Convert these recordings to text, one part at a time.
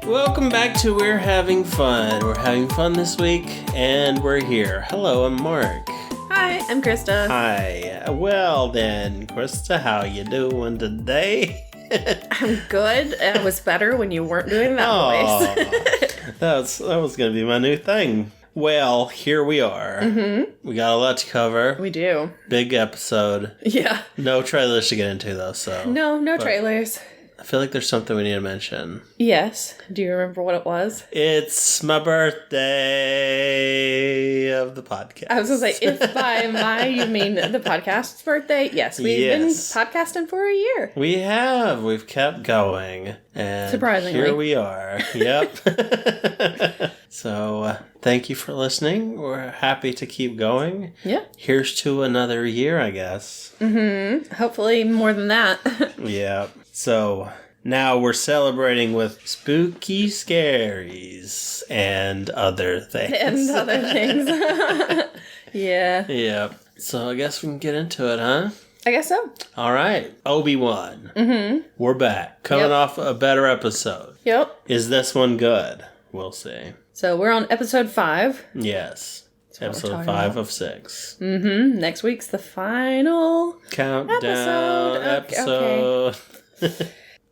Welcome back to We're Having Fun. We're having fun this week, and we're here. Hello, I'm Mark. Hi, I'm Krista. Hi. Well then, Krista, how you doing today? I'm good. I was better when you weren't doing that voice. that was going to be my new thing. Well, here we are. Mm-hmm. We got a lot to cover. We do. Big episode. Yeah. No trailers to get into, though, so... No trailers. I feel like there's something we need to mention. Yes. Do you remember what it was? It's my birthday of the podcast. I was going to say, if by my you mean the podcast's birthday, yes. We've been podcasting for a year. We have. We've kept going. And surprisingly. Here we are. Yep. So, thank you for listening. We're happy to keep going. Yeah. Here's to another year, I guess. Mm-hmm. Hopefully more than that. Yeah. So, now we're celebrating with spooky scaries and other things. Yeah. Yeah. So, I guess we can get into it, huh? I guess so. All right. Obi-Wan. Mm-hmm. We're back. Coming off a better episode. Yep. Is this one good? We'll see. So, we're on episode 5. Yes. Episode 5 of 6. Mm-hmm. Next week's the final Countdown episode. Okay.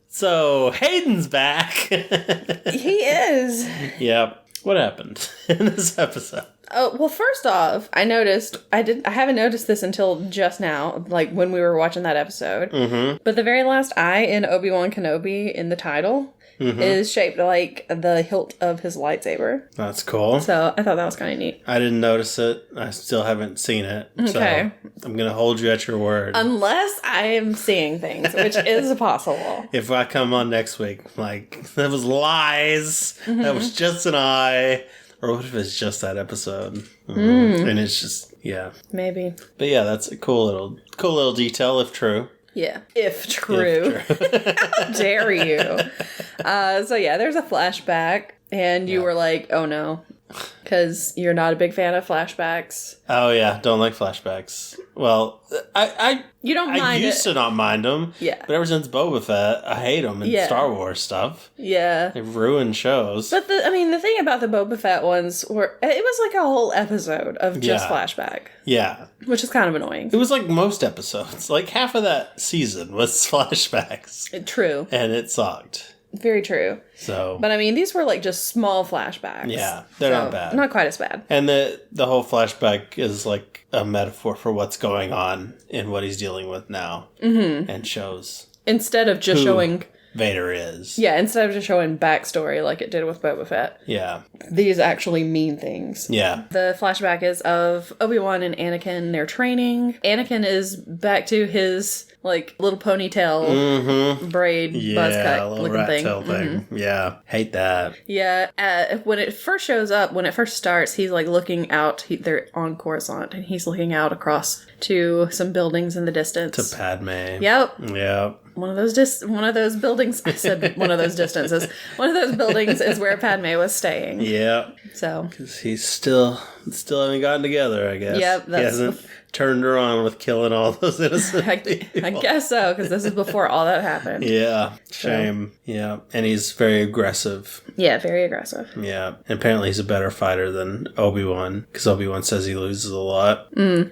So, Hayden's back. He is. Yep. What happened in this episode? Oh, well, first off, I haven't noticed this until just now, like when we were watching that episode. Mm-hmm. But the very last I in Obi-Wan Kenobi in the title is shaped like the hilt of his lightsaber. That's cool. So I thought that was kind of neat. I didn't notice it. I still haven't seen it. Okay. So I'm going to hold you at your word. Unless I am seeing things, which is possible. If I come on next week, like, that was lies. Mm-hmm. That was just an eye. Or what if it's just that episode? And it's just, yeah. Maybe. But yeah, that's a cool little detail, if true. Yeah. If true. How dare you? So yeah, there's a flashback, and you were like, oh no. Because you're not a big fan of flashbacks. Oh yeah, don't like flashbacks. Well, you don't mind I used to not mind them. Yeah. But ever since Boba Fett, I hate them in Star Wars stuff. Yeah. They ruin shows. But the thing about the Boba Fett ones it was like a whole episode of just flashback. Yeah. Which is kind of annoying. It was like most episodes. Like half of that season was flashbacks. True. And it sucked. Very true. So, but I mean, these were like just small flashbacks. Yeah, they're not bad. Not quite as bad. And the whole flashback is like a metaphor for what's going on in what he's dealing with now, and shows instead of just showing Vader is. Yeah, instead of just showing backstory like it did with Boba Fett. Yeah, these actually mean things. Yeah, the flashback is of Obi-Wan and Anakin. They're training. Anakin is back to his like little ponytail braid buzz cut little looking rat thing. tail thing. Yeah, hate that. Yeah, when it first shows up, when it first starts, he's like looking out. They're on Coruscant, and he's looking out across to some buildings in the distance. To Padme. Yep. Yep. One of those buildings. I said one of those distances. One of those buildings is where Padme was staying. Yeah. So. Because he's still haven't gotten together, I guess. Yep. He hasn't turned her on with killing all those innocent people. I guess so, because this is before all that happened. Yeah. Shame. So. Yeah. And he's very aggressive. Yeah, very aggressive. Yeah. And apparently he's a better fighter than Obi-Wan, because Obi-Wan says he loses a lot.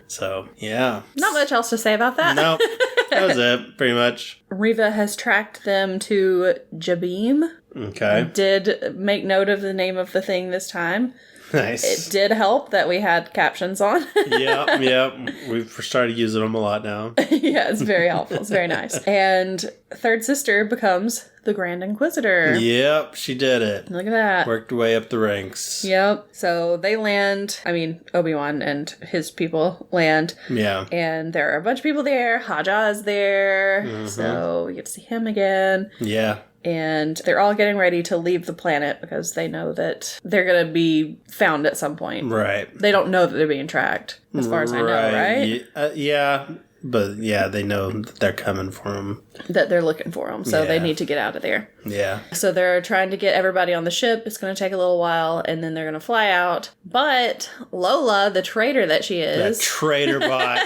So, yeah. Not much else to say about that. Nope. That was it, pretty much. Riva has tracked them to Jabim. Okay. I did make note of the name of the thing this time. Nice. It did help that we had captions on. Yep. We've started using them a lot now. Yeah, it's very helpful. It's very nice. And third sister becomes the Grand Inquisitor. Yep, she did it. Look at that. Worked her way up the ranks. Yep. So they land, Obi-Wan and his people land. Yeah. And there are a bunch of people there. Haja is there. So we get to see him again. Yeah. And they're all getting ready to leave the planet because they know that they're going to be found at some point. Right. They don't know that they're being tracked, as far as I know, right? Yeah. But yeah, they know that they're coming for them. That they're looking for them, so they need to get out of there. Yeah. So they're trying to get everybody on the ship. It's going to take a little while, and then they're going to fly out. But Lola, the traitor that she is... That traitor bot.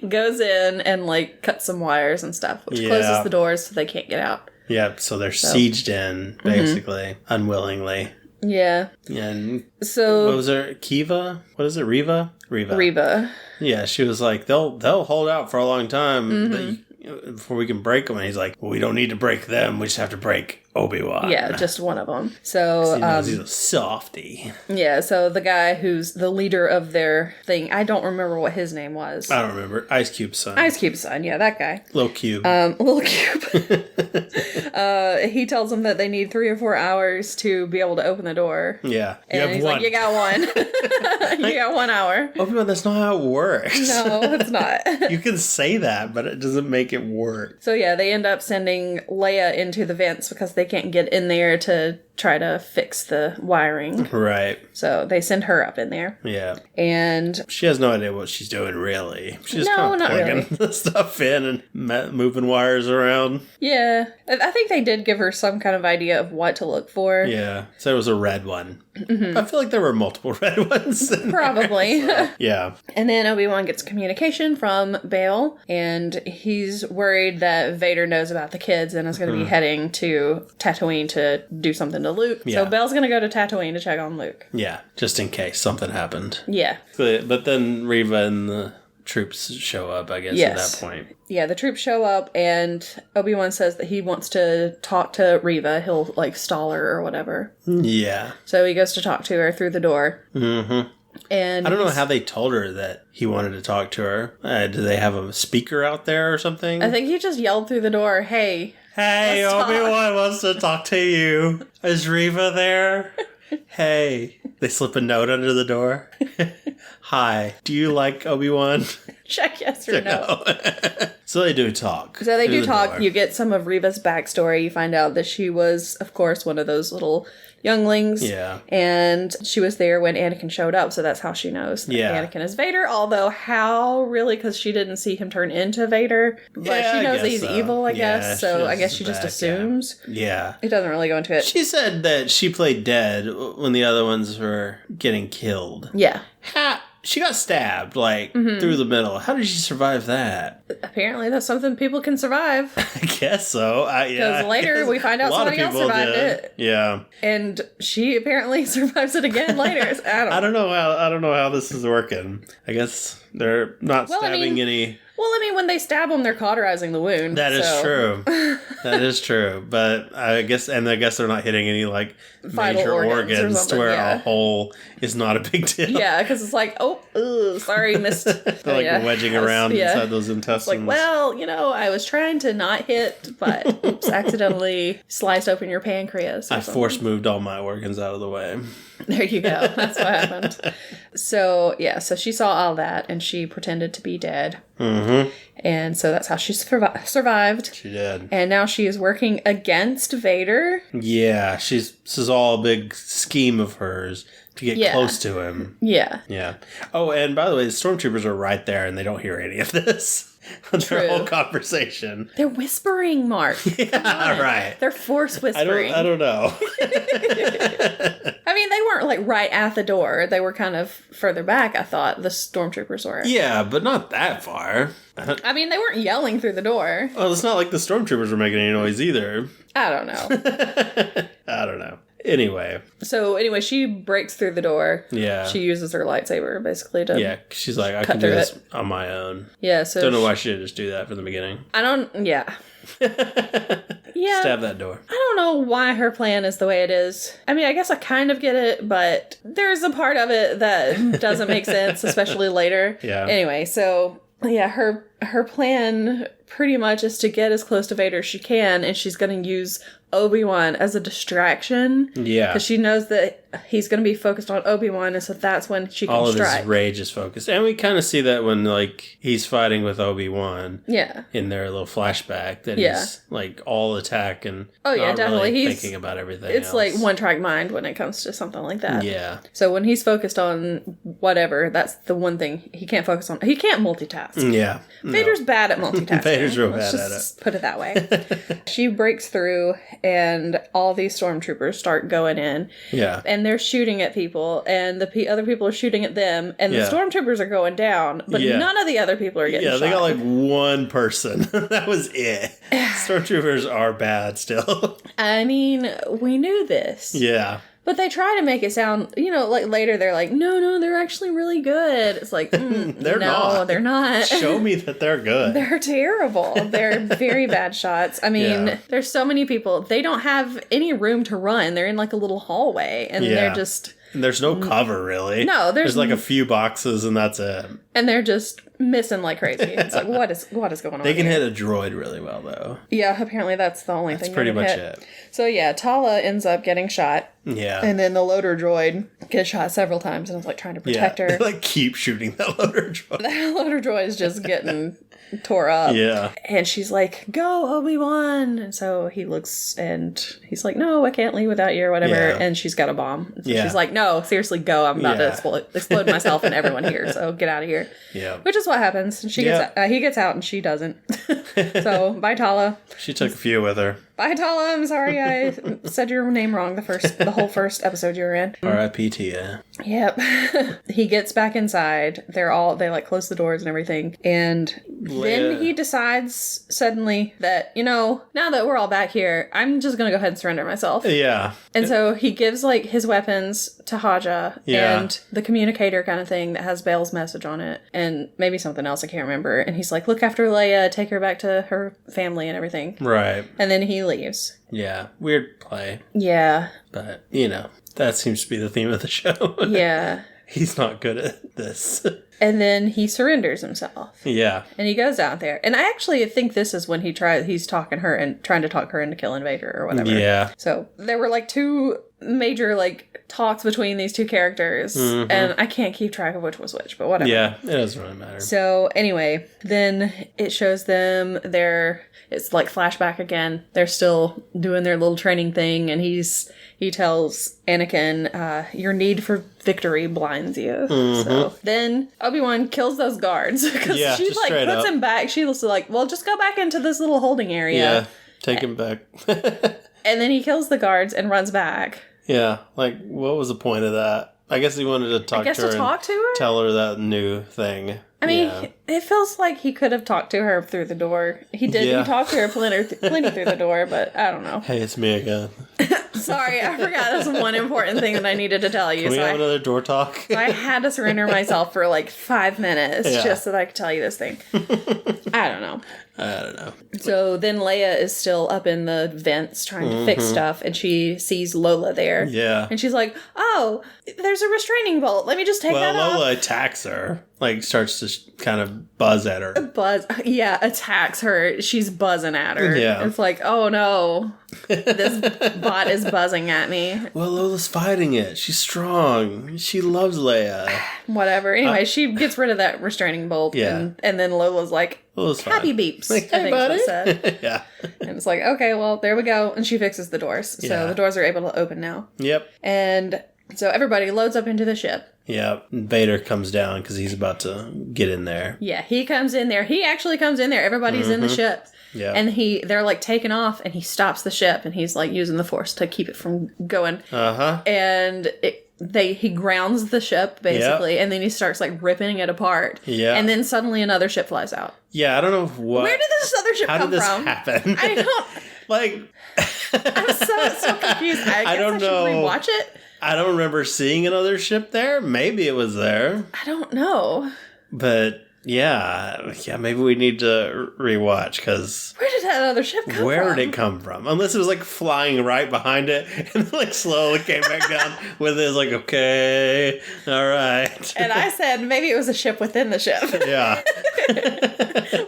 goes in and, cuts some wires and stuff, which closes the doors so they can't get out. Yep, so they're sieged in, basically, unwillingly. Yeah. And so what was her? Kiva? What is it? Reva? Reva. Yeah, she was like, they'll hold out for a long time before we can break them. And he's like, well, we don't need to break them. We just have to break Obi-Wan. Yeah, just one of them. So he knows he's a softie. Yeah, so the guy who's the leader of their thing, I don't remember what his name was. I don't remember. Ice Cube's son. Ice Cube's son, yeah, that guy. Little Cube. Little Cube. He tells them that they need 3 or 4 hours to be able to open the door. Yeah. And he's like, you got 1. You got 1 hour. Obi-Wan, that's not how it works. No, it's not. You can say that, but it doesn't make it work. So yeah, they end up sending Leia into the vents because they can't get in there to try to fix the wiring. Right. So they send her up in there. Yeah. And she has no idea what she's doing, really. She's no, kind of not plugging really. the stuff in and moving wires around. Yeah. I think they did give her some kind of idea of what to look for. Yeah. So it was a red one. Mm-hmm. I feel like there were multiple red ones. Probably. So, yeah. And then Obi-Wan gets communication from Bail, and he's worried that Vader knows about the kids and is going to be heading to Tatooine to do something to Luke. Yeah. So Bail's going to go to Tatooine to check on Luke. Yeah, just in case something happened. Yeah. But then Reva and the troops show up, I guess, at that point. Yeah, the troops show up, and Obi-Wan says that he wants to talk to Reva. He'll, stall her or whatever. Yeah. So he goes to talk to her through the door. Mm-hmm. And I don't know how they told her that he wanted to talk to her. Do they have a speaker out there or something? I think he just yelled through the door, hey, Obi-Wan wants to talk to you. Is Reva there? Hey. They slip a note under the door. Hi. Do you like Obi-Wan? Check yes or no. So they do talk. So they do talk. You get some of Reva's backstory. You find out that she was, of course, one of those little younglings. Yeah. And she was there when Anakin showed up, so that's how she knows that Anakin is Vader. Although, how really? Because she didn't see him turn into Vader. But she knows that he's evil, I guess. So I guess she just assumes. Yeah. It doesn't really go into it. She said that she played dead when the other ones were getting killed. Yeah. She got stabbed, through the middle. How did she survive that? Apparently, that's something people can survive. I guess so. Because later, we find out somebody else survived it. Yeah. And she apparently survives it again later. I don't know how this is working. I guess they're not stabbing any... Well, I mean, when they stab them, they're cauterizing the wound. That is true. That is true. But I guess they're not hitting any, major organs to where a hole is not a big deal. Yeah, because it's like, sorry, missed. They're wedging around inside those intestines. It's I was trying to not hit, but oops, accidentally sliced open your pancreas. I force moved all my organs out of the way. There you go. That's what happened. So she saw all that, and she pretended to be dead. Mm-hmm. And so that's how she survived. She did. And now she is working against Vader. Yeah, this is all a big scheme of hers to get close to him. Yeah. Yeah. Oh, and by the way, the stormtroopers are right there, and they don't hear any of this. Their whole conversation. They're whispering, Mark. Yeah, right. They're force whispering. I don't know. I mean, they weren't right at the door. They were kind of further back, I thought, the stormtroopers were. Yeah, but not that far. I mean, they weren't yelling through the door. Well, it's not like the stormtroopers were making any noise either. I don't know. I don't know. Anyway, she breaks through the door. Yeah. She uses her lightsaber, basically, to... Yeah, she's like, I can do this on my own. Yeah, so... Don't know why she didn't just do that from the beginning. Yeah. Yeah. Stab that door. I don't know why her plan is the way it is. I mean, I guess I kind of get it, but there's a part of it that doesn't make sense, especially later. Yeah. Anyway, so... Yeah, her plan pretty much is to get as close to Vader as she can, and she's going to use Obi-Wan as a distraction. Yeah. Because she knows that he's going to be focused on Obi-Wan, and so that's when she can strike. All of his rage is focused. And we kind of see that when, he's fighting with Obi-Wan. Yeah. In their little flashback, that he's, all attack and not definitely. Really thinking about everything It's else. one-track mind when it comes to something like that. Yeah. So when he's focused on whatever, that's the one thing he can't focus on. He can't multitask. Yeah. Vader's bad at multitasking. Vader's real Let's bad at just put it that way. She breaks through, and all these stormtroopers start going in. Yeah. And they're shooting at people, and the other people are shooting at them, and the Yeah. stormtroopers are going down, but Yeah. none of the other people are getting shot. Yeah, they got like one person. That was it. Stormtroopers are bad still. I mean, we knew this. Yeah. But they try to make it sound, like later they're like, no, they're actually really good. It's like, They're no, not. they're not. Show me that they're good. They're terrible. They're very bad shots. I mean, Yeah. there's so many people. They don't have any room to run. They're in like a little hallway, and Yeah. they're just... And there's no cover, really. No, there's like a few boxes, and that's it. And they're just missing like crazy. It's like, what is going on? They can here? hit a droid really well, though. Yeah, apparently that's the only thing. That's pretty much hit. it. So yeah, Tala ends up getting shot. Yeah. And then the loader droid gets shot several times, and I was like trying to protect her. They like keep shooting that loader droid. The loader droid is just getting tore up. Yeah. And she's like, go, Obi-Wan. And so he looks, and he's like, no, I can't leave without you or whatever. Yeah. And she's got a bomb. So Yeah. she's like, no, seriously, go. I'm about to Yeah. explode myself and everyone here. So get out of here. Yeah. Which is what happens. She gets, he gets out and she doesn't. So bye, Tala. She took a few with her. Bye, Tala. I'm sorry I said your name wrong the whole first episode you were in. R.I.P. to you. Yep. He gets back inside. They like close the doors and everything. And then he decides suddenly that, now that we're all back here, I'm just going to go ahead and surrender myself. Yeah. And so he gives like his weapons to Haja and the communicator kind of thing that has Bail's message on it and maybe something else I can't remember. And he's like, look after Leia, take her back to her family and everything. Right. And then he leaves. Yeah. Weird play. Yeah. But, that seems to be the theme of the show. Yeah. He's not good at this. And then he surrenders himself. Yeah. And he goes out there. And I actually think this is when he's talking her and trying to talk her into killing Vader or whatever. Yeah. So there were like two major like talks between these two characters. Mm-hmm. And I can't keep track of which was which, but whatever. Yeah, it doesn't really matter. So anyway, then it shows them it's like flashback again. They're still doing their little training thing, and he tells Anakin, your need for victory blinds you. Mm-hmm. So then Obi-Wan kills those guards because she like puts him back. She was like, well, just go back into this little holding area. Yeah, take him back. And then he kills the guards and runs back. Yeah, like what was the point of that? I guess he wanted to talk to her. Tell her that new thing. I mean, it feels like he could have talked to her through the door. He did. Yeah. He talked to her plenty through the door, but I don't know. Hey, it's me again. Sorry, I forgot that's one important thing that I needed to tell you. Can we have another door talk? So I had to surrender myself for like 5 minutes just so that I could tell you this thing. I don't know. So then Leia is still up in the vents trying to fix stuff, and she sees Lola there. Yeah. And she's like, oh, there's a restraining bolt. Let me just take that off. Well, Lola attacks her. Like, starts to kind of buzz at her. Attacks her. She's buzzing at her. Yeah. It's like, oh no, this bot is buzzing at me. Well, Lola's fighting it. She's strong. She loves Leia. Whatever. Anyway, she gets rid of that restraining bolt. Yeah. And then Lola's like, happy beeps. Like, hey, buddy. Yeah. And it's like, okay, well, there we go. And she fixes the doors. So the doors are able to open now. Yep. And so everybody loads up into the ship. Yeah, Vader comes down because he's about to get in there. Yeah, he comes in there. He actually comes in there. Everybody's in the ship. Yeah. And they're like taking off, and he stops the ship, and he's like using the Force to keep it from going. Uh-huh. And he grounds the ship, basically, and then he starts like ripping it apart. Yeah. And then suddenly another ship flies out. Yeah, I don't know what. Where did this other ship come from? How did this happen? I don't. Like. I'm so confused. I don't know. Should rewatch it. I don't remember seeing another ship there. Maybe it was there. I don't know. But yeah, maybe we need to rewatch because where did that other ship come from? Where did it come from? Unless it was like flying right behind it and like slowly came back down with it. Like, okay, all right. And I said maybe it was a ship within the ship. Yeah.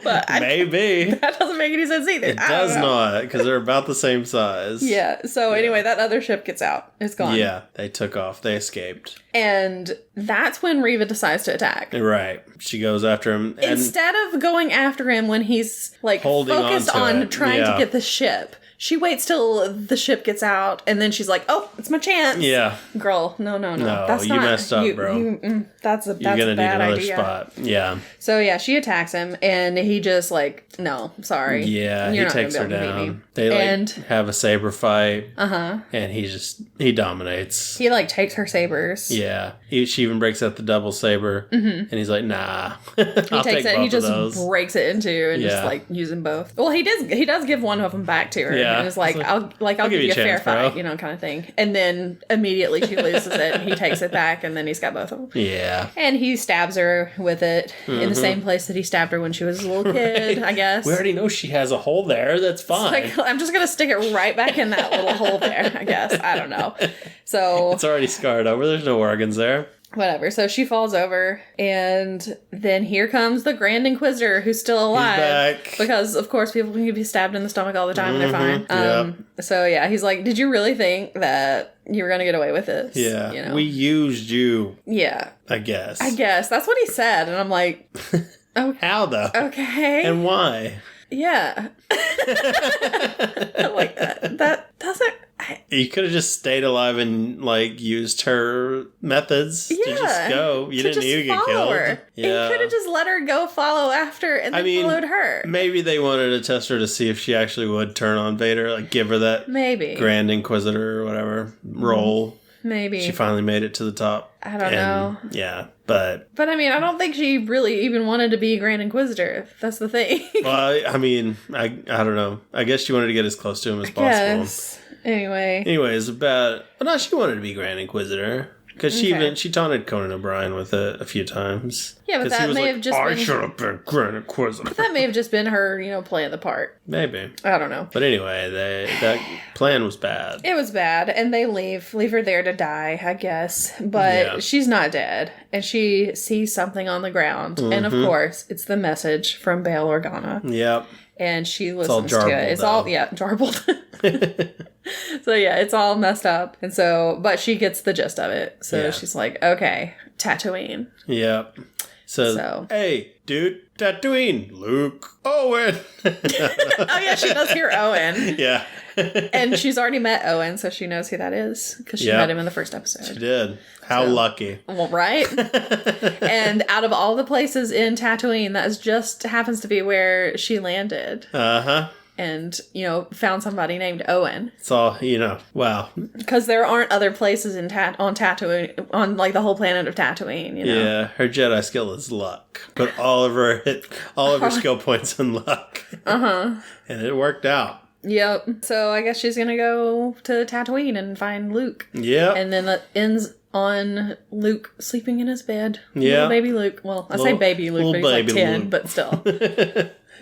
But maybe. That doesn't make any sense either. It does not because they're about the same size. Yeah. So anyway, that other ship gets out. It's gone. Yeah. They took off. They escaped. And that's when Reva decides to attack. Right. She goes after him. Instead of going after him when he's like focused on trying to get the ship, she waits till the ship gets out, and then she's like, "Oh, it's my chance." Yeah. Girl, no. No, you messed up, bro. That's a You're gonna bad need another idea. spot. Yeah. So yeah, she attacks him, and he just like, no, sorry. Yeah, You're he not takes her gonna be able to beat me. down. They like And- have a saber fight. Uh-huh. And he dominates. He like takes her sabers. Yeah. She even breaks out the double saber. And he's like, nah. He takes it and he just breaks it into and just Yeah. like using both. Well, he does give one of them back to her. Yeah. And it's like, I'll give you a fair chance, bro. fight, kind of thing. And then immediately she loses it and he takes it back and then he's got both of them. Yeah. And he stabs her with it in the same place that he stabbed her when she was a little kid, I guess. We already know she has a hole there. That's fine. Like, I'm just gonna stick it right back in that little hole there, I guess. I don't know. So it's already scarred over. There's no organs there. whatever. So she falls over, and then here comes the Grand Inquisitor, who's still alive. He's back. Because, of course, people can be stabbed in the stomach all the time and they're fine. Yep. So, yeah, he's like, did you really think that you were going to get away with this? Yeah. You know? We used you, Yeah. I guess. That's what he said. And I'm like, oh, How, though? okay. And why? Yeah. Like that doesn't... You could have just stayed alive and, like, used her methods to just go. You didn't need to get killed. Her. Yeah. You could have just let her go follow after and then followed her. Maybe they wanted to test her to see if she actually would turn on Vader, like give her that Maybe. Grand Inquisitor or whatever role. Maybe. She finally made it to the top. I don't know. Yeah, but I mean, I don't think she really even wanted to be Grand Inquisitor. That's the thing. well, I mean, I don't know. I guess she wanted to get as close to him as possible. Yes. Anyway. Anyways, well, no, she wanted to be Grand Inquisitor. Because she taunted Conan O'Brien with it a few times. Yeah, but that may have just been... I should have been Grand Inquisitor. But that may have just been her, playing the part. Maybe. I don't know. But anyway, that plan was bad. It was bad, and they leave her there to die, I guess. But she's not dead, and she sees something on the ground. And of course, it's the message from Bail Organa. Yep. And she listens to it. It's all jarbled. So yeah, it's all messed up. And so, but she gets the gist of it. So she's like, okay, Tatooine. Yep. So, hey, dude, Tatooine, Luke, Owen. Oh yeah, she does hear Owen. Yeah. And she's already met Owen, so she knows who that is. Because she met him in the first episode. She did. How lucky. Well, right? And out of all the places in Tatooine, that just happens to be where she landed. Uh-huh. And, found somebody named Owen. It's all, wow. Because there aren't other places on Tatooine, on, like, the whole planet of Tatooine, Yeah, her Jedi skill is luck. But all of her skill points in luck. Uh-huh. And it worked out. Yep. So I guess she's gonna go to Tatooine and find Luke. Yep. And then that ends on Luke sleeping in his bed. Yeah. Little baby Luke. Well, I say baby Luke, but he's like 10, Luke. but still.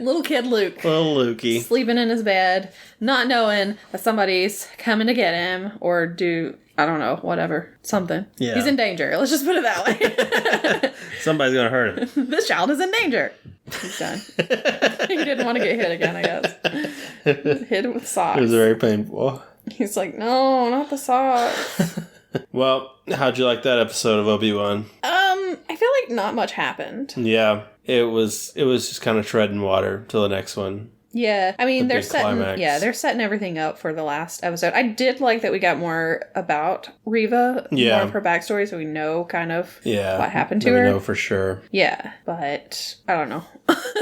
Little kid Luke. Little Lukey. Sleeping in his bed, not knowing that somebody's coming to get him or I don't know, whatever. Something. Yeah. He's in danger. Let's just put it that way. Somebody's gonna hurt him. This child is in danger. He's done. He didn't want to get hit again, I guess. Hit with socks. It was very painful. He's like, no, not the socks. Well, how'd you like that episode of Obi-Wan? I feel like not much happened. Yeah, it was just kind of treading water till the next one. Yeah, I mean, they're climax. they're setting everything up for the last episode. I did like that we got more about Reva, more of her backstory, so we know kind of what happened to her. We know for sure. Yeah, but I don't know.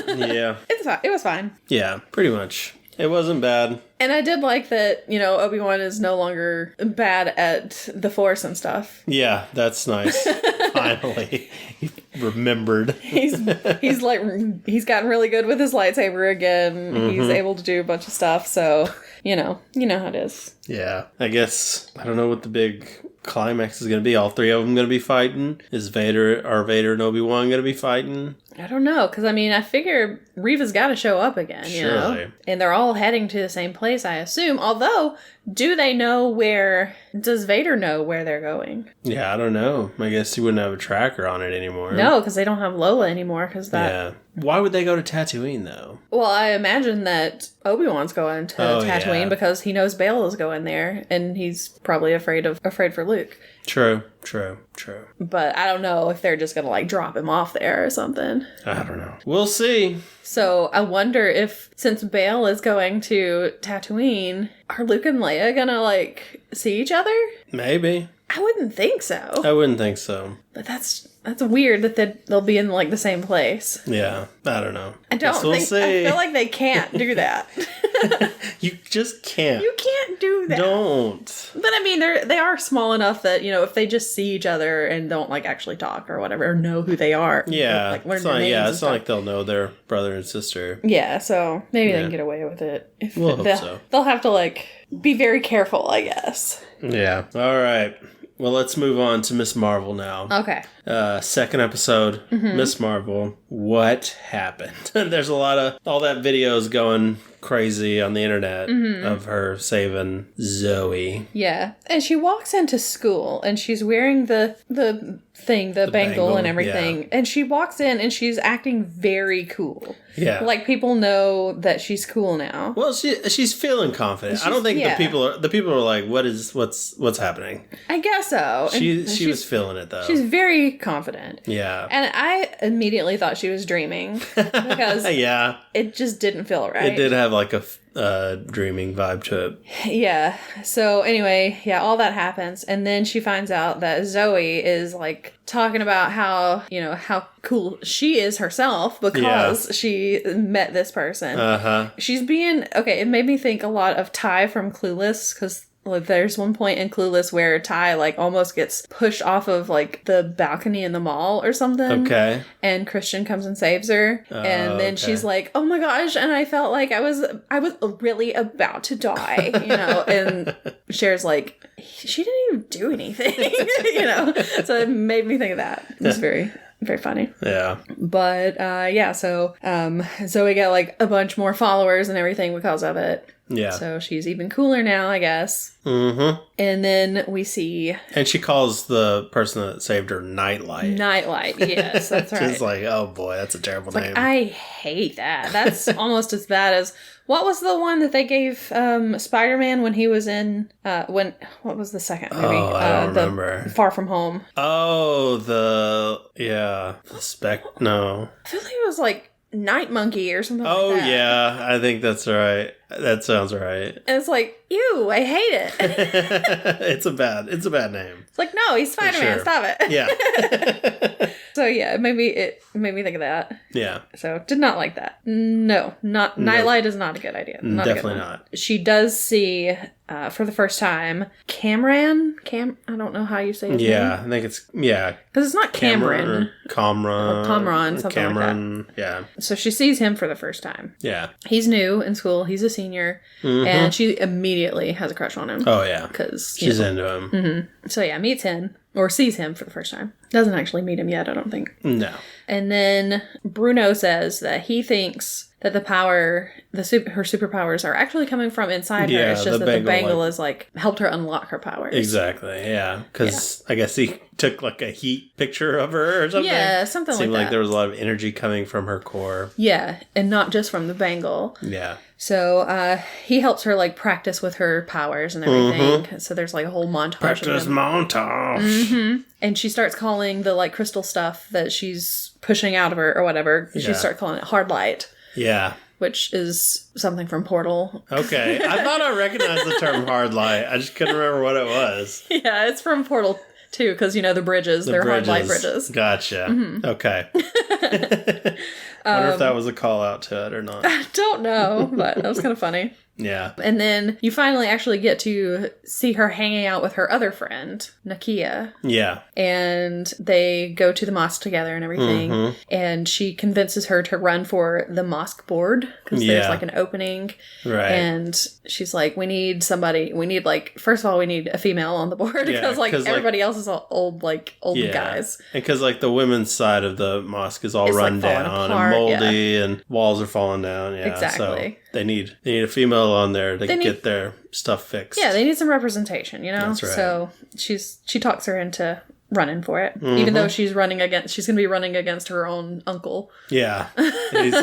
Yeah. It was fine. Yeah, pretty much. It wasn't bad. And I did like that, Obi-Wan is no longer bad at the Force and stuff. Yeah, that's nice. Finally, he remembered. He's gotten really good with his lightsaber again. He's able to do a bunch of stuff. So, you know how it is. Yeah, I guess, I don't know what the big climax is going to be. All three of them going to be fighting? Is Vader and Obi-Wan going to be fighting? I don't know, because, I figure Reva's got to show up again, Surely. And they're all heading to the same place, I assume. Although, does Vader know where they're going? Yeah, I don't know. I guess he wouldn't have a tracker on it anymore. No, because they don't have Lola anymore, Yeah. Why would they go to Tatooine, though? Well, I imagine that Obi-Wan's going to Tatooine because he knows Bail is going there, and he's probably afraid for Luke. True. But I don't know if they're just going to, drop him off there or something. I don't know. We'll see. So I wonder if, since Bail is going to Tatooine, are Luke and Leia going to, see each other? Maybe. I wouldn't think so. I wouldn't think so. But that's That's weird that they'll be in, like, the same place. Yeah. I don't know. I feel like they can't do that. You just can't. You can't do that. Don't. But I mean, they are small enough that, if they just see each other and don't, like, actually talk or whatever, or know who they are. Yeah. Like, learn their names it's not like they'll know their brother and sister. Yeah, so maybe they can get away with it. We'll hope so. They'll have to, like, be very careful, I guess. Yeah. All right. Well, let's move on to Miss Marvel now. Okay. Second episode, Miss Marvel. What happened? There's all that videos going crazy on the internet of her saving Zoe. Yeah. And she walks into school and she's wearing the bangle and everything. Yeah. And she walks in and she's acting very cool. Yeah. Like, people know that she's cool now. Well, she's feeling confident. I don't think the people are like, what's happening? I guess so. She was feeling it though. She's very confident. Yeah. And I immediately thought she was dreaming because it just didn't feel right. It did have like a dreaming vibe to it. Yeah. So anyway, all that happens. And then she finds out that Zoe is, like, talking about how cool she is herself because she met this person. Uh-huh. She's being... Okay, it made me think a lot of Ty from Clueless, because... Like, there's one point in Clueless where Ty, like, almost gets pushed off of, like, the balcony in the mall or something. Okay. And Christian comes and saves her. And then she's like, oh my gosh. And I felt like I was really about to die, And Cher's like, she didn't even do anything, So it made me think of that. It was very... very funny. Yeah. But, so Zoe got, like, a bunch more followers and everything because of it. Yeah. So she's even cooler now, I guess. Mm-hmm. And then we see... And she calls the person that saved her Nightlight. Nightlight, yes, that's right. She's like, oh boy, that's a terrible name. Like, I hate that. That's almost as bad as... What was the one that they gave Spider-Man when he was in... what was the second movie? Oh, I don't remember. Far From Home. Oh, no. I feel like it was like Night Monkey or something like that. Oh, yeah. I think that's right. That sounds right. And it's like, ew, I hate it. It's a bad name. It's like, no, he's Spider-Man. Sure. Stop it. Yeah. So yeah, it made me think of that. Yeah. So did not like that. No, Nightlight is not a good idea. Definitely not. She does see for the first time Cameron. I don't know how you say his name. Yeah, I think it's because it's not Cameron. Cameron, something Cameron, like that. Yeah. So she sees him for the first time. Yeah. He's new in school. He's a senior, and she immediately has a crush on him. Oh yeah, because she's into him. Mm-hmm. So yeah, meets him. Or sees him for the first time. Doesn't actually meet him yet, I don't think. No. And then Bruno says that he thinks that her superpowers are actually coming from inside her. It's just that the bangle is like helped her unlock her powers. Exactly, yeah. Because I guess he took like a heat picture of her or something. Yeah, something like that. Seemed like there was a lot of energy coming from her core. Yeah, and not just from the bangle. Yeah. So he helps her like practice with her powers and everything. Mm-hmm. So there's like a whole montage. Practice montage. Mm-hmm. And she starts calling the like crystal stuff that she's pushing out of her or whatever. She starts calling it hard light. Yeah. Which is something from Portal. Okay. I thought I recognized the term hard light. I just couldn't remember what it was. Yeah, it's from Portal too, because the bridges. They're hard light bridges. Gotcha. Mm-hmm. Okay. Wonder if that was a call out to it or not. I don't know, but that was kind of funny. Yeah. And then you finally actually get to see her hanging out with her other friend, Nakia. Yeah. And they go to the mosque together and everything. Mm-hmm. And she convinces her to run for the mosque board because there's like an opening. Right. And she's like, we need somebody. We need first of all, we need a female on the board because everybody else is all old guys. And because the women's side of the mosque is all run down and moldy and walls are falling down. Yeah. Exactly. So they need a female on there to get their stuff fixed. Yeah, they need some representation, That's right. So she talks her into running for it, even though she's going to be running against her own uncle. Yeah, he's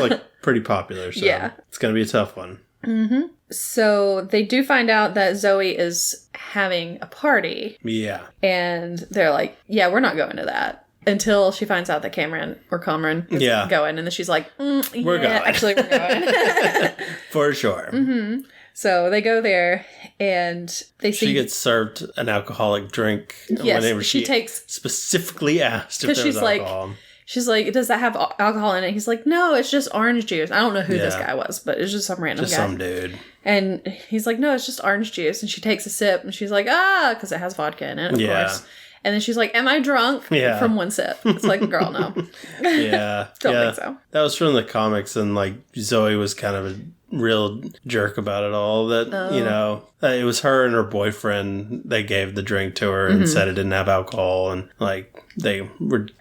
pretty popular, so it's going to be a tough one. Mm-hmm. So they do find out that Zoe is having a party. Yeah, and they're like, "Yeah, we're not going to that." Until she finds out that Cameron is going. And then she's like, we're going. Actually, we're going. For sure. Mm-hmm. So they go there, and they see... She gets served an alcoholic drink yes, whenever she takes... specifically asked if there was alcohol. She's like, does that have alcohol in it? He's like, no, it's just orange juice. I don't know who this guy was, but it's just some random guy. Just some dude. And he's like, no, it's just orange juice. And she takes a sip, and she's like, because it has vodka in it, of course. And then she's like, am I drunk? From one sip. It's like, girl, no. Yeah. Don't think so. That was from the comics, and like Zoe was kind of a real jerk about it all. That, you know, it was her and her boyfriend, they gave the drink to her and said it didn't have alcohol. And like, it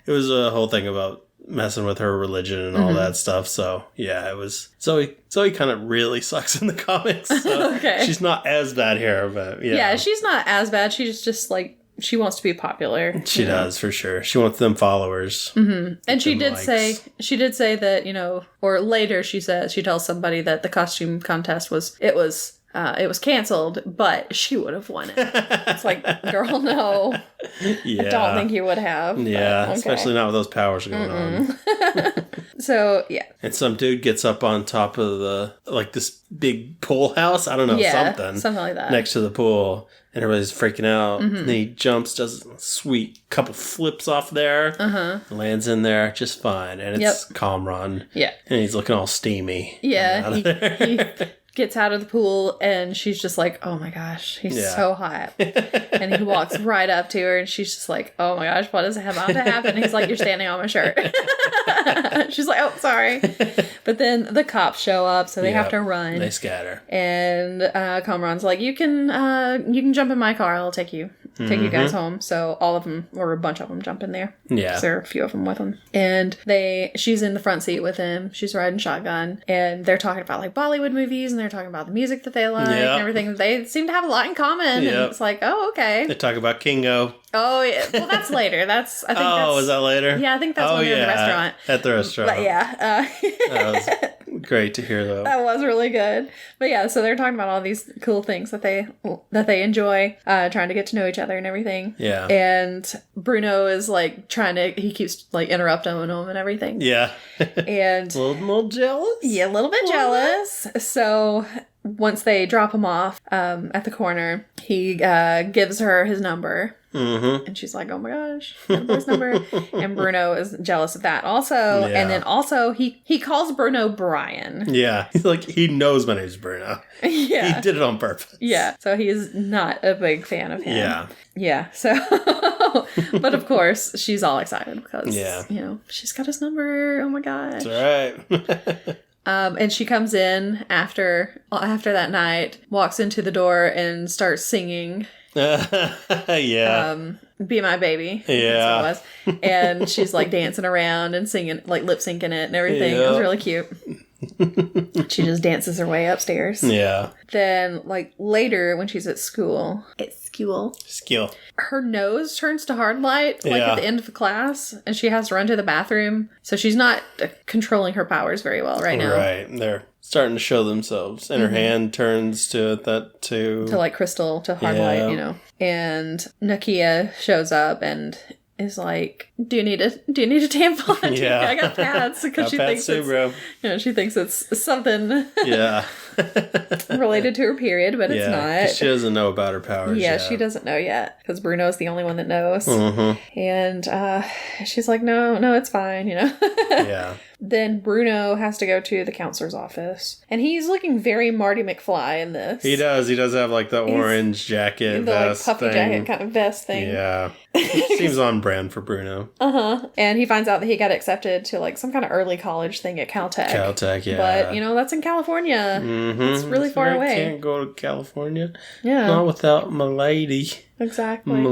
was a whole thing about messing with her religion and all that stuff. So yeah, it was Zoe kind of really sucks in the comics. So okay. She's not as bad here, but yeah, she's not as bad. She's just like, she wants to be popular. She does, for sure. She wants them followers. And she did say that, you know, or later she tells somebody that the costume contest was canceled, but she would have won it. It's like, girl, no. Yeah. I don't think you would have. Yeah, okay. Especially not with those powers going on. So, yeah. And some dude gets up on top of this big pool house. I don't know, something like that. Next to the pool. And everybody's freaking out. And then he jumps, does a sweet couple flips off there. Lands in there just fine. And it's Kamran. Yeah. And he's looking all steamy. Yeah. He gets out of the pool, and she's just like, oh my gosh, he's so hot. And he walks right up to her, and she's just like, oh my gosh, what is about to happen? And he's like, you're standing on my shirt. She's like, oh, sorry. But then the cops show up, so they have to run. They scatter. And Kamran's like, you can jump in my car. I'll take you you guys home. So all of them, or a bunch of them, jump in there. Yeah. There are a few of them with him. And she's in the front seat with him. She's riding shotgun. And they're talking about like Bollywood movies, and they're talking about the music that they like and everything. They seem to have a lot in common. And it's like, oh, okay. They talk about Kingo. Oh, yeah. Well, that's later. Was that later? Yeah, I think that's when they're in the restaurant. At the restaurant. But yeah. That was great to hear, though. That was really good. But yeah, so they're talking about all these cool things that they enjoy, trying to get to know each other and everything. Yeah. And Bruno is like he keeps like interrupting him and everything. Yeah. And a little jealous? Yeah, a little bit jealous. So once they drop him off at the corner, he gives her his number. And she's like, oh my gosh, his number. And Bruno is jealous of that also. Yeah. And then also he calls Bruno Brian. Yeah. He's like, he knows my name's Bruno. Yeah. He did it on purpose. Yeah. So he is not a big fan of him. Yeah. Yeah. So, but of course, she's all excited because, you know, she's got his number. Oh my gosh. That's right. And she comes in after that night, walks into the door and starts singing. Yeah. Be My Baby. Yeah. That's what it was. And she's like dancing around and singing, like lip syncing it and everything. It was really cute. She just dances her way upstairs. Yeah. Then, like, later when she's at school. Her nose turns to hard light, like, at the end of the class. And she has to run to the bathroom. So she's not controlling her powers very well right now. Right. They're starting to show themselves. And her hand turns to that too. To, like, crystal, to hard light, you know. And Nakia shows up and is like, do you need a tampon? Yeah. I got pads because she thinks too, bro. You know, she thinks it's something related to her period, but it's not. She doesn't know about her powers. Yeah, she doesn't know yet because Bruno's the only one that knows. And she's like, no, it's fine, you know. Yeah. Then Bruno has to go to the counselor's office. And he's looking very Marty McFly in this. He does. He does have like the orange jacket vest like, puffy thing. jacket kind of vest thing. Yeah. Seems on brand for Bruno. And he finds out that he got accepted to like some kind of early college thing at Caltech. Yeah. But, you know, that's in California. It's really far away. Can't go to California. Yeah. Not without my lady. Exactly. My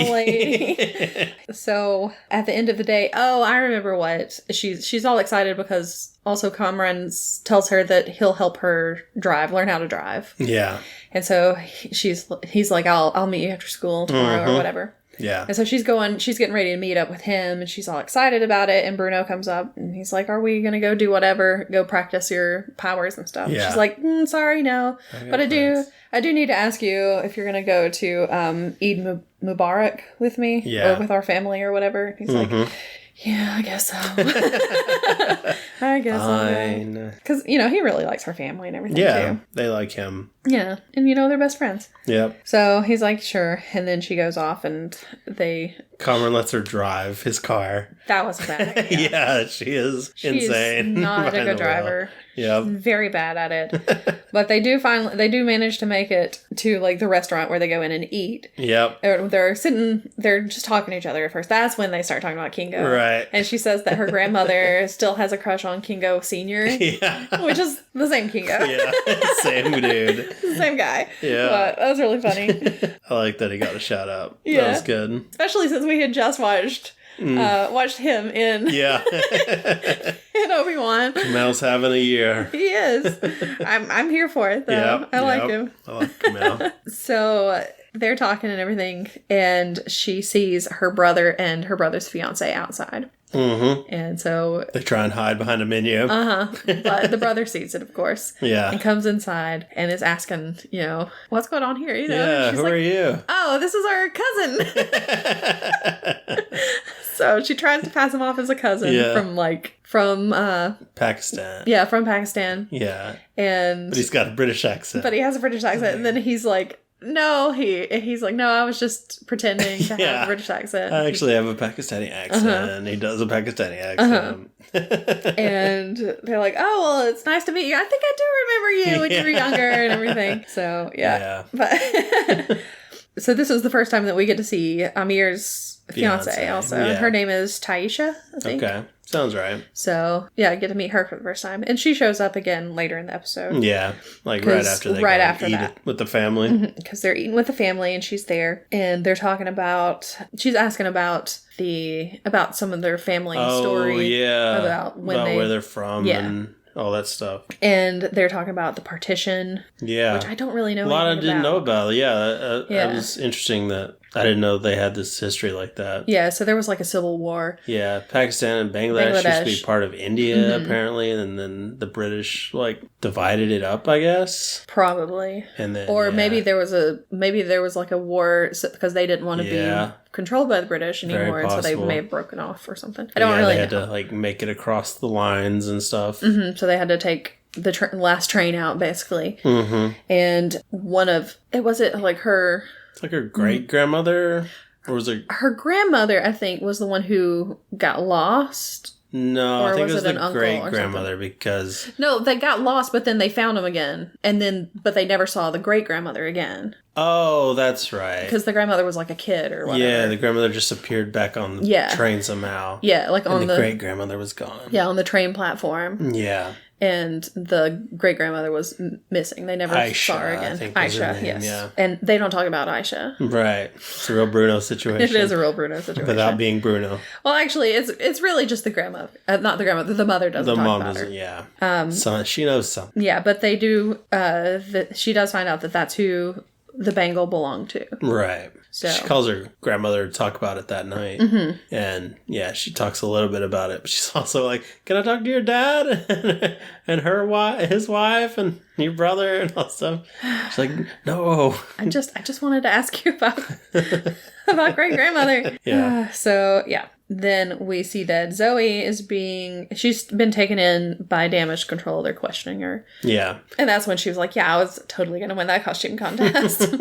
lady. So at the end of the day, I remember what she's all excited because also Kamran tells her that he'll help her learn how to drive. Yeah. And so he's like, I'll meet you after school tomorrow or whatever. Yeah. And so she's getting ready to meet up with him and she's all excited about it. And Bruno comes up and he's like, are we going to go do whatever? Go practice your powers and stuff. Yeah. She's like, sorry, no. But I do need to ask you if you're going to go to Eid Mubarak with me or with our family or whatever. He's like, yeah, I guess so. I guess. Fine. Because, he really likes her family and everything, too. They like him. Yeah. And, they're best friends. Yep. So he's like, sure. And then she goes off and they... Cameron lets her drive his car. That was bad. Yeah, she is insane. She's not a good driver. Yeah. Very bad at it. But they do manage to make it to like the restaurant where they go in and eat. Yep. They're just talking to each other at first. That's when they start talking about Kingo. Right. And she says that her grandmother still has a crush on Kingo Sr. Yeah. Which is the same Kingo. Yeah. Same dude. Same guy. Yeah. But that was really funny. I like that he got a shout out. Yeah. That was good. Especially since we had just watched him in in Obi-Wan. Kamel's having a year. He is. I'm here for it though. I like him. I like Kamel. So they're talking and everything, and she sees her brother and her brother's fiance outside. Mm-hmm. And so they try and hide behind a menu. But the brother sees it, of course. Yeah. And comes inside and is asking, what's going on here? Yeah, who are you? Oh, this is our cousin. So she tries to pass him off as a cousin from Pakistan. Yeah, from Pakistan. Yeah. But he's got a British accent. But he has a British accent, and then he's like, no, he's like, no, I was just pretending to have a British accent. I actually have a Pakistani accent. He does a Pakistani accent. And they're like, oh, well, it's nice to meet you. I think I do remember you when you were younger and everything. So, yeah. But so this was the first time that we get to see Amir's fiance also. Yeah. Her name is Taisha, I think. Okay. Sounds right. So, I get to meet her for the first time. And she shows up again later in the episode. Yeah. Like right after they eat with the family. Because they're eating with the family and she's there. And they're talking about... She's asking about some of their family story. Oh, yeah. About where they're from and all that stuff. And they're talking about the partition. Yeah. Which I don't really know a lot I didn't know about. Yeah. It was interesting that I didn't know they had this history like that. Yeah, so there was like a civil war. Yeah, Pakistan and Bangladesh used to be part of India, apparently, and then the British, divided it up, I guess. Probably. And then, maybe there was like a war because they didn't want to be controlled by the British anymore, and so they may have broken off or something. I don't really know. They had to, make it across the lines and stuff. Mm-hmm, so they had to take the last train out, basically. Mm-hmm. And her... It's like her great-grandmother? Or was it... Her grandmother, I think, was the one who got lost. No, I think it was the great-grandmother because... No, they got lost, but then they found him again. But they never saw the great-grandmother again. Oh, that's right. Because the grandmother was like a kid or whatever. Yeah, the grandmother just appeared back on the train somehow. Yeah, and the great-grandmother was gone. Yeah, on the train platform. Yeah. And the great-grandmother was missing. They never saw her again. Aisha, yes. Yeah. And they don't talk about Aisha. Right. It's a real Bruno situation. It is a real Bruno situation. Without being Bruno. Well, actually, it's really just the grandmother. Not the grandmother. The mother doesn't talk about her. Yeah. So she knows something. Yeah, but they do... she does find out that that's who the bangle belonged to. Right. So she calls her grandmother to talk about it that night. Mm-hmm. And she talks a little bit about it. But she's also like, can I talk to your dad? and his wife and your brother and all stuff. She's like, no. I just wanted to ask you about great grandmother. Yeah. Then we see that Zoe she's been taken in by damage control. They're questioning her. Yeah. And that's when she was like, I was totally going to win that costume contest.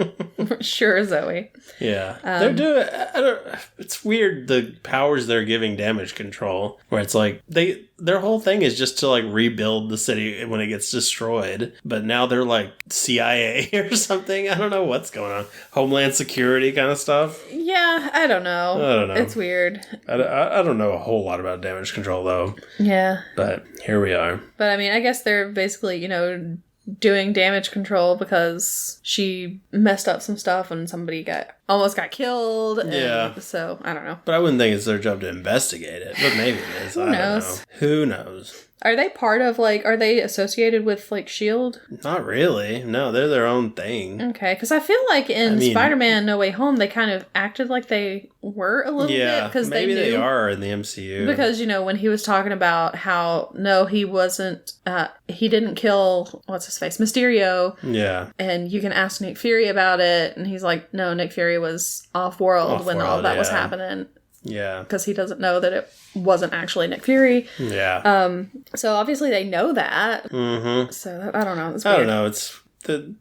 Sure, Zoe. Yeah. They're doing, it's weird the powers they're giving damage control, where it's like, their whole thing is just to rebuild the city when it gets destroyed. But now they're like CIA or something. I don't know what's going on. Homeland Security kind of stuff. Yeah, I don't know. It's weird. I don't know a whole lot about damage control though. Yeah. But here we are. But I mean, I guess they're basically, doing damage control because she messed up some stuff and somebody almost got killed. And so, I don't know. But I wouldn't think it's their job to investigate it. But maybe it is. Who knows? Who knows? Are they part of, are they associated with, S.H.I.E.L.D.? Not really. No, they're their own thing. Okay, because I feel like in Spider-Man No Way Home, they kind of acted like they were a little bit. Because maybe they are in the MCU. Because, when he was talking about how, no, he wasn't, he didn't kill, what's his face, Mysterio. Yeah. And you can ask Nick Fury about it. And he's like, no, Nick Fury was off-world when all that was happening. Yeah. Because he doesn't know that it wasn't actually Nick Fury. Yeah. So obviously they know that. Mm-hmm. So I don't know. It's I weird. don't know.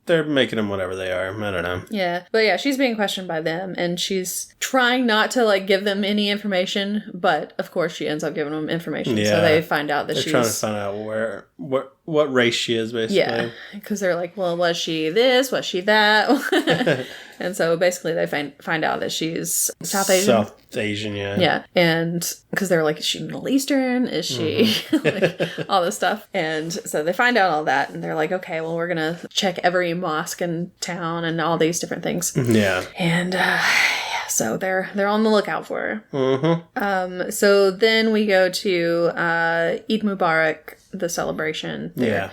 They're making them whatever they are. I don't know. Yeah. But yeah, she's being questioned by them, and she's trying not to, like, give them any information, but of course she ends up giving them information. Yeah. So they find out that They're she's... trying to find out what race she is, basically. Yeah. Because they're like, well, was she this? Was she that? And so basically they find out that she's South Asian. South Asian, yeah. Yeah. And because they're like, is she Middle Eastern? Is she like all this stuff? And so they find out all that, and they're like, okay, well, we're going to check every mosque in town and all these different things. Yeah. And so they're on the lookout for her. Mm-hmm. So then we go to Eid Mubarak, the celebration. They're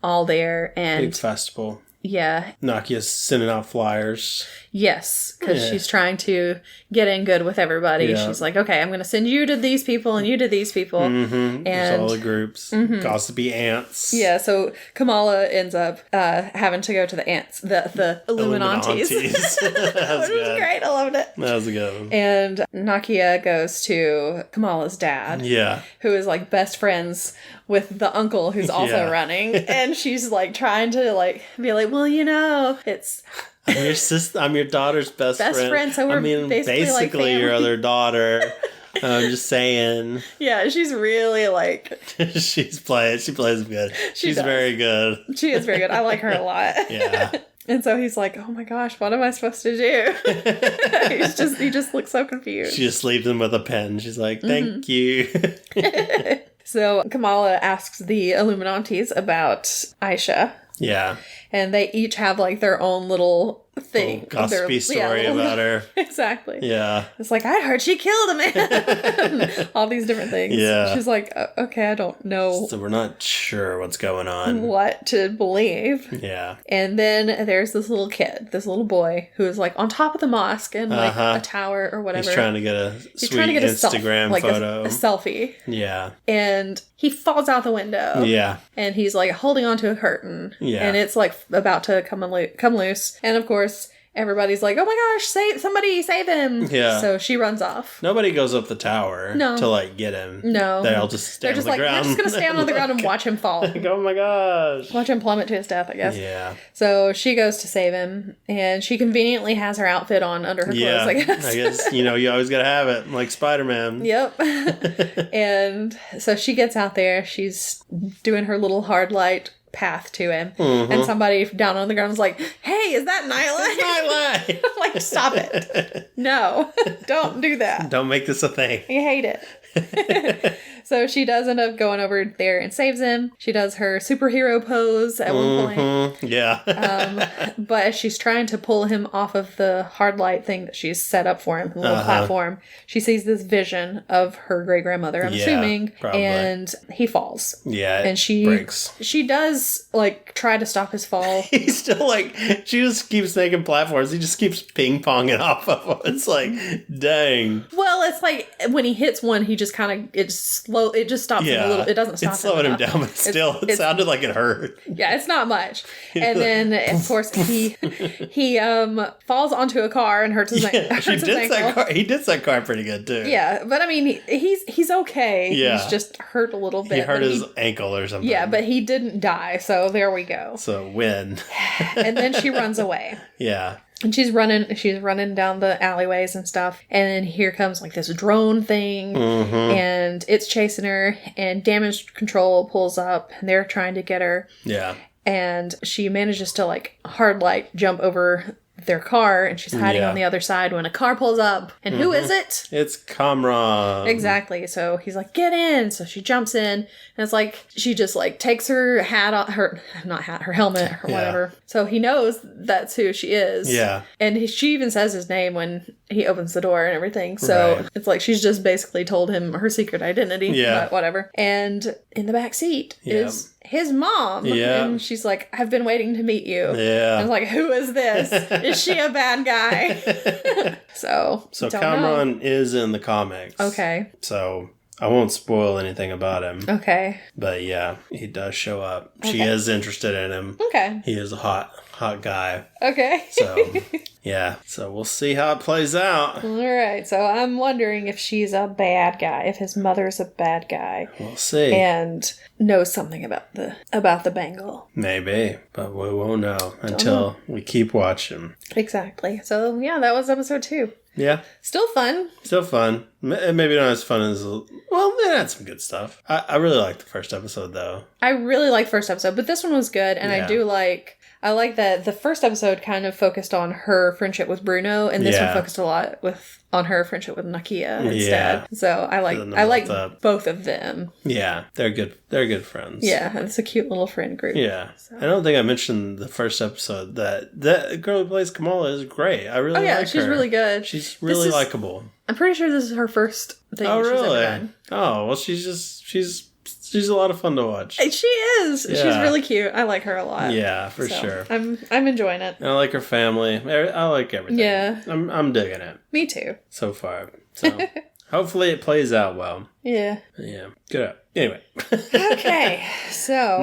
all there, and big festival. Yeah. Nakia's sending out flyers. Yes, because she's trying to get in good with everybody. Yeah. She's like, okay, I'm going to send you to these people and you to these people. Mm-hmm. And there's all the groups. Gossipy ants. Yeah, so Kamala ends up having to go to the ants, the Illuminantes. Which was great. I loved it. That was a good one. And Nakia goes to Kamala's dad. Yeah. Who is like best friends with the uncle who's also running. And she's like trying to like be like, well, you know, it's... I'm your daughter's best friend. So we're basically like your other daughter. I'm just saying. Yeah, she's really like... She plays good. She's very good. She is very good. I like her a lot. Yeah. And so he's like, oh my gosh, what am I supposed to do? He just looks so confused. She just leaves him with a pen. She's like, thank you. So Kamala asks the Illuminantes about Aisha. Yeah. And they each have like their own little thing. Gossipy story about her. Exactly. Yeah. It's like, I heard she killed a man. All these different things. Yeah. She's like, okay, I don't know. So we're not sure what's going on. What to believe. Yeah. And then there's this little kid, this little boy, who is like on top of the mosque in like a tower or whatever. He's trying to get a Instagram photo. A selfie. Yeah. And he falls out the window. Yeah. And he's like holding onto a curtain. Yeah. And it's like about to come loose. And of course, everybody's like, oh my gosh, somebody save him. Yeah. So she runs off. Nobody goes up the tower to like get him. No. They all just stand on the ground. They're just going to stand on the ground and watch him fall. Like, oh my gosh. Watch him plummet to his death, I guess. Yeah. So she goes to save him, and she conveniently has her outfit on under her clothes, I guess. I guess, you always got to have it, like Spider-Man. Yep. And so she gets out there. She's doing her little hard light path to him, and somebody down on the ground was like, hey, is that Nightlight? It's Nightlight. Like, stop it. No, don't do that. Don't make this a thing. You hate it. So she does end up going over there and saves him. She does her superhero pose at one point. Yeah. But as she's trying to pull him off of the hard light thing that she's set up for him, the little platform, she sees this vision of her great-grandmother, I'm assuming, probably. And he falls. Yeah, and she breaks. She does, like, try to stop his fall. He's still, like, she just keeps making platforms. He just keeps ping-ponging off of them. It's like, dang. Well, it's like, when he hits one, he just kind of, it just stops him a little. It doesn't stop him. It's slowing him down, but still, it sounded like it hurt. Yeah, it's not much. And then, of course, he falls onto a car and hurts his ankle. He did that car pretty good, too. Yeah, but I mean, he's okay. Yeah. He's just hurt a little bit. He hurt his ankle or something. Yeah, but he didn't die, so there we go. So, win. And then she runs away. Yeah. And she's running down the alleyways and stuff. And then here comes like this drone thing. And it's chasing her. And damage control pulls up. And they're trying to get her. Yeah. And she manages to like hard light jump over their car, and she's hiding on the other side when a car pulls up. And who is it? It's Kamran. Exactly. So he's like, get in. So she jumps in, and it's like she just like takes her hat off, her helmet or whatever. So he knows that's who she is. Yeah. And she even says his name when he opens the door and everything. So it's like she's just basically told him her secret identity. Yeah. But whatever. And in the back seat is his mom. Yeah. And she's like, I've been waiting to meet you. Yeah. And I was like, who is this? Is she a bad guy? So Kamran is in the comics. Okay. So I won't spoil anything about him. Okay. But yeah, he does show up. Okay. She is interested in him. Okay. He is a hot hot guy. Okay. So, yeah. So we'll see how it plays out. All right. So I'm wondering if she's a bad guy, if his mother's a bad guy. We'll see. And knows something about the bangle. Maybe, but we won't know until we keep watching. Exactly. So, yeah, that was episode 2. Yeah. Still fun. Still fun. Maybe not as fun as... Well, it had some good stuff. I really liked the first episode, though. I really liked first episode, but this one was good, and yeah. I like that the first episode kind of focused on her friendship with Bruno, and this one focused a lot on her friendship with Nakia instead. Yeah. So I like both of them. Yeah, they're good. They're good friends. Yeah, it's a cute little friend group. Yeah, so. I don't think I mentioned the first episode that girl who plays Kamala is great. I really like her. She's really good. She's really likable. I'm pretty sure this is her first thing she's ever done. Oh, well, she's a lot of fun to watch. She is. Yeah. She's really cute. I like her a lot. Yeah, for sure. I'm enjoying it. And I like her family. I like everything. Yeah. I'm digging it. Me too. So far. So hopefully it plays out well. Yeah. Yeah. Good. Anyway. Okay. So.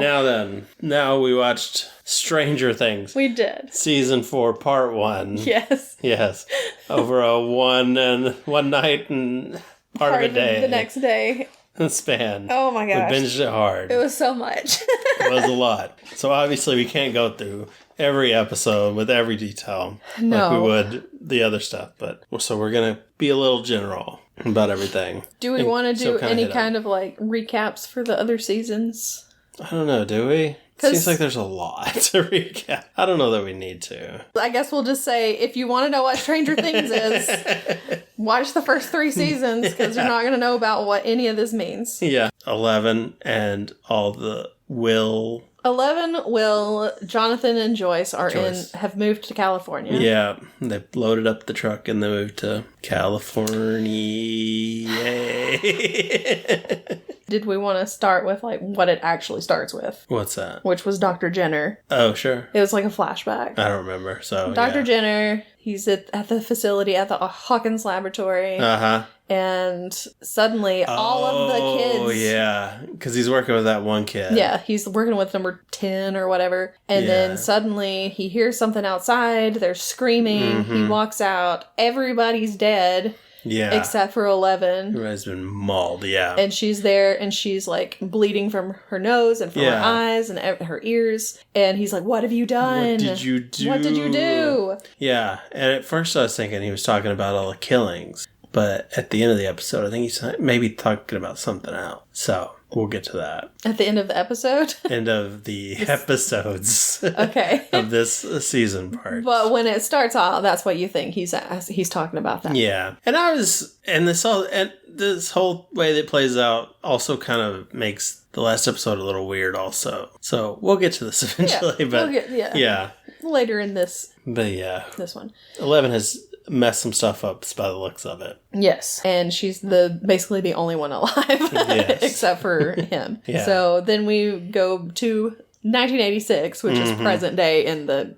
Now we watched Stranger Things. We did. Season 4, Part 1. Yes. Yes. Over a one night and part of a day. The next day. Span. Oh my gosh. We binged it hard. It was so much. It was a lot. So obviously we can't go through every episode with every detail like we would the other stuff. But so we're going to be a little general about everything. Do we want to do any kind of like recaps for the other seasons? I don't know. Do we? Seems like there's a lot to recap. I don't know that we need to. I guess we'll just say, if you want to know what Stranger Things is, watch the first 3 seasons, because you're not going to know about what any of this means. Yeah. 11 and all the Will, Jonathan, and Joyce have moved to California. Yeah. They loaded up the truck and they moved to California. Did we want to start with, like, what it actually starts with? What's that? Which was Dr. Jenner. Oh, sure. It was like a flashback. I don't remember, so, Dr. Jenner, he's at the facility at the Hawkins laboratory. Uh-huh. And suddenly, all of the kids... Oh, yeah. Because he's working with that one kid. Yeah, he's working with number 10 or whatever. And then suddenly, he hears something outside. They're screaming. Mm-hmm. He walks out. Everybody's dead. Yeah. Except for 11. Everybody's been mauled, yeah. And she's there, and she's, like, bleeding from her nose and from her eyes and her ears. And he's like, what have you done? What did you do? What did you do? Yeah. And at first I was thinking he was talking about all the killings. But at the end of the episode, I think he's maybe talking about something else. So we'll get to that. At the end of the episode? End of the episodes. Okay. Of this season part. But when it starts off, that's what you think he's talking about that. Yeah. And this whole way that plays out also kind of makes the last episode a little weird also. So we'll get to this eventually. Yeah, yeah. Later in this. But yeah. This one. 11 has messed some stuff up by the looks of it. Yes. And she's basically the only one alive. Yes. Except for him. Yeah. So then we go to 1986, which is present day in the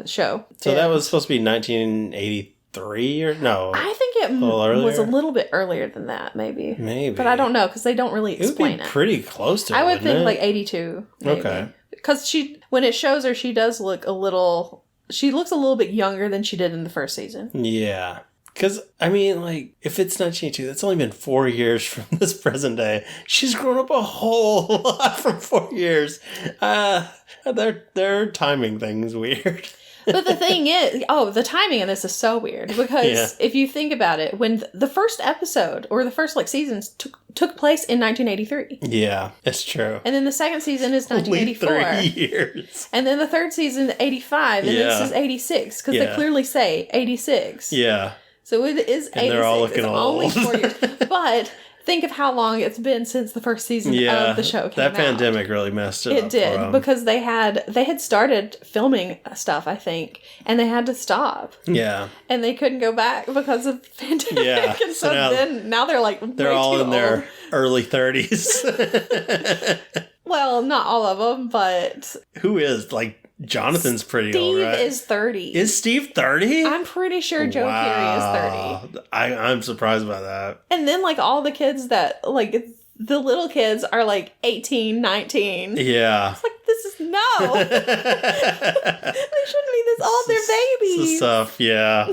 show. So that was supposed to be 1983 or no? I think it was a little bit earlier than that, maybe. Maybe. But I don't know, because they don't really explain it. Pretty close to it. I would think like 82. Maybe. Okay. Because when it shows her, she does look she looks a little bit younger than she did in the first season. Yeah. Because, I mean, like, if it's 1982, that's only been 4 years from this present day. She's grown up a whole lot from 4 years. Their timing thing's weird. But the thing is, the timing of this is so weird. Because if you think about it, when the first episode, or the first, like, seasons took place in 1983. Yeah, it's true. And then the second season is 1984. Only 3 years. And then the third season, 85. And this is 86. Because they clearly say 86. Yeah. So it is 86. And they're all looking old. Only 4 years. But think of how long it's been since the first season of the show came out. That pandemic really messed it up. It did, because they had started filming stuff, I think, and they had to stop. Yeah. And they couldn't go back because of the pandemic. Yeah. And so now they're like, they're all in their early 30s. Well, not all of them, but... Who is, like... Jonathan's pretty old, right? Steve is 30. Is Steve 30? I'm pretty sure Joe Keery is 30. I'm surprised by that. And then, like, all the kids that, like, the little kids are, like, 18, 19. Yeah. It's like, this is No. They shouldn't be this old. They're babies. Stuff, yeah.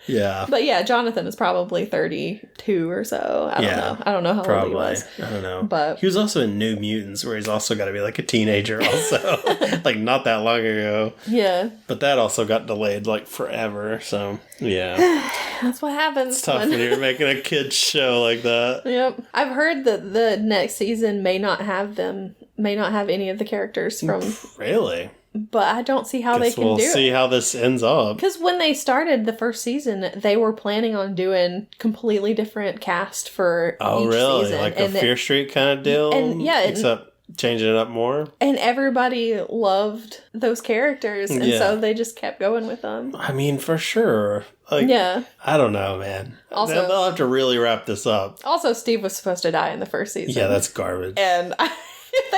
Yeah. But yeah, Jonathan is probably 32 or so. I don't know how old he was. I don't know. But he was also in New Mutants, where he's also got to be like a teenager also. Like, not that long ago. Yeah. But that also got delayed like forever, so yeah. That's what happens. It's tough when you're making a kid's show like that. Yep. I've heard that the next season may not have any of the characters from... Really? But I don't see how they can do it. We'll see how this ends up. Because when they started the first season, they were planning on doing completely different cast for each season. Like a Fear Street kind of deal? And yeah. Except changing it up more? And everybody loved those characters, and so they just kept going with them. I mean, for sure. Like, yeah. I don't know, man. Also, they'll have to really wrap this up. Also, Steve was supposed to die in the first season. Yeah, that's garbage. And...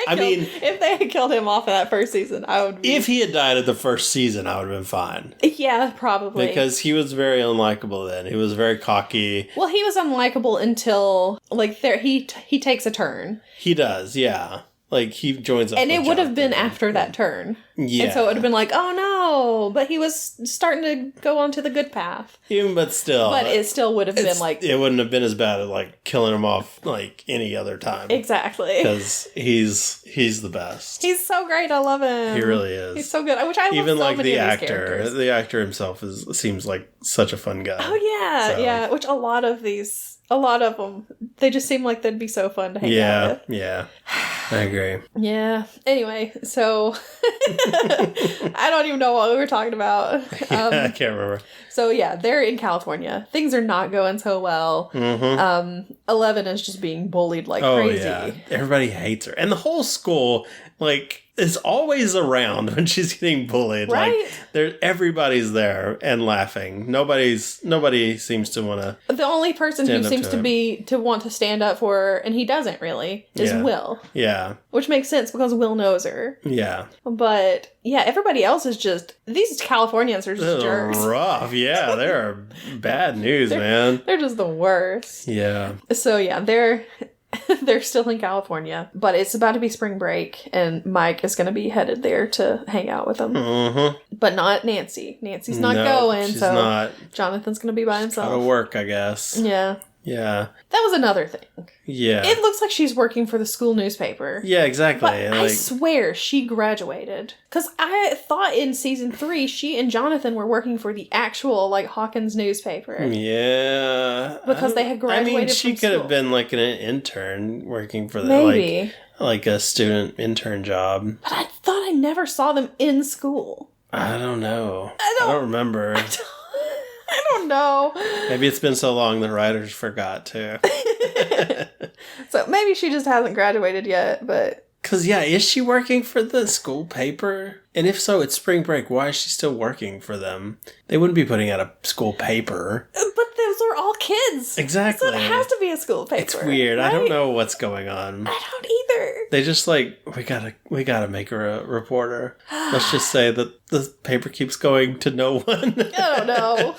if they had killed him off in that first season, I would be... If he had died at the first season, I would have been fine. Yeah, probably. Because he was very unlikable then. He was very cocky. Well, he was unlikable until, like, he takes a turn. He does, yeah. Like, he joins up. And it would have been after that turn. Yeah. And so it would have been like, oh no, but he was starting to go onto the good path. But still. But it still would have been like... It wouldn't have been as bad as, like, killing him off, like, any other time. Exactly. Because he's the best. He's so great. I love him. He really is. He's so good. Which I love even so like many the of actor. these characters. The actor himself seems like such a fun guy. Oh, yeah. So. Yeah. Which a lot of them, they just seem like they'd be so fun to hang out with. Yeah. I agree. Yeah. Anyway, so I don't even know what we were talking about. I can't remember. So yeah, they're in California. Things are not going so well. Mm-hmm. 11 is just being bullied like crazy. Oh yeah, everybody hates her, and the whole school is always around when she's getting bullied. Right? Like everybody's there and laughing. Nobody seems to want to. The only person who seems to want to stand up for her, and he doesn't really, is Will. Yeah. Which makes sense because Will knows her. Yeah. But yeah, everybody else is just, these Californians are just jerks. Rough. Yeah, they're bad news, man. They're just the worst. Yeah. So yeah, they're still in California, but it's about to be spring break, and Mike is going to be headed there to hang out with them. Mm-hmm. But not Nancy. Nancy's not going, so not. Jonathan's going to be by himself. Gotta work, I guess. Yeah. Yeah. That was another thing. Yeah. It looks like she's working for the school newspaper. Yeah, exactly. But I swear she graduated. Because I thought in season 3, she and Jonathan were working for the actual, Hawkins newspaper. Yeah. Because they had graduated from she could school. have been, an intern working for the, like a student intern job. But I thought I never saw them in school. I don't know. I don't remember. I don't know. Maybe it's been so long the writers forgot too. So maybe she just hasn't graduated yet, but... Because, is she working for the school paper? And if so, it's spring break. Why is she still working for them? They wouldn't be putting out a school paper. But those are all kids. Exactly. So it has to be a school paper. It's weird. Right? I don't know what's going on. I don't either. They just we gotta make her a reporter. Let's just say that the paper keeps going to no one. I don't know.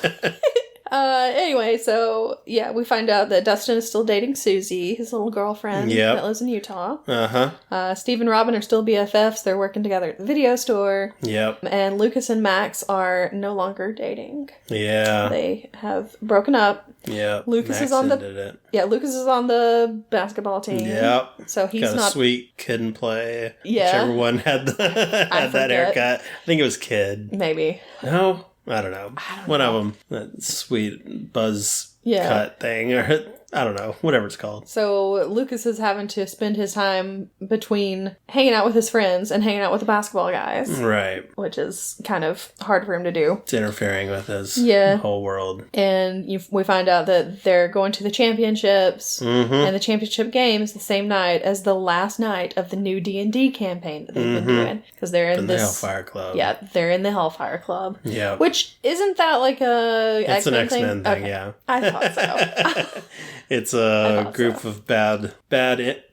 Anyway, so, yeah, we find out that Dustin is still dating Susie, his little girlfriend that lives in Utah. Uh-huh. Steve and Robin are still BFFs. They're working together at the video store. Yep. And Lucas and Max are no longer dating. Yeah. They have broken up. Yeah. Lucas is on Lucas is on the basketball team. Yep. So he's got not a sweet kid and play. Yeah. Whichever one had that haircut. I think it was Kid. Maybe. No. I don't know. One of them. That sweet buzz cut thing. Or I don't know. Whatever it's called. So Lucas is having to spend his time between hanging out with his friends and hanging out with the basketball guys. Right. Which is kind of hard for him to do. It's interfering with his whole world. And we find out that they're going to the championships. Mm-hmm. And the championship game is the same night as the last night of the new D&D campaign that they've been doing. Because they're in the Hellfire Club. Yeah, they're in the Hellfire Club. Yeah. Which, isn't that like a It's X-Men an X-Men thing, okay. yeah. I thought so. It's a group of bad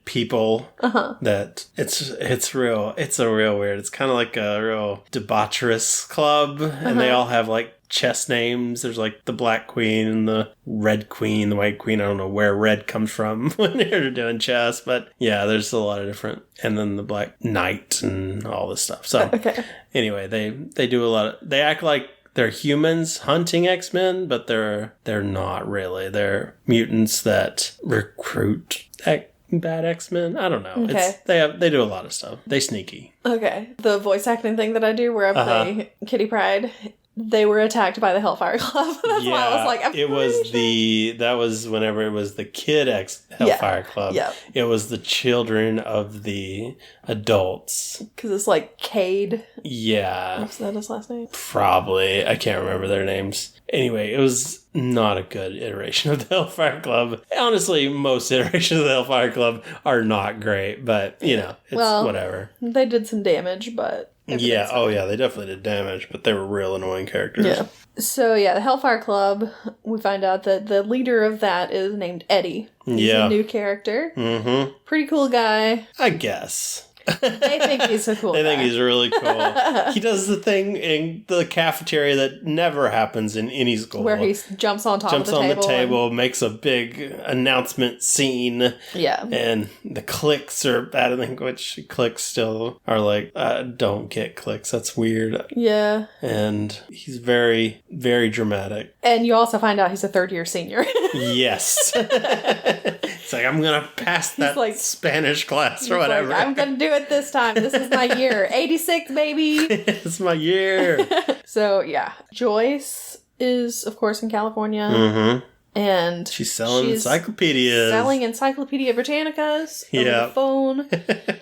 people that it's a real weird. It's kind of like a real debaucherous club, and they all have like chess names. There's like the Black Queen and the Red Queen, the White Queen. I don't know where red comes from when they're doing chess, but yeah, there's a lot of different. And then the Black Knight and all this stuff. So anyway, they do a lot of. They act like they're humans hunting X-Men, but they're not really. They're mutants that recruit bad X-Men. I don't know. Okay. They do a lot of stuff. They sneaky. Okay. The voice acting thing that I do where I play Kitty Pryde, they were attacked by the Hellfire Club. That's why I was like, that was whenever it was the kid Hellfire Club. Yeah. It was the children of the adults. Because it's like Cade. Yeah. Was that his last name? Probably. I can't remember their names. Anyway, it was not a good iteration of the Hellfire Club. Honestly, most iterations of the Hellfire Club are not great, but, it's whatever. They did some damage, but... Yeah, they definitely did damage, but they were real annoying characters. Yeah. So, the Hellfire Club, we find out that the leader of that is named Eddie. He's a new character. Mm-hmm. Pretty cool guy. I guess. They think he's a cool guy. They think he's really cool. He does the thing in the cafeteria that never happens in any school. Where he jumps on the table, makes a big announcement scene. Yeah. And the clicks are, I don't think which clicks still are like, don't get clicks. That's weird. Yeah. And he's very, very dramatic. And you also find out he's a third-year senior. Yes. It's like, I'm going to pass that Spanish class or whatever. Like, I'm going to do it this time. This is my year. 86, baby. It's my year. So, Joyce is, of course, in California. Mm-hmm. And she's selling encyclopedias. Selling Encyclopedia Britannicas over the phone.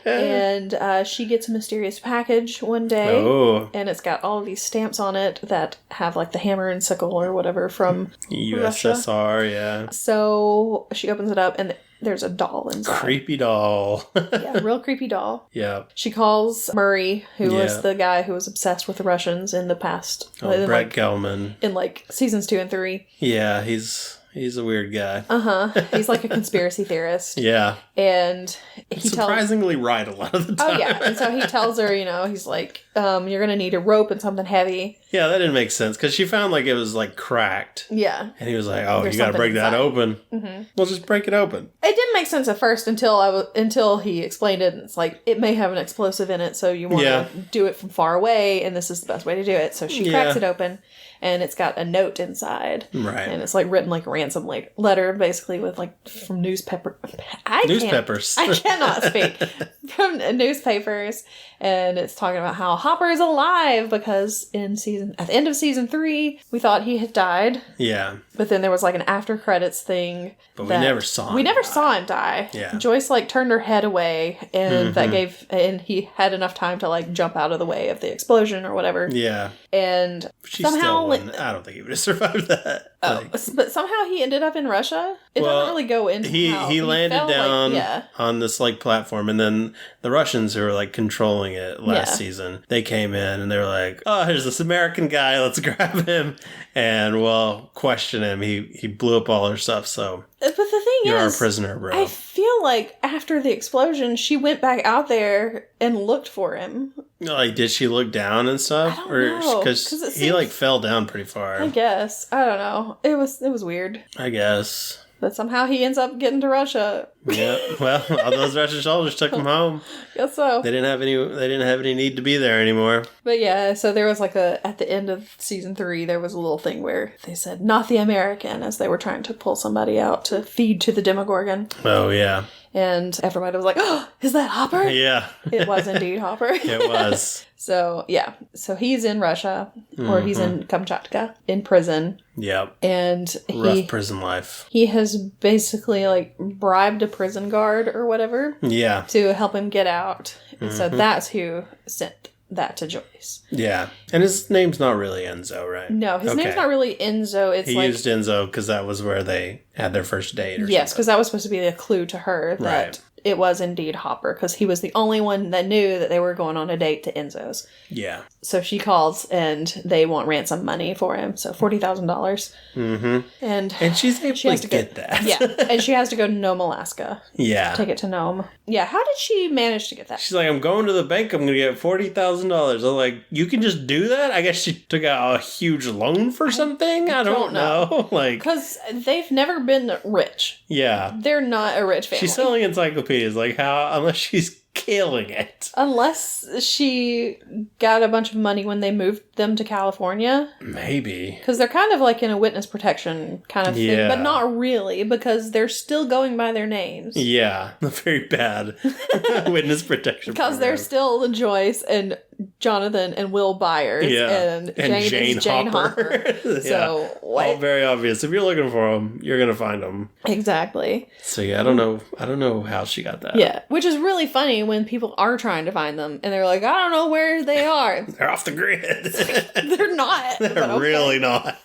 And she gets a mysterious package one day. Oh. And it's got all of these stamps on it that have like the hammer and sickle or whatever from USSR, Russia. Yeah. So she opens it up and there's a doll inside. Creepy doll. Real creepy doll. Yeah. She calls Murray, who was the guy who was obsessed with the Russians in the past. Brett Gelman. In seasons 2 and 3. Yeah, He's a weird guy. He's like a conspiracy theorist. Yeah. And he surprisingly right a lot of the time. Oh, yeah. And so he tells her, he's like, you're going to need a rope and something heavy. Yeah, that didn't make sense because she found like it was like cracked. Yeah. And he was like, you got to break that open. Mm-hmm. Well, just break it open. It didn't make sense at first until he explained it. And it's like, it may have an explosive in it, so you want to do it from far away, and this is the best way to do it. So she cracks it open. And it's got a note inside. Right. And it's like written like a ransom letter, basically, with like from newspapers. I cannot speak. From newspapers. And it's talking about how Hopper is alive because at the end of season 3, we thought he had died. Yeah. But then there was like an after credits thing. But we never saw him. We never saw him die. Yeah. Joyce turned her head away, and and he had enough time to jump out of the way of the explosion or whatever. Yeah. And somehow I don't think he would have survived that. But somehow he ended up in Russia. It doesn't really go into how he landed down on this platform, and then the Russians who were controlling it last season, they came in and they were like, "Oh, here's this American guy. Let's grab him and question him. He blew up all her stuff. So, but the thing you're our prisoner, bro." I feel like after the explosion, she went back out there and looked for him. Did she look down and stuff? I don't know. Because he fell down pretty far. I guess. I don't know. It was weird. I guess. But somehow he ends up getting to Russia. Yeah. Well, all those Russian soldiers took him home. Guess so. They didn't have any need to be there anymore. But yeah, so there was at the end of season 3, there was a little thing where they said, "Not the American," as they were trying to pull somebody out to feed to the Demogorgon. Oh, yeah. And everybody was like, "Oh, is that Hopper?" Yeah. It was indeed Hopper. It was. So, yeah. So he's in Russia, or he's in Kamchatka, in prison. Yep. And rough prison life. He has basically bribed a prison guard or whatever. Yeah. To help him get out. And so that's who sent that to Joyce. Yeah. And his name's not really Enzo, right? No, his name's not really Enzo. It's he used Enzo because that was where they had their first date or something. Yes, because that was supposed to be a clue to her that it was indeed Hopper, because he was the only one that knew that they were going on a date to Enzo's. Yeah. So she calls, and they want ransom money for him, so $40,000. Mm-hmm. And she's able to get that. Yeah, and she has to go to Nome, Alaska. Yeah. Take it to Nome. Yeah, how did she manage to get that? She's like, I'm going to the bank, I'm going to get $40,000. I'm like, you can just do that? I guess she took out a huge loan for something? I don't know. Like, because they've never been rich. Yeah. They're not a rich family. She's selling encyclopedias, like how, unless she's killing it. Unless she got a bunch of money when they moved them to California. Maybe. Because they're kind of like in a witness protection kind of thing, but not really, because they're still going by their names. Yeah, very bad witness protection. Because they're still Joyce and Jonathan and Will Byers, and Jane Hopper. So, all very obvious. If you're looking for them, you're gonna find them. Exactly. So yeah, I don't know how she got that. Yeah, which is really funny when people are trying to find them and they're like, I don't know where they are. They're off the grid. They're not. They're really not.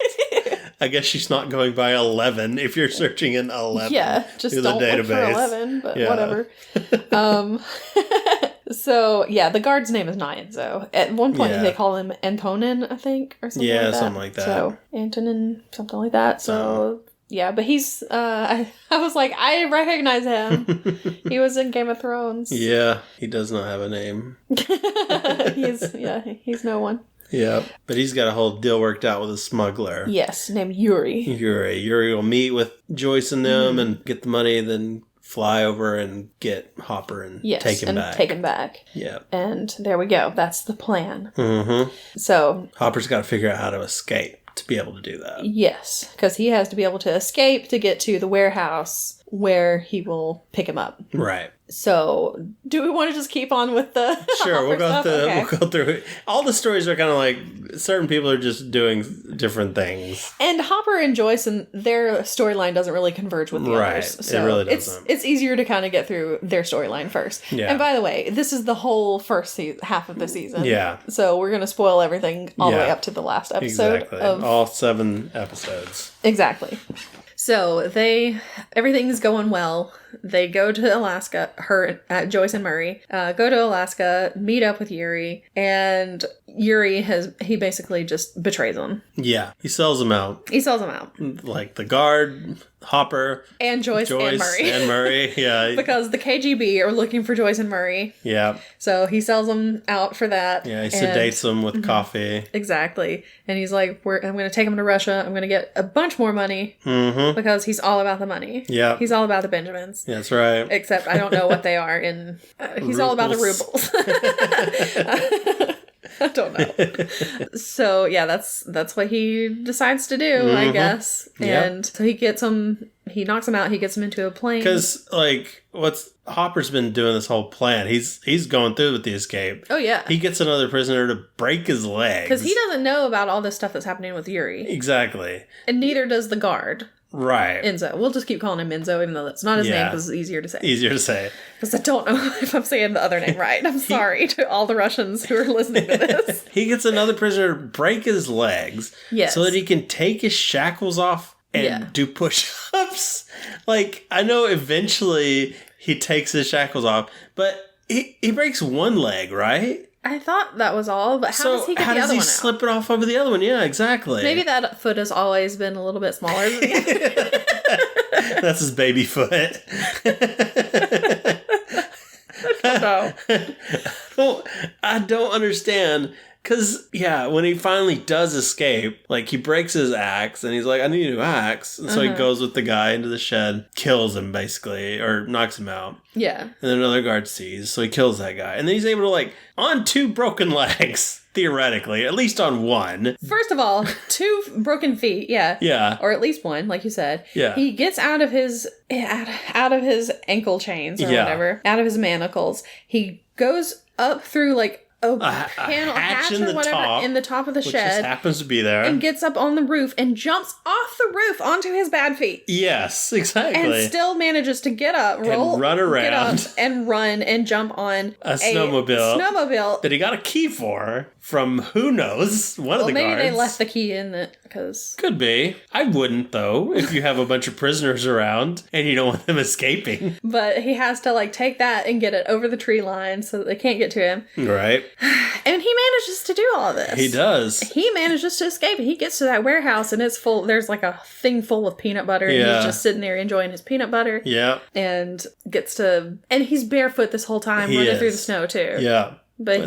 I guess she's not going by 11 if you're searching in 11. Yeah, just through don't the database. look for 11, but whatever. So, yeah, the guard's name is not Enzo. At one point, they call him Antonin, I think, or something like that. Yeah, something like that. So, Antonin, something like that. So, yeah, but he's, I was like, I recognize him. He was in Game of Thrones. Yeah, he does not have a name. He's no one. Yeah, but he's got a whole deal worked out with a smuggler. Yes, named Yuri. Yuri will meet with Joyce and them and get the money, then fly over and get Hopper and take him back. Yeah. And there we go. That's the plan. Mm-hmm. So Hopper's got to figure out how to escape to be able to do that. Yes, because he has to be able to escape to get to the warehouse where he will pick him up. Right. So, do we want to just keep on with the Sure, we'll go through it. Okay. All the stories are kind of like certain people are just doing different things. And Hopper and Joyce and their storyline doesn't really converge with the others. So it really doesn't. It's easier to kind of get through their storyline first. Yeah. And by the way, this is the whole first half of the season. Yeah. So we're going to spoil everything all the way up to the last episode. Exactly. All 7 episodes. Exactly. So everything's going well. They go to Alaska, Joyce and Murray, go to Alaska, meet up with Yuri, and Yuri he basically just betrays them. Yeah, he sells them out. Like the guard, Hopper. And Joyce and Murray. And Murray, yeah. Because the KGB are looking for Joyce and Murray. Yeah. So he sells them out for that. Yeah, he sedates them with coffee. Exactly. And he's like, I'm going to take them to Russia. I'm going to get a bunch more money. Mm-hmm. Because he's all about the money. Yeah. He's all about the Benjamins. That's right. Except I don't know what they are in... he's all about the rubles. I don't know. So, yeah, that's what he decides to do, I guess. And so he gets him... He knocks him out. He gets him into a plane. Because, Hopper's been doing this whole plan. He's going through with the escape. Oh, yeah. He gets another prisoner to break his legs. Because he doesn't know about all this stuff that's happening with Yuri. Exactly. And neither does the guard. Right. Enzo. We'll just keep calling him Enzo, even though that's not his name, because it's easier to say. Because I don't know if I'm saying the other name right. I'm sorry to all the Russians who are listening to this. He gets another prisoner to break his legs. Yes. So that he can take his shackles off and do push-ups. I know eventually he takes his shackles off, but he breaks one leg, right? I thought that was all, but how does he get the other one out? How does he slip it off over the other one? Yeah, exactly. Maybe that foot has always been a little bit smaller than the other. That's his baby foot. I don't understand. Because, when he finally does escape, he breaks his axe, and he's like, I need a new axe. And so he goes with the guy into the shed, kills him, basically, or knocks him out. Yeah. And then another guard sees, so he kills that guy. And then he's able to, on 2 broken legs, theoretically, at least on 1. First of all, 2 broken feet, yeah. Yeah. Or at least 1, like you said. Yeah. He gets out of his ankle chains or whatever, out of his manacles. He goes up through, panel hatch in or the whatever top, in the top of the which shed. just happens to be there. And gets up on the roof and jumps off the roof onto his bad feet. Yes, exactly. And still manages to get up, roll, and run around, get up, and run and jump on a snowmobile that he got a key for from who knows, one of the guards. Maybe they left the key in it because could be. I wouldn't though if you have a bunch of prisoners around and you don't want them escaping. But he has to like take that and get it over the tree line so that they can't get to him. Right. And he manages to do all this. He does. He manages to escape. He gets to that warehouse and it's full. There's like a thing full of peanut butter. And he's just sitting there enjoying his peanut butter. Yeah. And and he's barefoot this whole time, running through the snow too. Yeah. But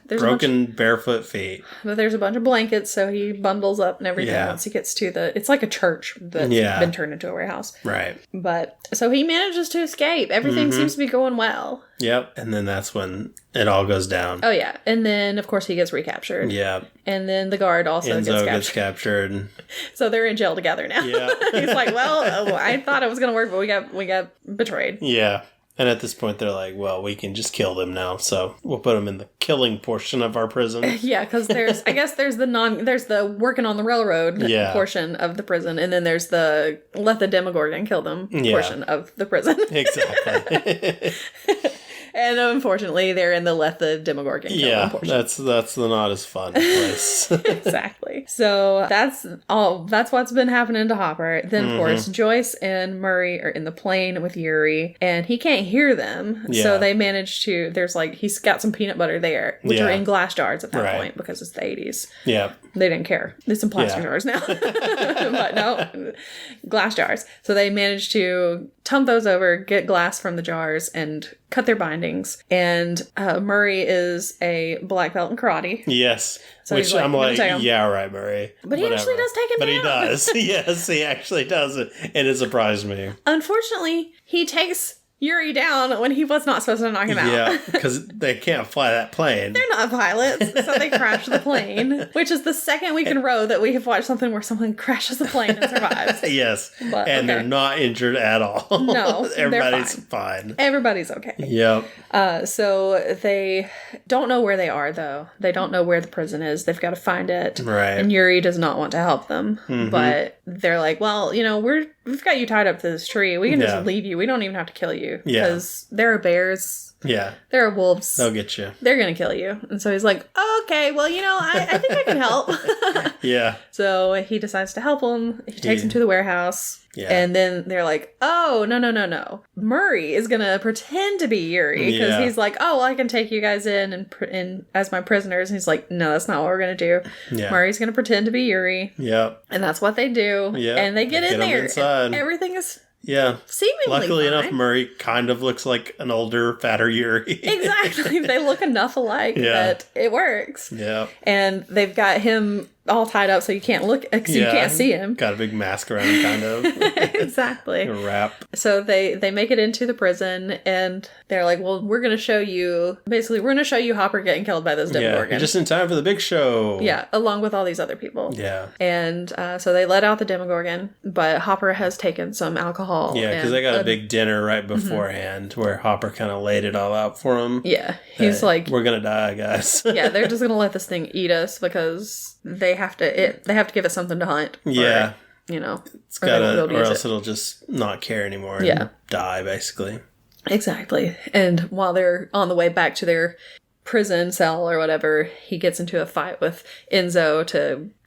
there's broken barefoot feet. But there's a bunch of blankets, so he bundles up and everything once he gets to it's like a church that's been turned into a warehouse. Right. But so he manages to escape. Everything seems to be going well. Yep. And then that's when it all goes down. Oh yeah. And then of course he gets recaptured. Yeah. And then the guard also gets captured. So they're in jail together now. Yeah. He's like, well, I thought it was gonna work, but we got betrayed. Yeah. And at this point, they're like, well, we can just kill them now. So we'll put them in the killing portion of our prison. Yeah, because there's the working on the railroad portion of the prison. And then there's the let the Demogorgon kill them portion of the prison. Exactly. And unfortunately, they're in the let the Demogorgon kill them portion. That's the not as fun place. Exactly. So that's what's been happening to Hopper. Then, of course, Joyce and Murray are in the plane with Yuri, and he can't hear them. Yeah. So they manage to, he's got some peanut butter there, which are in glass jars at that point because it's the 80s. Yeah. They didn't care. There's some plastic jars now. But no, glass jars. So they managed to tump those over, get glass from the jars, and cut their bindings. And Murray is a black belt in karate. Yes. So which I'm like, yeah, right, Murray. But he actually does take him down. But he does. Yes, he actually does. And it surprised me. Unfortunately, he takes Yuri down when he was not supposed to knock him out. Yeah, because they can't fly that plane. They're not pilots, so they crash the plane, which is the second week in a row that we have watched something where someone crashes the plane and survives. Yes, and they're not injured at all. No, everybody's fine. Everybody's okay. Yep. So they don't know where they are, though. They don't know where the prison is. They've got to find it. Right. And Yuri does not want to help them, but they're like, well, we've got you tied up to this tree. We can just leave you. We don't even have to kill you. Because there are bears. Yeah. There are wolves. They'll get you. They're going to kill you. And so he's like, oh, okay, well, I think I can help. Yeah. So he decides to help him. He takes him to the warehouse. Yeah. And then they're like, oh, no. Murray is going to pretend to be Yuri. Because he's like, oh, well, I can take you guys in and as my prisoners. And he's like, no, that's not what we're going to do. Yeah. Murray's going to pretend to be Yuri. Yep. And that's what they do. Yeah. And they get in there. And everything is... Yeah. Seemingly luckily fine. Enough, Murray kind of looks like an older, fatter Yuri. Exactly. They look enough alike that it works. Yeah. And they've got him all tied up so you can't look, because you can't see him. Got a big mask around him, kind of. Exactly. A wrap. So they make it into the prison, and they're like, well, we're going to show you Hopper getting killed by this Demogorgon. Yeah, you're just in time for the big show. Yeah, along with all these other people. Yeah. And so they let out the Demogorgon, but Hopper has taken some alcohol. Yeah, because they got a big dinner right beforehand where Hopper kind of laid it all out for him. Yeah. He's like, we're going to die, guys. Yeah, they're just going to let this thing eat us because they have to give it something to hunt. Yeah. It's gotta, or else it'll just not care anymore and die, basically. Exactly. And while they're on the way back to their prison cell or whatever, he gets into a fight with Enzo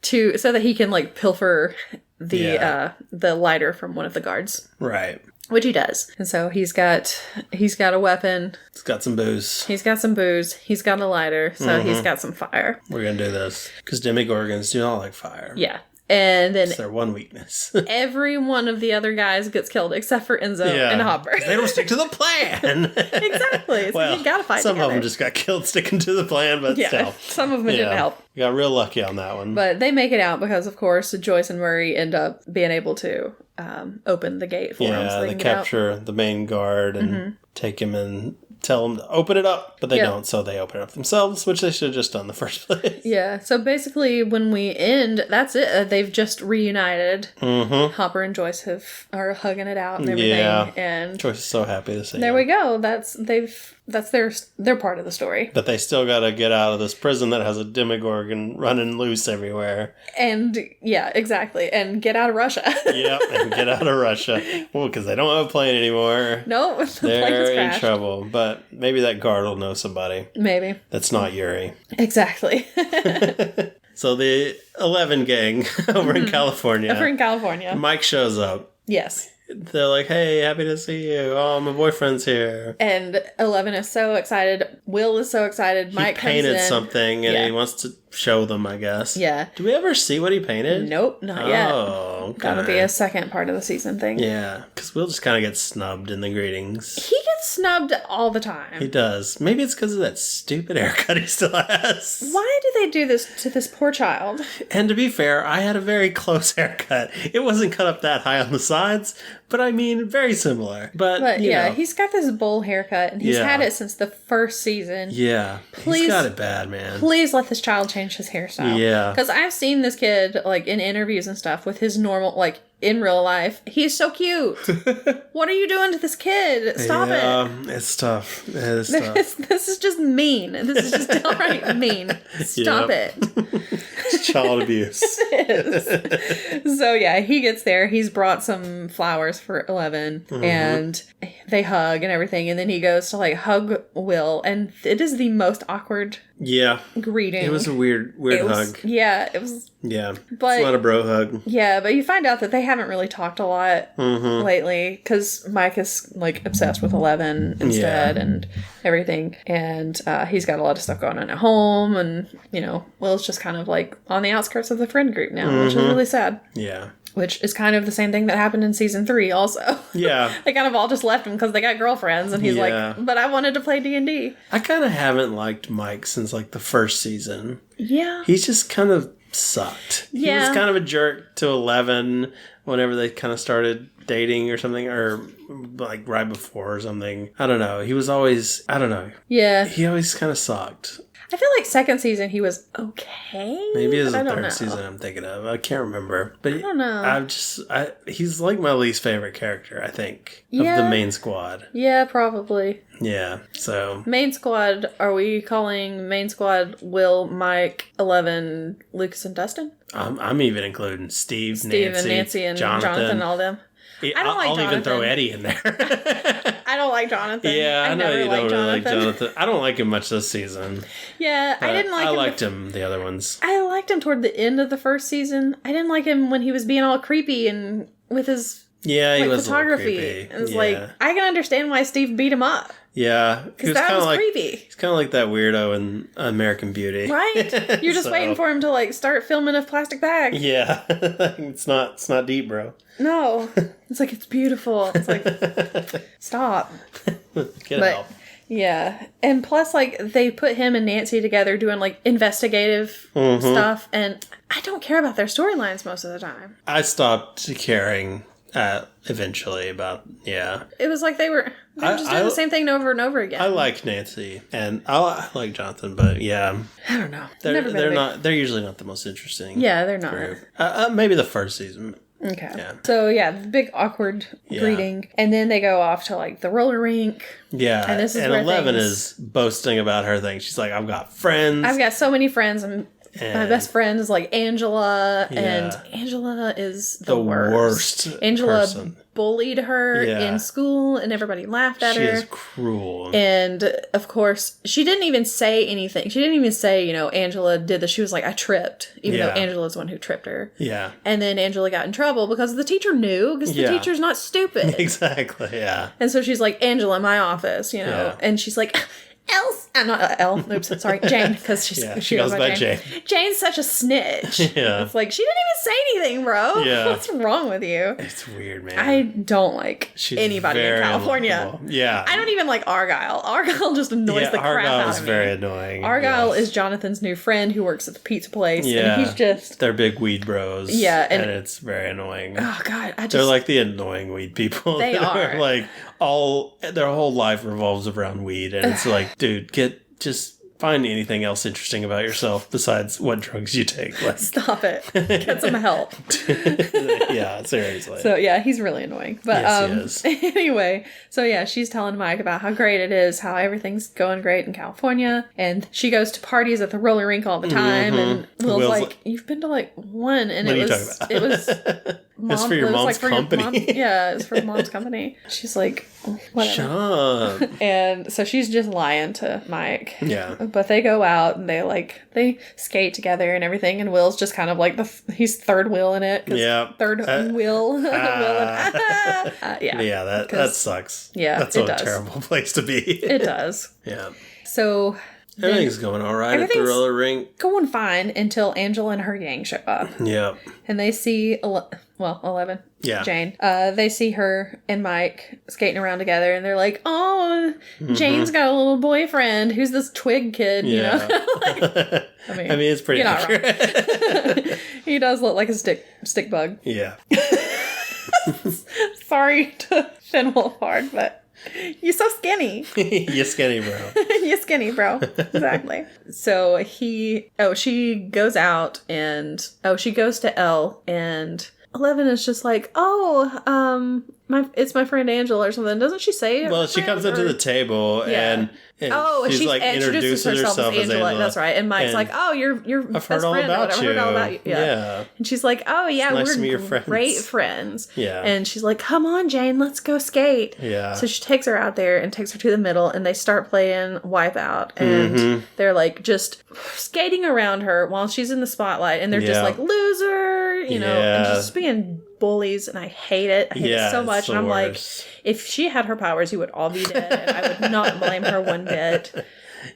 to so that he can pilfer the lighter from one of the guards. Right. Which he does. And so he's got a weapon. He's got some booze. He's got a lighter. So he's got some fire. We're going to do this. Because Demogorgons do not like fire. Yeah. And then... It's their one weakness. Every one of the other guys gets killed except for Enzo and Hopper. They don't stick to the plan. Exactly. So you gotta fight some together. of them just got killed sticking to the plan, but still. Some of them didn't help. You got real lucky on that one. But they make it out because, of course, Joyce and Murray end up being able to open the gate for them. So they capture the main guard and take him and tell them to open it up, but they don't, so they open it up themselves, which they should have just done in the first place. Yeah, so basically when we end, that's it. They've just reunited. Hopper and Joyce are hugging it out and everything. Yeah, and Joyce is so happy to see There we go. They've That's their part of the story. But they still gotta get out of this prison that has a demogorgon running loose everywhere. And, yeah, exactly. And get out of Russia. Yep, and get out of Russia. Well, because they don't have a plane anymore. No, the plane has They're in crashed. trouble. But maybe that guard will know somebody. Maybe. That's not Yuri. Exactly. So the 11 gang over in California. Over in California. Mike shows up. Yes. They're like, hey, happy to see you. Oh, my boyfriend's here. And 11 is so excited. Will is so excited. Mike comes in. He painted something and he wants to show them, I guess. Yeah. Do we ever see what he painted? Nope, not yet. Oh, okay. That'll be a second part of the season thing. Yeah, because Will just kind of gets snubbed in the greetings. He gets snubbed all the time. He does. Maybe it's because of that stupid haircut he still has. Why do they do this to this poor child? And to be fair, I had a very close haircut. It wasn't cut up that high on the sides, but I mean, very similar. But you know. He's got this bowl haircut, and he's had it since the first season. Yeah, he's got it bad, man. Please let this child change his hairstyle. Yeah. Because I've seen this kid, like, in interviews and stuff with his normal, like, in real life. He's so cute. What are you doing to this kid? Stop it. It's tough. It is tough. This is just mean. This is just downright mean. Stop it. It's child abuse. It is. So, yeah, he gets there. He's brought some flowers for 11, and they hug and everything, and then he goes to, like, hug Will, and it is the most awkward greeting. It was a weird hug. Yeah, it was. Yeah. But, it's not a bro hug. Yeah, but you find out that they haven't really talked a lot lately, because Mike is, like, obsessed with 11 instead and everything, and he's got a lot of stuff going on at home, and, you know, Will's just kind of, like, on the outskirts of the friend group now, which is really sad. Yeah. Which is kind of the same thing that happened in season 3 also. Yeah. They kind of all just left him because they got girlfriends, and he's like, but I wanted to play D&D. I kind of haven't liked Mike since, like, the first season. Yeah. He's just kind of sucked. Yeah. He was kind of a jerk to 11 whenever they kind of started dating or something, or like right before or something. I don't know. He was always, I don't know. Yeah. He always kind of sucked. I feel like second season he was okay. Maybe it was the third season I'm thinking of. I can't remember. But I don't know. He's like my least favorite character, I think, of the main squad. Yeah, probably. Yeah, so. Main squad, are we calling main squad Will, Mike, 11, Lucas, and Dustin? I'm even including Steve, Nancy, and Jonathan, all them. I'll even throw Eddie in there. I don't like Jonathan. Yeah, I know you don't really like Jonathan. I don't like him much this season. Yeah, I didn't like him. I liked him the other ones. I liked him toward the end of the first season. I didn't like him when he was being all creepy and with his he was photography. It was like, I can understand why Steve beat him up. Yeah, because that was creepy. He's kind of like that weirdo in American Beauty, right? You're just waiting for him to like start filming a plastic bag. Yeah, it's not deep, bro. No, it's like it's beautiful. It's like stop. Get help. Yeah, and plus, like they put him and Nancy together doing like investigative stuff, and I don't care about their storylines most of the time. I stopped caring. Eventually about it was like they were just doing the same thing over and over again. I like Nancy and I like Jonathan, but I don't know. They're usually not the most interesting. Yeah, they're not. Maybe the first season. Okay. Yeah. So the big awkward greeting, and then they go off to like the roller rink. Yeah, and this is where 11 is boasting about her thing. She's like, "I've got friends. I've got so many friends and my best friend is like Angela, and Angela is the worst. Angela person. Bullied her in school, and everybody laughed at her. She is cruel. And of course, she didn't even say anything. She didn't even say, Angela did this. She was like, I tripped, even though Angela's the one who tripped her. Yeah. And then Angela got in trouble because the teacher knew, because the teacher's not stupid. Exactly, yeah. And so she's like, Angela, in my office, and she's like, not Elle. Oops, sorry, Jane, because she goes by Jane. Jane's such a snitch. Yeah, it's like she didn't even say anything, bro. Yeah, what's wrong with you? It's weird, man. I don't like anybody in California. Unlikable. Yeah, I don't even like Argyle. Argyle just annoys the crap out of me. Argyle is very annoying. Argyle is Jonathan's new friend who works at the pizza place. Yeah, and he's just they're big weed bros. Yeah, and it's very annoying. Oh God, they're like the annoying weed people. They are like their whole life revolves around weed, and it's like, dude, find anything else interesting about yourself besides what drugs you take. Like, stop it. Get some help. Yeah, seriously. So yeah, he's really annoying. But yes, he is. Anyway, so yeah, she's telling Mike about how great it is, how everything's going great in California, and she goes to parties at the roller rink all the time. And Will's like, "You've been to like one, and what it are you was talking about? it was." It's for your mom's company. Yeah, it's for mom's company. She's like, whatever. Shut up. And so she's just lying to Mike. Yeah. But they go out and they skate together and everything. And Will's just kind of like he's third wheel in it. Yeah. Third wheel. Yeah. Yeah, that sucks. Yeah, that's a terrible place to be. It does. Yeah. So everything's going all right at the roller rink. Going fine until Angela and her gang show up. Yeah. And they see 11. Yeah. Jane. They see her and Mike skating around together, and they're like, "Oh, Jane's got a little boyfriend who's this twig kid." You know, I mean, it's pretty accurate. He does look like a stick bug. Yeah. Sorry to Finn Wolfhard, but you're so skinny. You're skinny, bro. You're skinny, bro. Exactly. So she goes out and she goes to Elle, and 11 is just like, it's my friend Angela or something. Doesn't she say it? Well, she comes up to the table and she's like introduces herself as Angela. That's right. And Mike's like, "Oh, you're I've heard all about you. I've heard all about you." Yeah. And she's like, "Oh yeah, nice we're great friends." Yeah. And she's like, "Come on, Jane, let's go skate." Yeah. So she takes her out there and takes her to the middle, and they start playing Wipeout, and they're like just skating around her while she's in the spotlight, and they're just like, "Loser," you know, and just being bullies, and I hate it. I hate it so much. And I'm like, if she had her powers, you would all be dead, and I would not blame her one bit.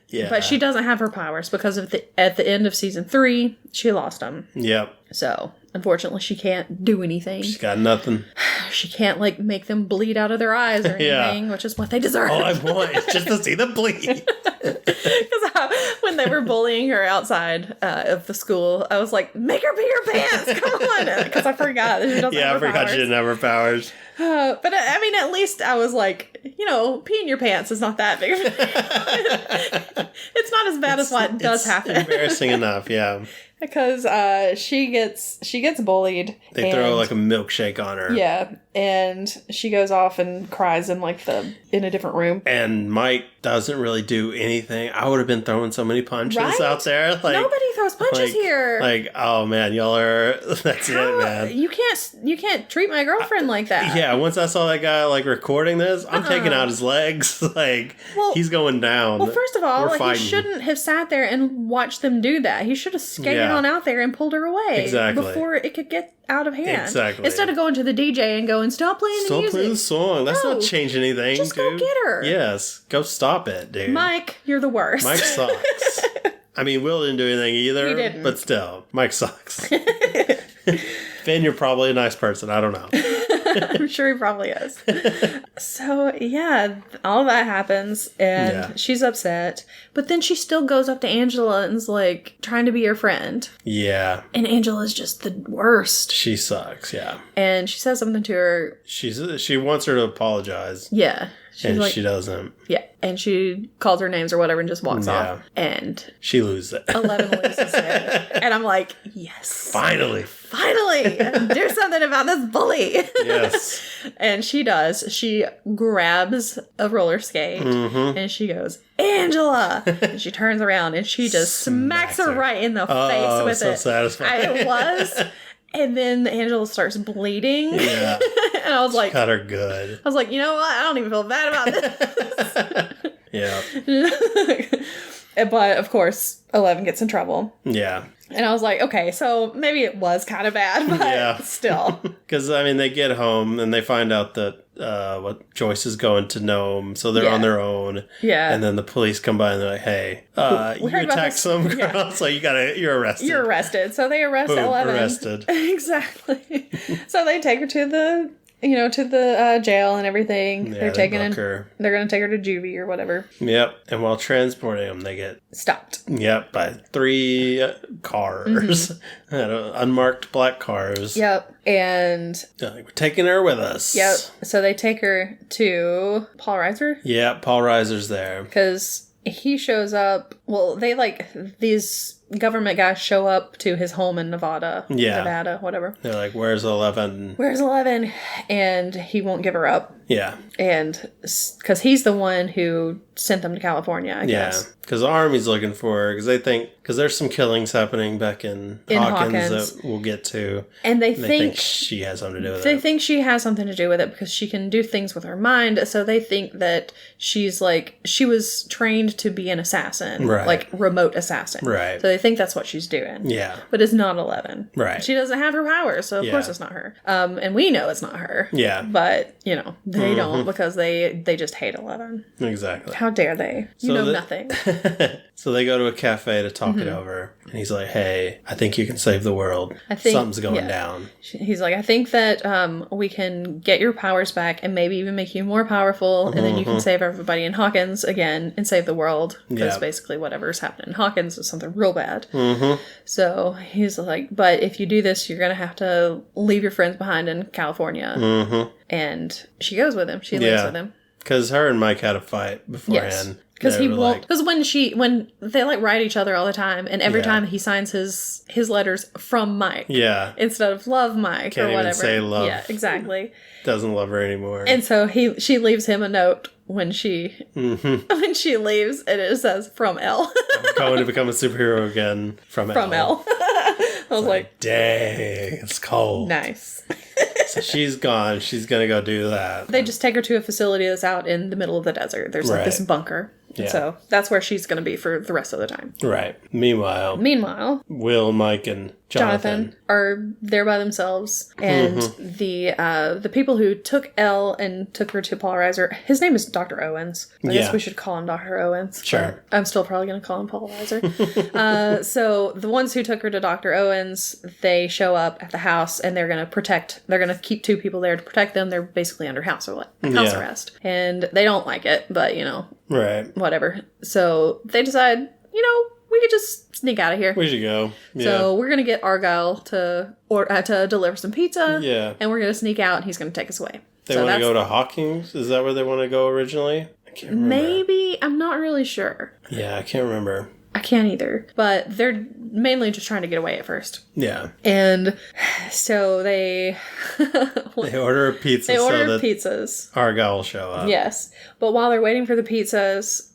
Yeah. But she doesn't have her powers because at the end of season 3, she lost them. Yep. So, unfortunately, she can't do anything. She's got nothing. She can't, like, make them bleed out of their eyes or anything, which is what they deserve. All I want is just to see them bleed. Because when they were bullying her outside of the school, I was like, make her pee her pants! Come on! Because I forgot that she doesn't have her powers. Yeah, I forgot she didn't have her powers. But, I mean, at least I was like, peeing your pants is not that big. It's not as bad as what does happen. Embarrassing enough, yeah. Because she gets bullied. They throw like a milkshake on her. Yeah, and she goes off and cries in a different room. And Mike doesn't really do anything. I would have been throwing so many punches out there. Like, nobody throws punches here. Like, oh man, y'all are. That's it, man. You can't treat my girlfriend like that. Yeah, once I saw that guy like recording this, I'm taking out his legs. Like, he's going down. Well, first of all, he shouldn't have sat there and watched them do that. He should have skated on out there and pulled her away before it could get out of hand. Exactly. Instead of going to the DJ and going, stop playing the music. Stop playing the song. That's not changing anything, just dude. Go get her. Yes. Go stop it, dude. Mike, you're the worst. Mike sucks. I mean, Will didn't do anything either. He didn't. But still, Mike sucks. Finn, you're probably a nice person. I don't know. I'm sure he probably is. So, yeah, all that happens, and she's upset. But then she still goes up to Angela and is, like, trying to be her friend. Yeah. And Angela's just the worst. She sucks, yeah. And she says something to her. She wants her to apologize. Yeah. And she doesn't. Yeah. And she calls her names or whatever and just walks off. And she loses it. 11 loses it. And I'm like, yes. Finally. Do something about this bully. Yes. And she does. She grabs a roller skate and she goes, Angela! And she turns around and she just smacks her right in the face with it. Satisfying. It was. And then Angela starts bleeding. Yeah. And I was like... Cut her good. I was like, you know what? I don't even feel bad about this. Yeah. But, of course, 11 gets in trouble. Yeah. And I was like, okay, so maybe it was kind of bad, but still. Because, I mean, they get home and they find out that Joyce is going to Nome, so they're on their own. Yeah. And then the police come by and they're like, hey, you attacked some girl, so you're arrested. You're arrested. So they arrest 11. Arrested. Exactly. So they take her to the... to the jail and everything. Yeah, they're going to take her to juvie or whatever. Yep. And while transporting them, they get stopped. Yep, by 3 cars. Unmarked black cars. Yep. And we're taking her with us. Yep. So they take her to Paul Reiser. Yeah, Paul Reiser's there. Because he shows up Well, they these government guys show up to his home in Nevada, whatever. They're like, where's 11? Where's 11? And he won't give her up. Yeah. And because he's the one who sent them to California, I guess. Yeah, because the army's looking for her, because there's some killings happening back in Hawkins that we'll get to. And they think she has something to do with it. They think she has something to do with it because she can do things with her mind. So they think that she's she was trained to be an assassin. Right. Like remote assassin. Right. So they think that's what she's doing. Yeah. But it's not 11. Right. She doesn't have her powers, so of course it's not her. And we know it's not her. Yeah. But, they don't because they just hate 11. Exactly. How dare they? You know nothing. So they go to a cafe to talk it over. And he's like, hey, I think you can save the world. Something's going down. He's like, I think that we can get your powers back and maybe even make you more powerful. And then you can save everybody in Hawkins again and save the world. Because basically whatever's happening in Hawkins is something real bad. Mm-hmm. So he's like, but if you do this, you're going to have to leave your friends behind in California. Mm-hmm. And she goes with him. She leaves with him. Because her and Mike had a fight beforehand. Because he won't. Because when they write each other all the time, and every time he signs his letters from Mike. Yeah. Instead of love Mike Can't or whatever. Even say love. Yeah, exactly. Doesn't love her anymore. And so she leaves him a note when she leaves, and it says from L. I'm going to become a superhero again from L. From L. I was like, dang, it's cold. Nice. So she's gone. She's going to go do that. They just take her to a facility that's out in the middle of the desert. There's this bunker. Yeah. So that's where she's going to be for the rest of the time. Right. Meanwhile, Will, Mike, and Jonathan are there by themselves, and the people who took Elle and took her to Polarizer. His name is Dr. Owens. I guess we should call him Dr. Owens. Sure. I'm still probably going to call him Polarizer. So the ones who took her to Dr. Owens, they show up at the house, and they're going to keep two people there to protect them. They're basically under house arrest, and they don't like it, but right. Whatever. So they decide, we could just sneak out of here. We should go. Yeah. So we're going to get Argyle to deliver some pizza. Yeah. And we're going to sneak out and he's going to take us away. They want to go to Hawkins? Is that where they want to go originally? I can't remember. Maybe. I'm not really sure. Yeah, I can't remember. I can't either. But they're mainly just trying to get away at first. Yeah. And so they order a pizza. They order pizzas. Argyle will show up. Yes. But while they're waiting for the pizzas,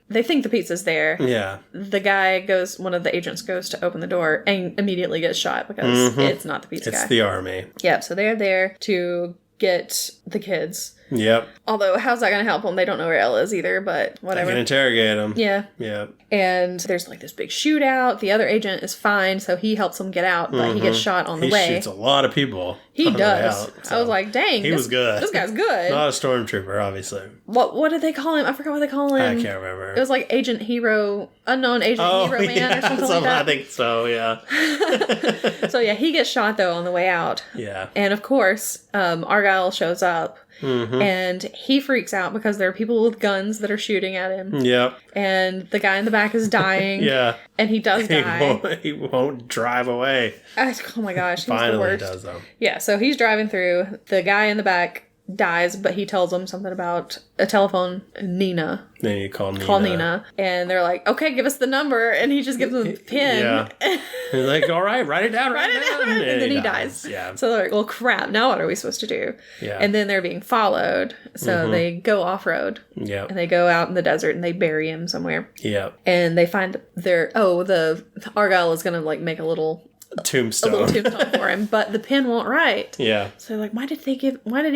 they think the pizza's there. Yeah. One of the agents goes to open the door and immediately gets shot because it's not the pizza guy. It's the army. Yep. So they're there to get the kids. Yep. Although, how's that going to help them? They don't know where Elle is either, but whatever. They can interrogate them. Yeah. Yeah. And there's this big shootout. The other agent is fine, so he helps them get out, but he gets shot on the way. He shoots a lot of people. He does. So I was like, dang. He was good. This guy's good. Not a stormtrooper, obviously. What did they call him? I forgot what they call him. I can't remember. It was like Agent Hero, Unknown Agent Hero Man or something like that. I think so, yeah. So yeah, he gets shot though on the way out. Yeah. And of course, Argyle shows up. And he freaks out because there are people with guns that are shooting at him. Yep. And the guy in the back is dying. Yeah. And he does die. He won't drive away. Oh my gosh. He's Finally the worst. He does, though. Yeah, so he's driving through. The guy in the back dies, but he tells him something about a telephone, Nina. Then you call Nina. And they're like, okay, give us the number. And he just gives them a pin. Yeah. He's like, all right, write it down. Write it down. And then he dies. Yeah. So they're like, well, crap, now what are we supposed to do? Yeah. And then they're being followed. So they go off-road. Yep. And they go out in the desert and they bury him somewhere. Yep. And they find the Argyle is going to make a little tombstone for him, but the pin won't write. Yeah. So they're like, why did he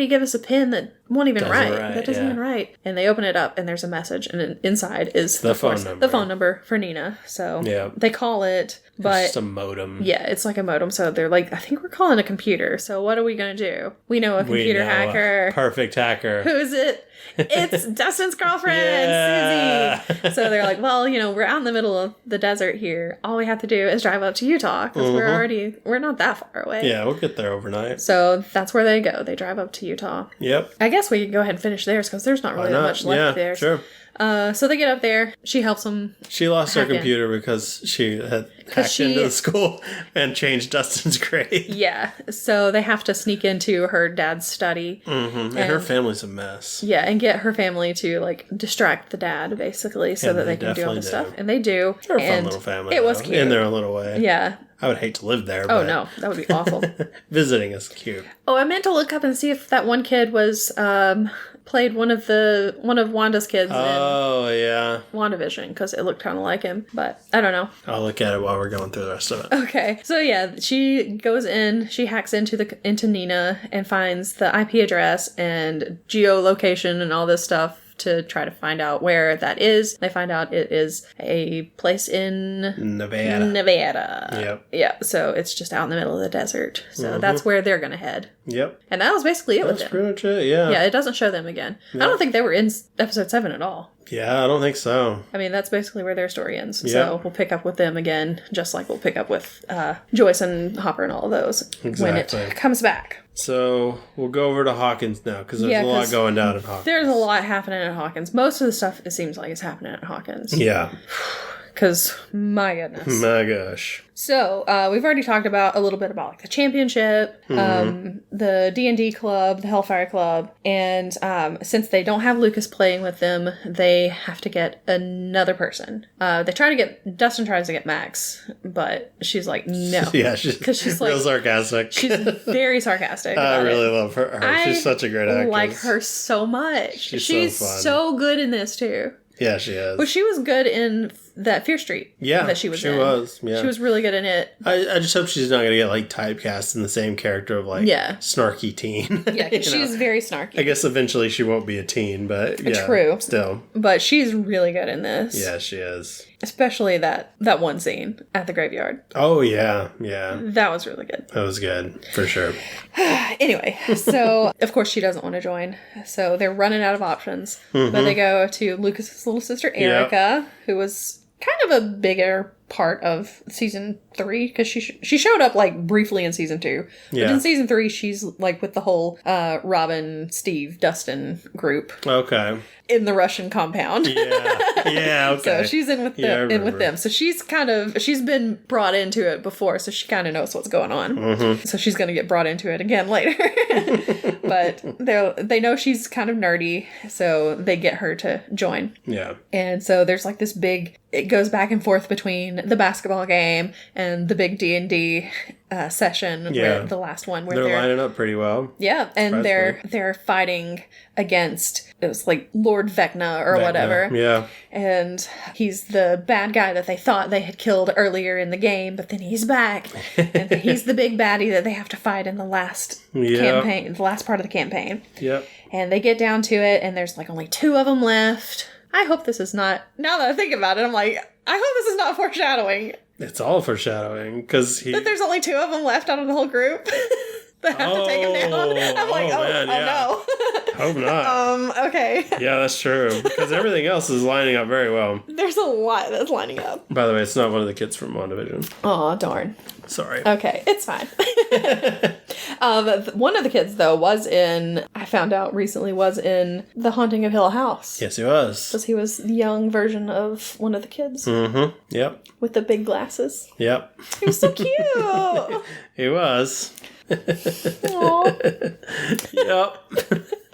give us a pin that won't even write? That doesn't even write. And they open it up and there's a message, and inside is the phone number for Nina. So they call it, but it's just a modem. Yeah, it's like a modem. So they're like, I think we're calling a computer. So what are we gonna do? We know a computer hacker. Perfect hacker. Who is it? It's Dustin's girlfriend, Susie. So they're like, well, we're out in the middle of the desert here. All we have to do is drive up to Utah because we're not that far away. Yeah, we'll get there overnight. So that's where they go. They drive up to Utah. Yep. I guess guess we can go ahead and finish theirs because there's not really that much left there. Sure. So they get up there. She helps them. She lost her computer because she had hacked into the school and changed Dustin's grade. Yeah. So they have to sneak into her dad's study. Mm-hmm. And her family's a mess. Yeah, and get her family to, like, distract the dad, basically, so that they can do all the stuff. And they do. They're a fun little family. It was cute. In their own little way. Yeah. I would hate to live there. Oh, no. That would be awful. Visiting is cute. Oh, I meant to look up and see if that one kid was, played one of Wanda's kids in WandaVision, because it looked kind of like him, but I don't know. I'll look at it while we're going through the rest of it. Okay. So yeah, she goes in, she hacks into Nina and finds the IP address and geolocation and all this stuff to try to find out where that is. They find out it is a place in Nevada. Yep. Yeah, so it's just out in the middle of the desert. So that's where they're going to head. Yep. And that was basically it with them. That's pretty much it, yeah. Yeah, it doesn't show them again. Yep. I don't think they were in episode 7 at all. Yeah, I don't think so. I mean, that's basically where their story ends. Yep. So we'll pick up with them again, just like we'll pick up with Joyce and Hopper and all of those when it comes back. So we'll go over to Hawkins now, because there's a lot going down at Hawkins. There's a lot happening at Hawkins. Most of the stuff, it seems like, is happening at Hawkins. Yeah. Because, my goodness. My gosh. So, we've already talked about a little bit about like the championship, the D&D club, the Hellfire Club, and since they don't have Lucas playing with them, they have to get another person. Dustin tries to get Max, but she's like, no. Yeah, she's real sarcastic. She's very sarcastic. I really love her. She's such a great actress. I like her so much. She's so fun. So good in this, too. Yeah, she is. Well, she was good in that Fear Street. Yeah, that she was. Yeah, she was really good in it. I just hope she's not going to get like typecast in the same character of like snarky teen. Yeah, because she's very snarky. I guess eventually she won't be a teen, but yeah, true. Still, but she's really good in this. Yeah, she is. Especially that one scene at the graveyard. Oh yeah, yeah. That was really good. That was good for sure. Anyway, so of course she doesn't want to join, so they're running out of options. But they go to Lucas's little sister Erica, who was kind of a bigger part of season 3, because she showed up like briefly in season 2. But in season 3 she's like with the whole Robin, Steve, Dustin group. Okay. In the Russian compound. Yeah, okay. So she's in with them. So she's been brought into it before, so she kind of knows what's going on. So she's going to get brought into it again later. But they know she's kind of nerdy, so they get her to join. Yeah. And so there's like this it goes back and forth between the basketball game and the big D&D session, where the last one where they're lining up pretty well. Yeah, and they're fighting against, it was like Lord Vecna or whatever. Yeah. And he's the bad guy that they thought they had killed earlier in the game, but then he's back. And he's the big baddie that they have to fight in the last campaign, the last part of the campaign. Yep. And they get down to it, and there's like only 2 of them left. I hope this is not, now that I think about it, I'm like, I hope this is not foreshadowing. It's all foreshadowing, because that there's only 2 of them left out of the whole group that have to take him down. I'm like, no. Hope not. Okay. Yeah, that's true, because everything else is lining up very well. There's a lot that's lining up. By the way, it's not one of the kids from WandaVision. Aw, darn. Sorry. Okay, it's fine. One of the kids, though, I found out recently, was in The Haunting of Hill House. Yes, he was. Because he was the young version of one of the kids. Mm-hmm. Yep. With the big glasses. Yep. He was so cute. He was. Aww. Yep.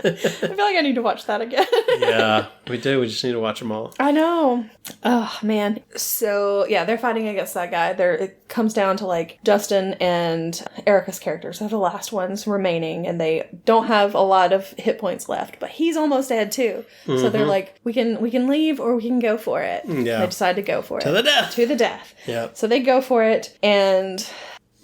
I feel like I need to watch that again. Yeah, we do. We just need to watch them all. I know. Oh, man. So, yeah, they're fighting against that guy. It comes down to, like, Dustin and Erica's characters are the last ones remaining, and they don't have a lot of hit points left, but he's almost dead, too. Mm-hmm. So they're like, we can leave, or we can go for it. Yeah. They decide to go for it. To the death. To the death. Yeah. So they go for it, and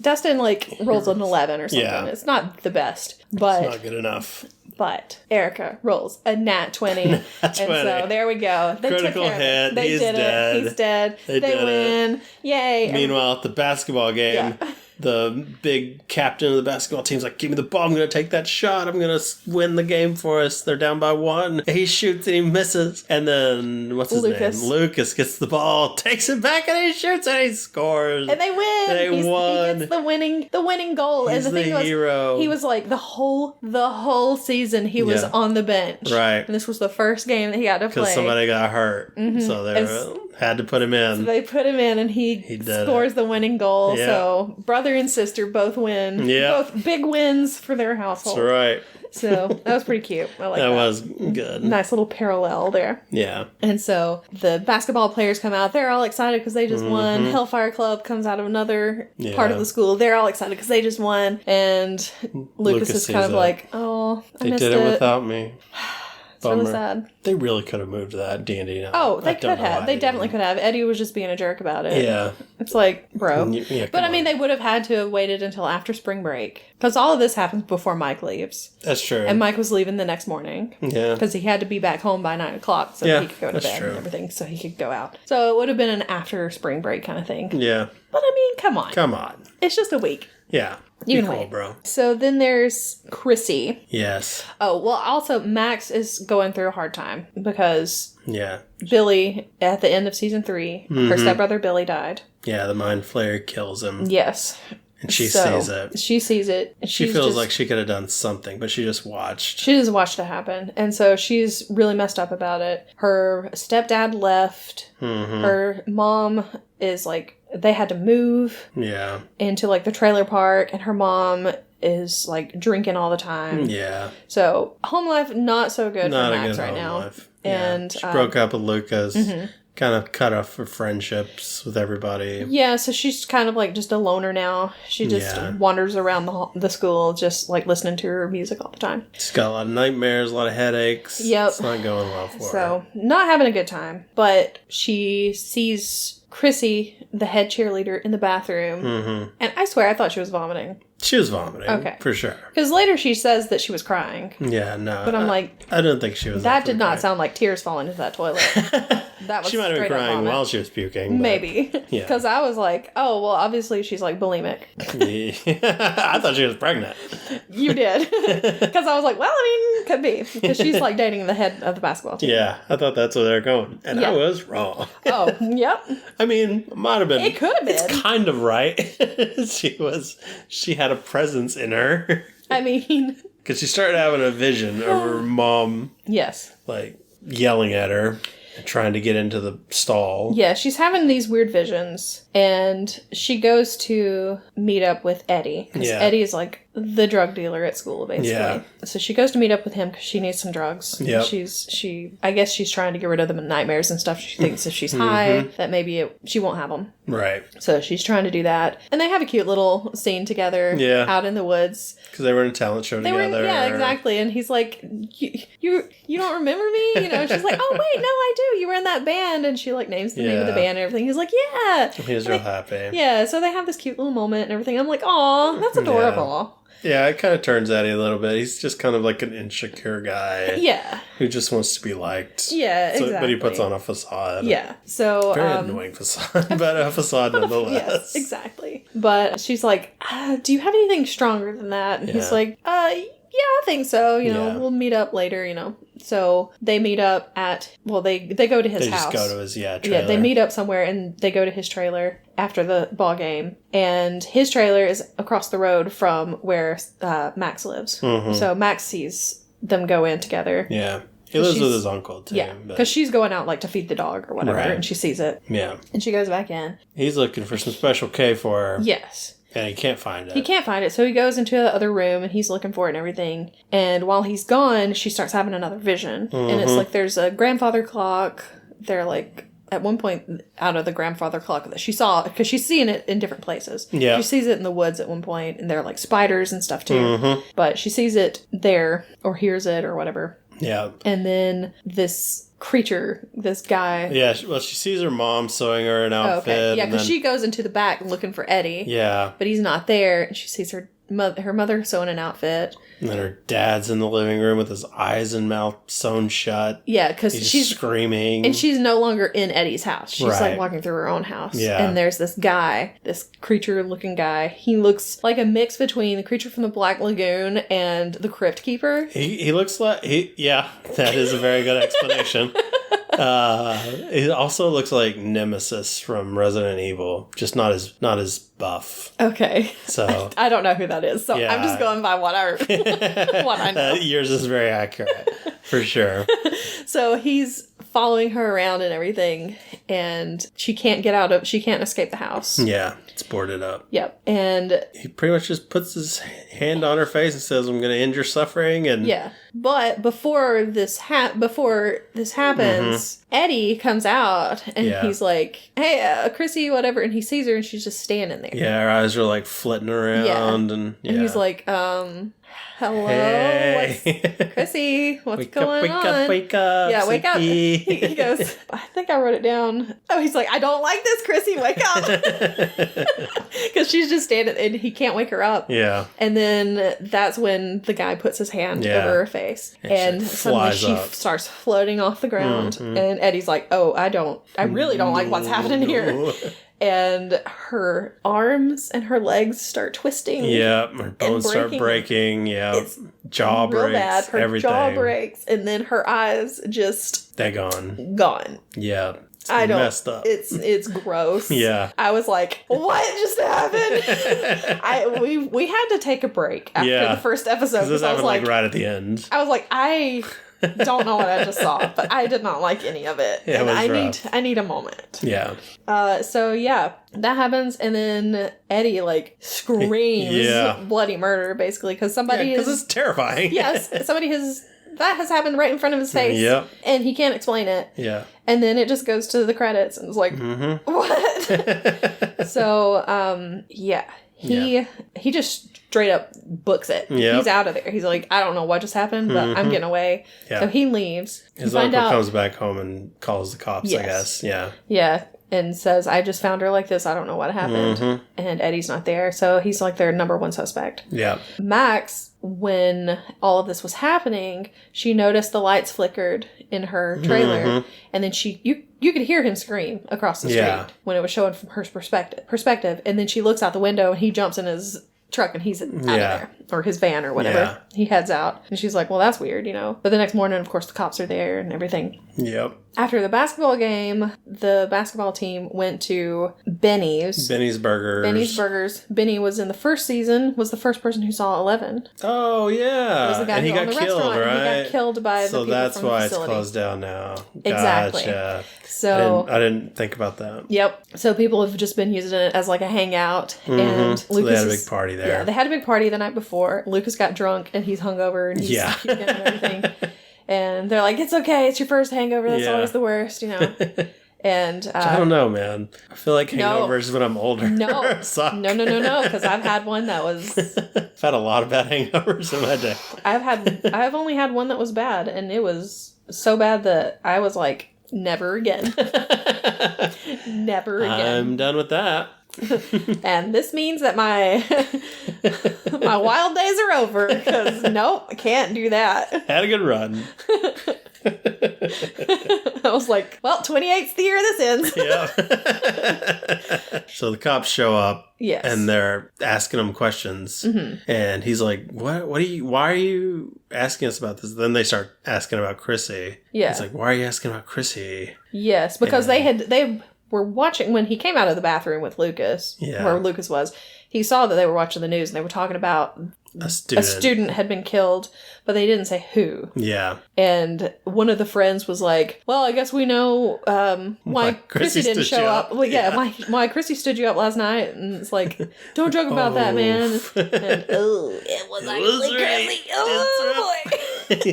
Dustin, like, rolls an 11 or something. Yeah. It's not the best, but it's not good enough. But Erica rolls a nat 20. And so there we go. They Critical hit. He's dead. He's dead. They win. Yay. Meanwhile, at the basketball game, the big captain of the basketball team's like, give me the ball, I'm going to take that shot, I'm going to win the game for us. They're down by 1. He shoots and he misses. And then, what's his name? Lucas gets the ball, takes it back, and he shoots and he scores. And they win. They won. He gets the winning goal. He's and the thing hero. Was, he was like, the whole season, he was on the bench. Right. And this was the first game that he had to play. Because somebody got hurt. Mm-hmm. So they had to put him in. So they put him in, and he scores the winning goal. Yeah. So brother and sister both win. Yeah. Both big wins for their household. That's right. So that was pretty cute. I like that. That was good. Nice little parallel there. Yeah. And so the basketball players come out. They're all excited because they just won. Hellfire Club comes out of another part of the school. They're all excited because they just won. And Lucas is kind of like, oh, I missed it. They did it without me. It's really sad. They really could have moved that D&D now. Oh, they could have. They definitely could have. Eddie was just being a jerk about it. Yeah. It's like, bro. Yeah, but I mean, they would have had to have waited until after spring break. Because all of this happens before Mike leaves. That's true. And Mike was leaving the next morning. Yeah. Because he had to be back home by 9 o'clock so he could go to bed and everything. So he could go out. So it would have been an after spring break kind of thing. Yeah. But I mean, come on. Come on. It's just a week. Yeah. You can wait, bro. So then there's Chrissy. Yes. Oh, well, also Max is going through a hard time because Billy, at the end of season 3, her stepbrother Billy died. Yeah, the mind flayer kills him. Yes. And she sees it. She sees it. She feels like she could have done something, but she just watched. She just watched it happen. And so she's really messed up about it. Her stepdad left. Her mom is like, they had to move into like the trailer park, and her mom is like drinking all the time. Yeah. So home life not so good for Max right now. Life. And she broke up with Lucas. Kind of cut off her friendships with everybody. Yeah, so she's kind of like just a loner now. She just wanders around the school just like listening to her music all the time. She's got a lot of nightmares, a lot of headaches. Yep. It's not going well for her. So, not having a good time. But she sees Chrissy, the head cheerleader, in the bathroom. And I swear I thought she was vomiting. She was vomiting. Okay. For sure. Because later she says that she was crying. Yeah, no. But I'm like... I don't think she was. That did not sound like tears falling into that toilet. That was she might have been crying while she was puking. Maybe. Yeah. Because I was like, oh, well, obviously she's like bulimic. I thought she was pregnant. You did. Because I was like, well, I mean, could be. Because she's like dating the head of the basketball team. Yeah, I thought that's where they're going. And I was wrong. Oh, yep. I mean, might have been. It could have been. It's kind of right. She had a presence in her. I mean... Because she started having a vision of her mom. Yes. Like, yelling at her and trying to get into the stall. Yeah, she's having these weird visions. And she goes to meet up with Eddie. Because Eddie is like the drug dealer at school, basically. Yeah. So she goes to meet up with him because she needs some drugs. Yep. I guess she's trying to get rid of the nightmares and stuff. She thinks if she's high, that maybe she won't have them. Right. So she's trying to do that. And they have a cute little scene together out in the woods. Because they were in a talent show together. Yeah, exactly. And he's like, you don't remember me? You know, she's like, oh, wait, no, I do. You were in that band. And she like names the name of the band and everything. He's like, yeah. He was real happy. Yeah, so they have this cute little moment and everything. I'm like, aw, that's adorable. Yeah, it kind of turns Eddie a little bit. He's just kind of like an insecure guy. Yeah. Who just wants to be liked. Yeah, exactly. But he puts on a facade. Yeah. So very annoying facade, but a facade nonetheless. Yes, exactly. But she's like, do you have anything stronger than that? And he's like, yeah, I think so. You know, we'll meet up later, you know. So they meet up at, well, they go to his house. They just go to his, trailer. Yeah, they meet up somewhere and they go to his trailer after the ball game. And his trailer is across the road from where Max lives. So Max sees them go in together. Yeah. He lives with his uncle, too. Yeah, because she's going out, like, to feed the dog or whatever, and she sees it. Yeah. And she goes back in. He's looking for some special K for her. Yes. And he can't find it. He can't find it, so he goes into the other room, and he's looking for it and everything. And while he's gone, she starts having another vision. And it's like there's a grandfather clock. They're, like, at one point out of the grandfather clock that she saw, because she's seeing it in different places. Yeah. She sees it in the woods at one point, and there are, like, spiders and stuff, too. But she sees it there, or hears it, or whatever. Yeah. And then this creature, this guy. Yeah, well, she sees her mom sewing her an outfit. Yeah, because she goes into the back looking for Eddie. Yeah. But he's not there, and she sees her her mother sewing an outfit. And then her dad's in the living room with his eyes and mouth sewn shut. Yeah, because she's screaming. And she's no longer in Eddie's house. She's Right. like walking through her own house. Yeah. And there's this guy, this creature-looking guy. He looks like a mix between the creature from the Black Lagoon and the Crypt Keeper. He looks like... Yeah, that is a very good explanation. It also looks like Nemesis from Resident Evil, just not as buff. Okay. So I don't know who that is, so Yeah. I'm just going by what I know. Yours is very accurate, for sure. So he's following her around and everything, and she can't escape the house. Yeah, it's boarded up. Yep. And He pretty much just puts his hand on her face and says, "I'm going to end your suffering." And yeah. But before this happens, Eddie comes out and he's like, "Hey, Chrissy, whatever," and he sees her and she's just standing there. Yeah, her eyes are like flitting around, and he's like, hello, hey. Chrissy, what's Wake going up, on? wake up, Yeah, wake up. sleepy. He goes, I think I wrote it down. Oh, he's like, I don't like this, Chrissy, wake up. Because she's just standing and he can't wake her up. Yeah. And then that's when the guy puts his hand over her face. And she suddenly she up. starts floating off the ground. And Eddie's like, oh, I really don't like what's happening here. And her arms and her legs start twisting. Yeah, her bones start breaking. Yeah, It's jaw real breaks. bad. Her everything. jaw breaks, and then her eyes just They're gone. gone. Yeah, it's I don't. messed up. It's gross. Yeah. I was like, what just happened? We had to take a break after the first episode because this because I was happened like, right at the end. I was like, I don't know what I just saw, but I did not like any of it. Yeah, and it was I rough. need a moment. Yeah. So yeah, that happens, and then Eddie like screams bloody murder basically because somebody because it's terrifying. Yes, that has happened right in front of his face. Yep. And he can't explain it. Yeah. And then it just goes to the credits and it's like, what? So, he just straight up books it. Yep. He's out of there. He's like, I don't know what just happened, but I'm getting away. Yeah. So he leaves. His uncle comes back home and calls the cops, I guess. Yeah. Yeah. And says, I just found her like this. I don't know what happened. And Eddie's not there. So he's like their number one suspect. Yeah. Max, when all of this was happening, she noticed the lights flickered in her trailer. And then you could hear him scream across the street when it was showing from her perspective. And then she looks out the window and he jumps in his truck and he's out of there. Or his van or whatever. Yeah. He heads out. And she's like, well, that's weird, you know. But the next morning, of course, the cops are there and everything. Yep. After the basketball game, the basketball team went to Benny's. Benny's Burgers. Benny was in the first season, was the first person who saw 11. Oh, yeah. It was the guy and who he owned got the killed, restaurant. right? And he got killed by the people that's from the why facility. it's closed down now. Exactly. Gotcha. So I didn't think about that. Yep. So people have just been using it as like a hangout. And So Lucas they had a big party there. Yeah, they had a big party the night before. Lucas got drunk and he's hungover and he's puking and everything. And they're like, it's okay. It's your first hangover. That's always the worst, you know. And I don't know, man. I feel like hangovers when I'm older. No, suck. no. Because I've had one that was. I've had a lot of bad hangovers in my day. I've only had one that was bad, and it was so bad that I was like, never again. Never again. I'm done with that. And this means that my my wild days are over because nope, I can't do that. Had a good run. I was like, well, 28's the year this ends. Yeah. So the cops show up. Yes. And they're asking him questions. And he's like, why are you asking us about this? Then they start asking about Chrissy. Yeah. He's like, why are you asking about Chrissy? Yes, because they were watching when he came out of the bathroom with Lucas, where Lucas was. He saw that they were watching the news and they were talking about a student had been killed, but they didn't say who. Yeah. And one of the friends was like, well, I guess we know why Chrissy didn't show up. Well, why Chrissy stood you up last night. And it's like, don't joke about that, man. And it was actually Chrissy. Oh, boy.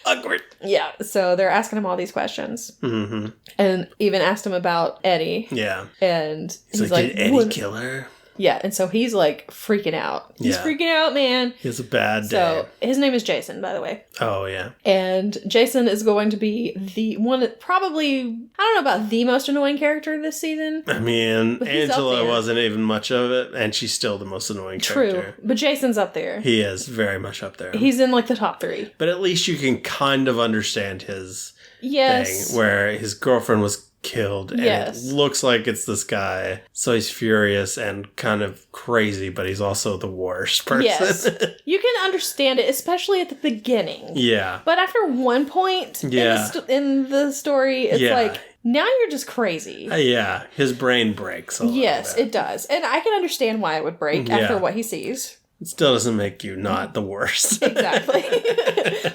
Awkward. Yeah, so they're asking him all these questions. And even asked him about Eddie. Yeah. And he's like, did Eddie kill her? Yeah, and so he's like freaking out. He's freaking out, man. He has a bad day. So his name is Jason, by the way. Oh, yeah. And Jason is going to be the one that probably, I don't know about the most annoying character this season. I mean, Angela wasn't even much of it, and she's still the most annoying character. True, but Jason's up there. He is very much up there. He's in like the top 3. But at least you can kind of understand his thing, where his girlfriend was killed, and it looks like it's this guy, so he's furious and kind of crazy, but he's also the worst person. Yes. You can understand it, especially at the beginning. Yeah. But after one point in the story, it's like, now you're just crazy. Yeah. His brain breaks a little bit. It does. And I can understand why it would break after what he sees. It still doesn't make you not the worst. Exactly.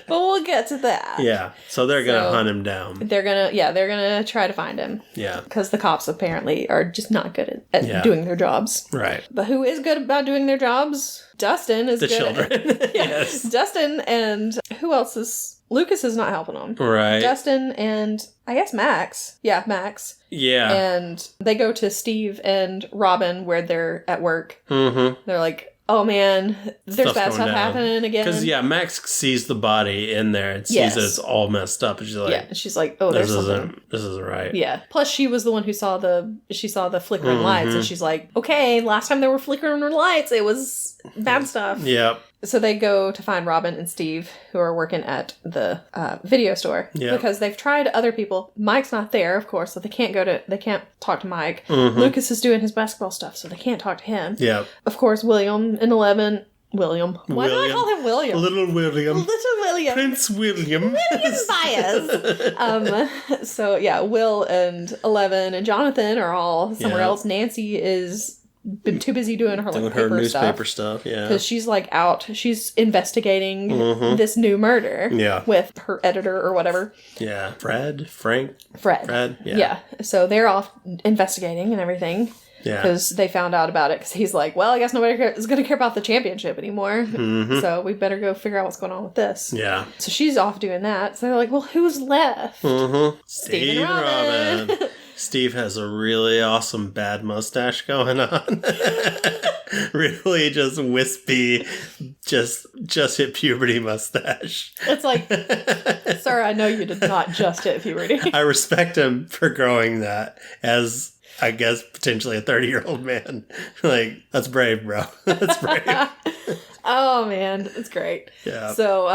But we'll get to that. Yeah. So they're going to hunt him down. They're going to try to find him. Yeah. Because the cops apparently are just not good at doing their jobs. Right. But who is good about doing their jobs? Dustin is the good. Children. Yes. Dustin, and who else is... Lucas is not helping them. Right. Dustin and I guess Max. Yeah, Max. Yeah. And they go to Steve and Robin where they're at work. Mm-hmm. They're like, oh man, there's bad stuff happening again. Because, Max sees the body in there and sees that it's all messed up. And she's like, she's like, oh, there's something. This isn't right. Yeah. Plus, she was the one who saw the flickering lights, and she's like, okay, last time there were flickering lights, it was bad stuff. Yep. So they go to find Robin and Steve, who are working at the video store, because they've tried other people. Mike's not there, of course, so they can't talk to Mike. Mm-hmm. Lucas is doing his basketball stuff, so they can't talk to him. Yeah. Of course, William and 11. William. Why do I call him William? Little William. Little William. Prince William. William Baez. So Will and 11 and Jonathan are all somewhere else. Nancy is been too busy doing her newspaper stuff, because she's like out. She's investigating this new murder. With her editor or whatever. Yeah, Fred. Yeah. So they're off investigating and everything. Yeah, because they found out about it. Because he's like, well, I guess nobody is going to care about the championship anymore. Mm-hmm. So we better go figure out what's going on with this. Yeah. So she's off doing that. So they're like, well, who's left? Mm-hmm. Steve and Robin. Steve has a really awesome bad mustache going on. Really just wispy, just hit puberty mustache. It's like, sir, I know you did not just hit puberty. I respect him for growing that as, I guess, potentially a 30-year-old man. Like, that's brave, bro. That's brave. Oh, man. It's great. Yeah. So,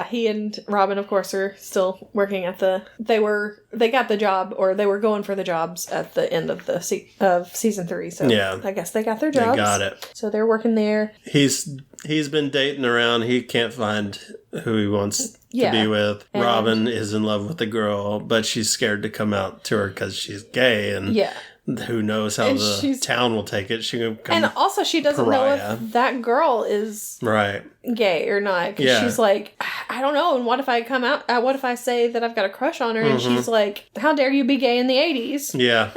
he and Robin, of course, are still working at they got the job, or they were going for the jobs at the end of the season 3. So, I guess they got their jobs. They got it. So, they're working there. He's been dating around. He can't find who he wants to be with. And Robin is in love with the girl, but she's scared to come out to her because she's gay, and who knows how the town will take it. She can and also she doesn't know if that girl is gay or not. Because she's like, I don't know. And what if I come out? What if I say that I've got a crush on her? And she's like, how dare you be gay in the 80s? Yeah,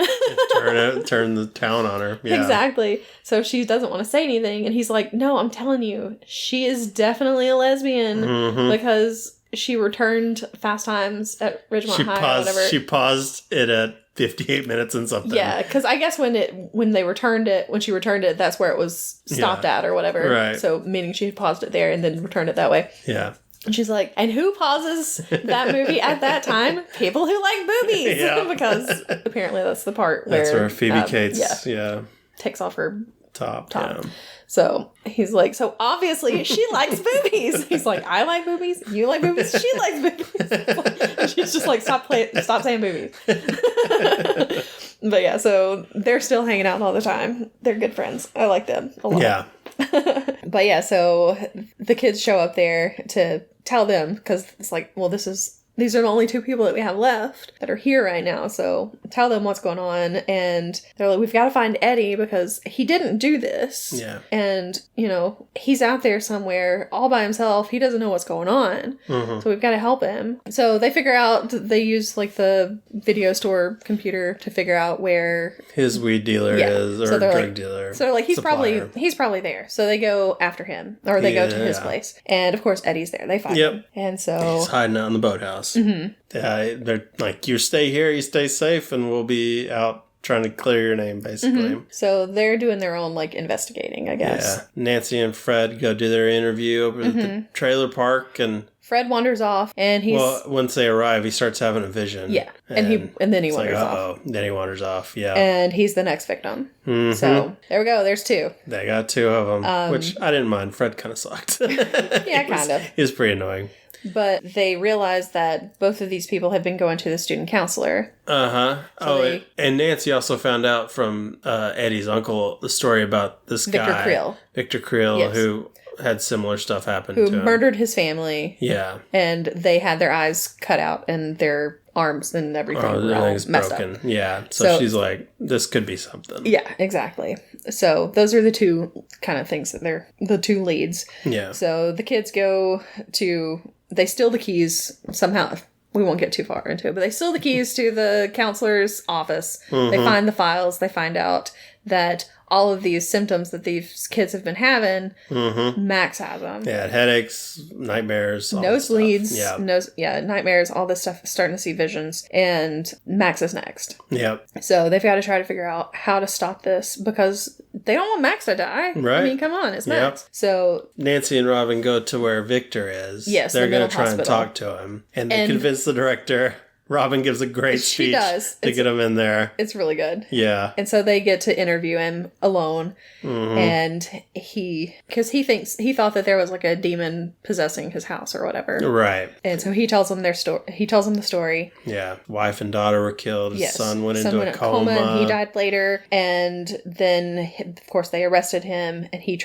turn the town on her. Yeah. Exactly. So she doesn't want to say anything, and he's like, no, I'm telling you, she is definitely a lesbian because she returned Fast Times at Ridgemont High or whatever. She paused it at 58 minutes and something. Yeah, because I guess when she returned it, that's where it was stopped at or whatever. Right. So meaning she paused it there and then returned it that way. Yeah. And she's like, and who pauses that movie at that time? People who like boobies. Yeah. Because apparently that's the part where... That's where Phoebe Cates, takes off her top. Yeah. So he's like, so obviously she likes boobies. He's like, I like boobies. You like boobies. She likes boobies. And she's just like, stop saying boobies. But so they're still hanging out all the time. They're good friends. I like them a lot. Yeah. But so the kids show up there to tell them, because it's like, well, these are the only 2 people that we have left that are here right now. So tell them what's going on. And they're like, we've got to find Eddie because he didn't do this. Yeah. And, he's out there somewhere all by himself. He doesn't know what's going on. Mm-hmm. So we've got to help him. So they figure out, they use like the video store computer to figure out where his weed dealer is, or drug dealer. So they're like, he's probably there. So they go after him, or they go to his place. And of course, Eddie's there. They find him. And so he's hiding out in the boathouse. Mm-hmm. They're like, you stay here, you stay safe, and we'll be out trying to clear your name, basically. So they're doing their own, like, investigating, I guess. Yeah. Nancy and Fred go do their interview over at the trailer park, and Fred wanders off, and he's... Well, once they arrive, he starts having a vision. Yeah, and then he wanders off. Then he wanders off, yeah. And he's the next victim. So, there we go, there's 2. They got 2 of them, which I didn't mind. Fred kind of sucked. Yeah, kind of. He was pretty annoying. But they realize that both of these people have been going to the student counselor. And Nancy also found out from Eddie's uncle the story about this guy. Victor Creel, yes. Who had similar stuff happen to him. Who murdered his family. Yeah. And they had their eyes cut out and their arms and everything were all messed broken. Up. Yeah. So she's like, this could be something. Yeah, exactly. So those are the 2 kind of things that they're the 2 leads. Yeah. So the kids they steal the keys somehow. We won't get too far into it, but they steal the keys to the counselor's office. They find the files. They find out that all of these symptoms that these kids have been having, Max has them. Yeah, headaches, nightmares, nosebleeds, nightmares, all this stuff, starting to see visions, and Max is next. Yep. So they've got to try to figure out how to stop this because they don't want Max to die. Right. I mean, come on, it's Max. So Nancy and Robin go to where Victor is. Yes, they're going to try and talk to him, and they convince the director. Robin gives a great speech to get him in there. It's really good. Yeah. And so they get to interview him alone. And he thought that there was like a demon possessing his house or whatever. Right. And so he tells them their story. He tells them the story. Yeah. Wife and daughter were killed. His son went into a coma. And he died later. And then, of course, they arrested him and he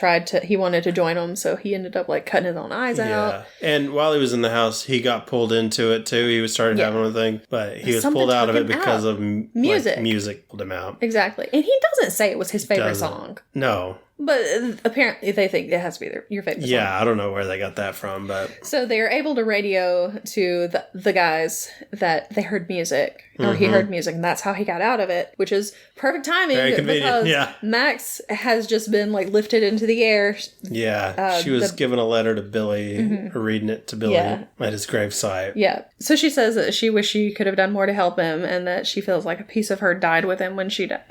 wanted to join them. So he ended up like cutting his own eyes out. And while he was in the house, he got pulled into it too. He started having a thing. But he was pulled out of it because of music. Like, music pulled him out. Exactly. And he doesn't say it was his favorite song. No. But apparently they think it has to be your favorite song. Yeah, I don't know where they got that from, but... So they are able to radio to the guys that they heard music, or he heard music, and that's how he got out of it, which is perfect timing. Very convenient, because Max has just been, like, lifted into the air. Yeah, she was giving a letter to Billy, or reading it to Billy at his gravesite. Yeah. So she says that she wished she could have done more to help him, and that she feels like a piece of her died with him when he died.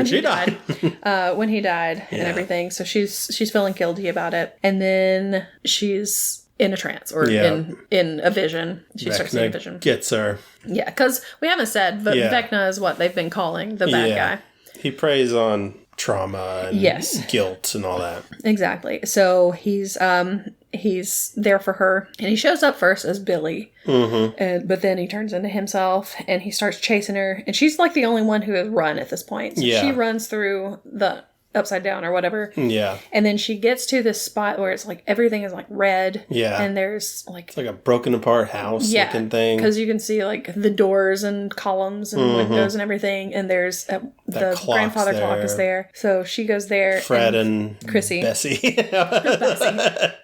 When he died. And everything, so she's feeling guilty about it, and then she's in a trance or in a vision. She starts seeing a vision. Gets her. Yeah, because we haven't said, but Vecna is what they've been calling the bad guy. He preys on trauma and guilt and all that. Exactly. So he's there for her, and he shows up first as Billy, but then he turns into himself, and he starts chasing her, and she's like the only one who has run at this point. So she runs through the upside down or whatever. Yeah. And then she gets to this spot where it's like everything is like red. Yeah. And there's like... It's like a broken apart house looking thing. Because you can see like the doors and columns and windows and everything. And there's the grandfather clock is there. So she goes there. Fred and Chrissy. Bessie. Bessie.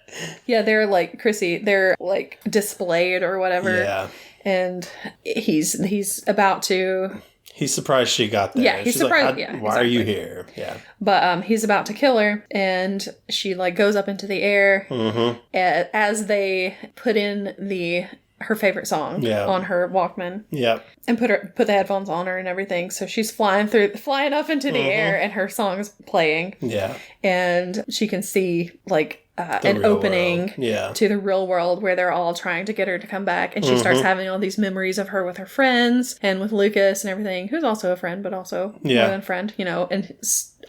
Yeah, they're like Chrissy. They're like displayed or whatever. Yeah. And he's about to... He's surprised she got there. Yeah, he's surprised. Like, why are you here? Yeah. But he's about to kill her, and she like goes up into the air as they put in her favorite song on her Walkman. Yeah. And put the headphones on her and everything. So she's flying up into the air, and her song's playing. Yeah. And she can see like an opening to the real world where they're all trying to get her to come back. And she starts having all these memories of her with her friends and with Lucas and everything, who's also a friend, but also more than a friend, and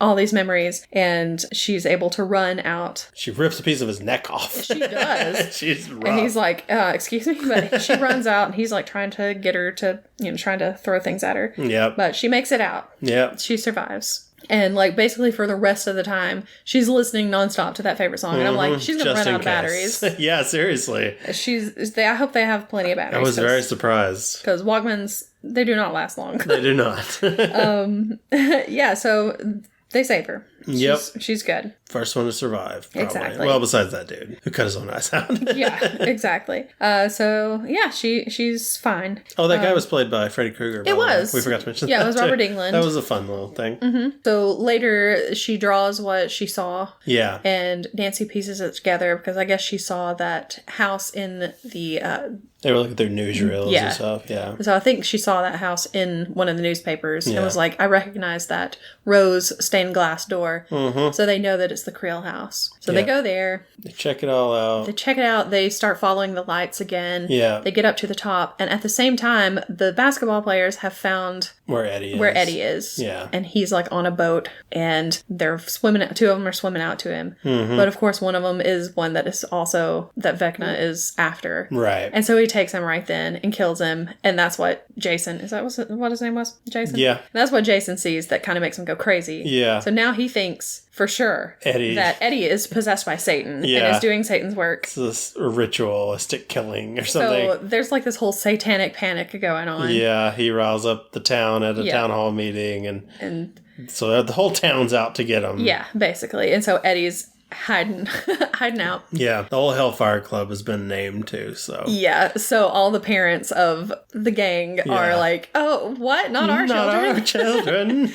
all these memories. And she's able to run out. She rips a piece of his neck off. She does. She's rough. And he's like, excuse me? But she runs out, and he's like trying to get her to, trying to throw things at her. Yep. But she makes it out. Yep. She survives. And, like, basically for the rest of the time, she's listening nonstop to that favorite song. And I'm like, she's going to run out of batteries. Yeah, seriously. I hope they have plenty of batteries. I was very surprised. Because Walkmans, they do not last long. They do not. Yeah, so they save her. Yep. She's good. First one to survive, probably. Exactly. Well, besides that dude who cut his own eyes out. Yeah, exactly. So, yeah, she's fine. Oh, that guy was played by Freddy Krueger. It was. We forgot to mention that. Yeah, it was Robert Englund. That was a fun little thing. Mm-hmm. So later, she draws what she saw. Yeah. And Nancy pieces it together because I guess she saw that house in the They were looking through newsreels and stuff, yeah. So I think she saw that house in one of the newspapers and was like, I recognize that rose stained glass door. So they know that it's the Creel house. So they go there. They check it all out. They check it out. They start following the lights again. Yeah. They get up to the top. And at the same time, the basketball players have found where Eddie is. Yeah. And he's like on a boat and they're swimming. Two of them are swimming out to him. But of course, one of them is one that is also that Vecna is after. Right. And so he takes him right then and kills him. And that's what Jason, is that what his name was? Jason? Yeah. And that's what Jason sees that kind of makes him go crazy. Yeah. So now he thinks for sure that Eddie is possessed by Satan and is doing Satan's work. It's this ritualistic killing or something. So there's like this whole satanic panic going on. Yeah, he riles up the town at a town hall meeting and so the whole town's out to get him. Yeah, basically. And so Eddie's hiding out. Yeah, the whole Hellfire Club has been named too, so. Yeah, so all the parents of the gang are like, oh, what? Not our children?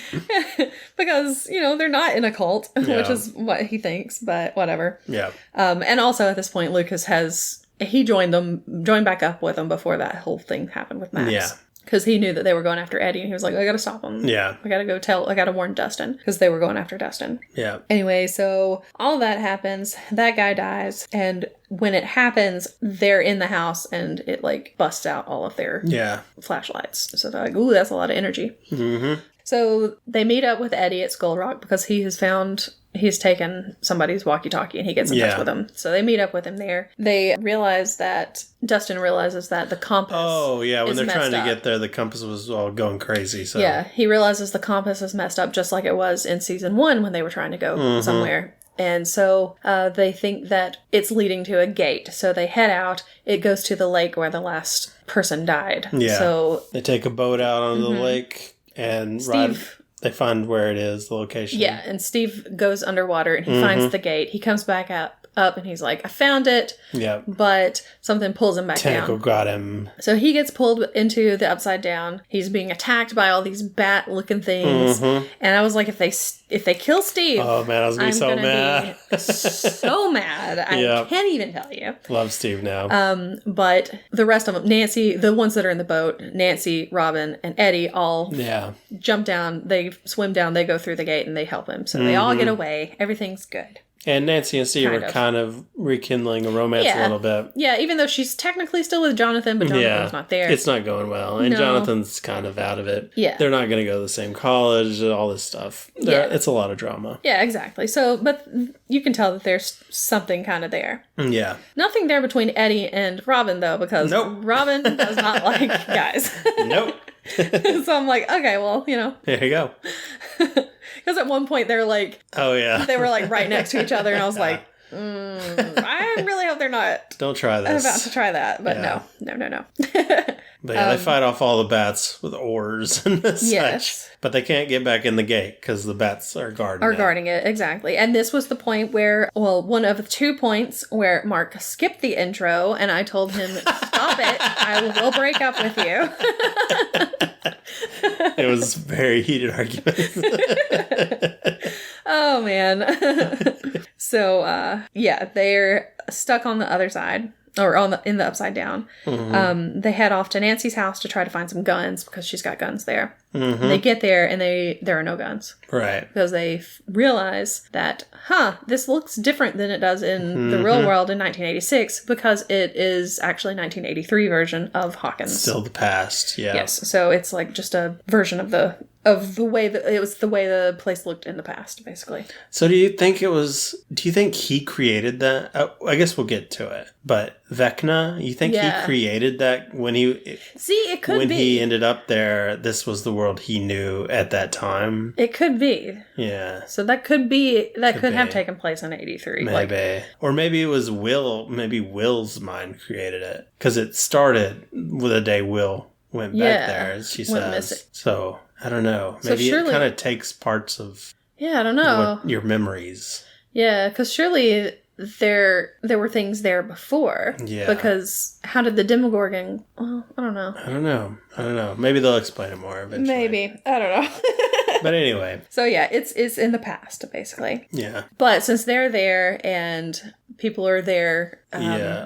Because, they're not in a cult, which is what he thinks, but whatever. Yeah. And also at this point, Lucas he joined back up with them before that whole thing happened with Max. Yeah. Because he knew that they were going after Eddie, and he was like, I gotta stop them. Yeah. I gotta warn Dustin, because they were going after Dustin. Yeah. Anyway, so all that happens, that guy dies, and when it happens, they're in the house, and it, busts out all of their flashlights. So they're like, ooh, that's a lot of energy. Mm-hmm. So they meet up with Eddie at Skull Rock, because he's taken somebody's walkie-talkie and he gets in touch with him. So they meet up with him there. Dustin realizes that the compass when they're trying to get there, the compass was all going crazy. So yeah, he realizes the compass is messed up just like it was in season 1 when they were trying to go somewhere. And so they think that it's leading to a gate. So they head out. It goes to the lake where the last person died. Yeah. So they take a boat out onto the lake and they find where it is, the location. Yeah, and Steve goes underwater and he finds the gate. He comes back up and he's like, I found it. Yeah. But something pulls him back down. Tentacle got him. So he gets pulled into the Upside Down. He's being attacked by all these bat-looking things. And I was like, if they kill Steve, oh man, I was gonna be so mad. So mad. I can't even tell you. Love Steve now. But the rest of them, Nancy, the ones that are in the boat, Nancy, Robin, and Eddie all jump down. They swim down. They go through the gate and they help him. So they all get away. Everything's good. And Nancy and Steve are kind of rekindling a romance a little bit. Yeah, even though she's technically still with Jonathan, but Jonathan's not there. It's not going well. And Jonathan's kind of out of it. Yeah. They're not going to go to the same college, all this stuff. It's a lot of drama. Yeah, exactly. So, but you can tell that there's something kind of there. Yeah. Nothing there between Eddie and Robin, though, because Robin does not like guys. Nope. So I'm like, okay, well, There you go. Because at one point they're like, oh yeah, they were like right next to each other, and I was like, I really hope they're not. Don't try this. About to try that, but no. But they fight off all the bats with oars and such. But they can't get back in the gate because the bats are guarding it. Exactly. And this was the point where, one of 2 points where Mark skipped the intro, and I told him, stop it, I will break up with you. It was very heated arguments. Oh, man. So, they're stuck on the other side. Or in the Upside Down. They head off to Nancy's house to try to find some guns because she's got guns there. They get there and there are no guns. Right. Because they realize that, this looks different than it does in the real world in 1986 because it is actually 1983 version of Hawkins. Still the past, yeah. Yes. So it's like just a version of the way that it was the way the place looked in the past, basically. So do you think he created that? I guess we'll get to it. But Vecna, you think he created that when he... See, it could be. When he ended up there, this was the world he knew at that time? It could be. Yeah. So that could be... That could have taken place in 83. Maybe. Or maybe it was Will. Maybe Will's mind created it. Because it started with the day Will went back there, as she says. So... I don't know. Maybe it kind of takes parts of... Yeah, I don't know. Your memories. Yeah, because surely there were things there before. Yeah. Because how did the Demogorgon... Well, I don't know. I don't know. Maybe they'll explain it more eventually. Maybe. I don't know. But anyway. So yeah, it's in the past, basically. Yeah. But since they're there and people are there.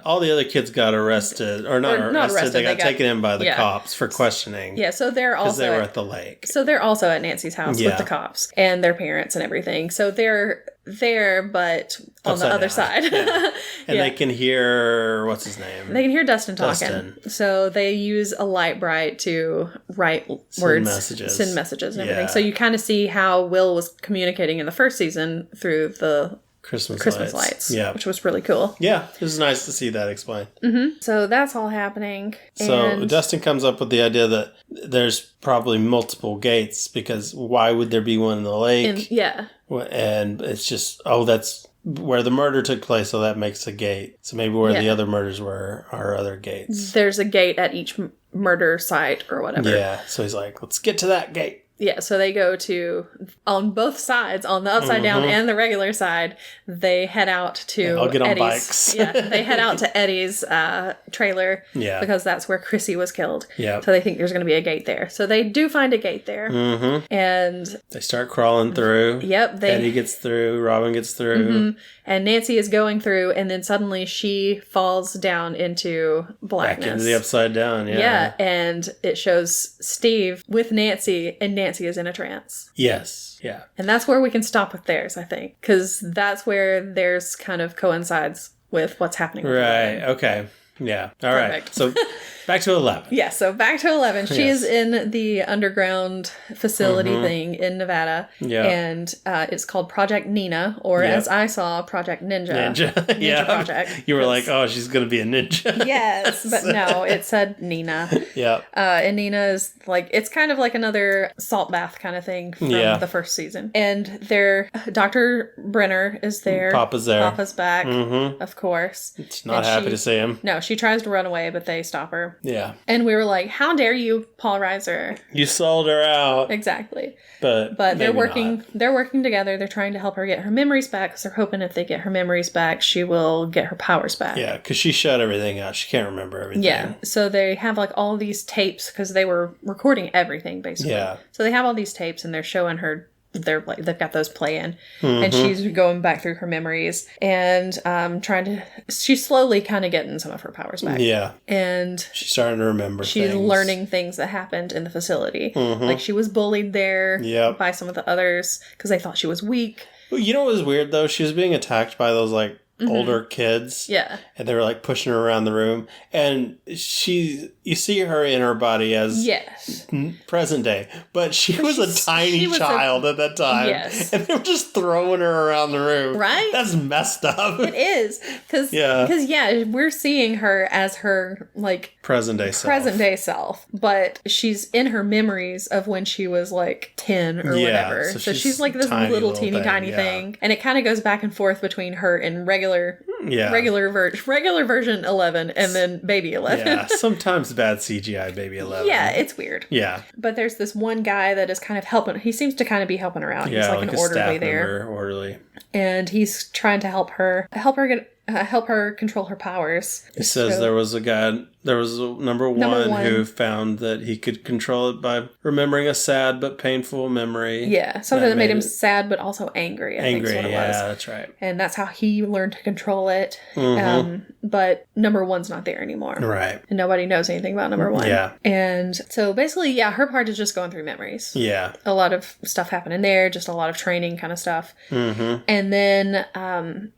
All the other kids got arrested. Or not arrested. They got taken in by the cops for questioning. Yeah, so they're also... Because they were at the lake. So they're also at Nancy's house with the cops. And their parents and everything. So they're there, but on the other side. Yeah. And they can hear... What's his name? They can hear Dustin talking. So they use a light bright to write words. Send messages and everything. So you kind of see how Will was communicating in the first season through the... Christmas lights. Yeah. Which was really cool. Yeah. It was nice to see that explained. Mm-hmm. So that's all happening. So Dustin comes up with the idea that there's probably multiple gates because why would there be one in the lake? And it's just, that's where the murder took place, so that makes a gate. So maybe where the other murders were are other gates. There's a gate at each murder site or whatever. Yeah. So he's like, let's get to that gate. Yeah, so they go to, on both sides, on the upside down and the regular side, they head out to I'll get Eddie's. On bikes. They head out to Eddie's trailer because that's where Chrissy was killed. Yeah. So they think there's going to be a gate there. So they do find a gate there. Mm-hmm. And they start crawling through. Yep. Eddie gets through, Robin gets through. Mm-hmm. And Nancy is going through, and then suddenly she falls down into blackness. Back into the upside down, Yeah, and it shows Steve with Nancy, and Nancy is in a trance. Yes, yeah. And that's where we can stop with theirs, I think. Because that's where theirs kind of coincides with what's happening with Right, okay. Yeah, all right. So back to 11. Yeah, so back to 11. She is in the underground facility thing in Nevada. Yeah. And it's called Project Nina, or as I saw, Project Ninja. Ninja Project. You were like, oh, she's going to be a ninja. Yes, but no, it said Nina. Yeah. And Nina is like, it's kind of like another salt bath kind of thing from the first season. And their Dr. Brenner is there. Papa's there. Papa's back, of course. She's not happy to see him. No, she tries to run away, but they stop her. Yeah. And we were like, how dare you, Paul Reiser? You sold her out. Exactly. But they're working together. They're trying to help her get her memories back because they're hoping if they get her memories back, she will get her powers back. Yeah, because she shut everything out. She can't remember everything. Yeah. So they have like all these tapes because they were recording everything basically. Yeah. So they have all these tapes and they're showing her. They've got those playing, and she's going back through her memories and she's slowly kind of getting some of her powers back. Yeah, and she's starting to remember. She's learning things that happened in the facility, like she was bullied there by some of the others because they thought she was weak. You know what was weird though? She was being attacked by those like older kids. Yeah. And they were like pushing her around the room. And you see her in her body as present day. But she was a tiny child at that time. Yes. And they were just throwing her around the room. Right? That's messed up. It is. Because we're seeing her as her like present day self. But she's in her memories of when she was like 10 or whatever. So she's like this little teeny tiny thing. And it kind of goes back and forth between her and regular version 11 and then baby 11. Yeah, sometimes bad CGI baby 11. Yeah, it's weird. Yeah. But there's this one guy that is kind of helping. He seems to kind of be helping her out. He's like an orderly there. Orderly. And he's trying to help her control her powers. He says there was a number one who found that he could control it by remembering a sad but painful memory. Yeah, something that made him sad but also angry. I think is what it was. Yeah, that's right. And that's how he learned to control it. But number one's not there anymore. Right. And nobody knows anything about number one. Yeah. And so basically, her part is just going through memories. Yeah. A lot of stuff happening there, just a lot of training kind of stuff. Mm-hmm. And then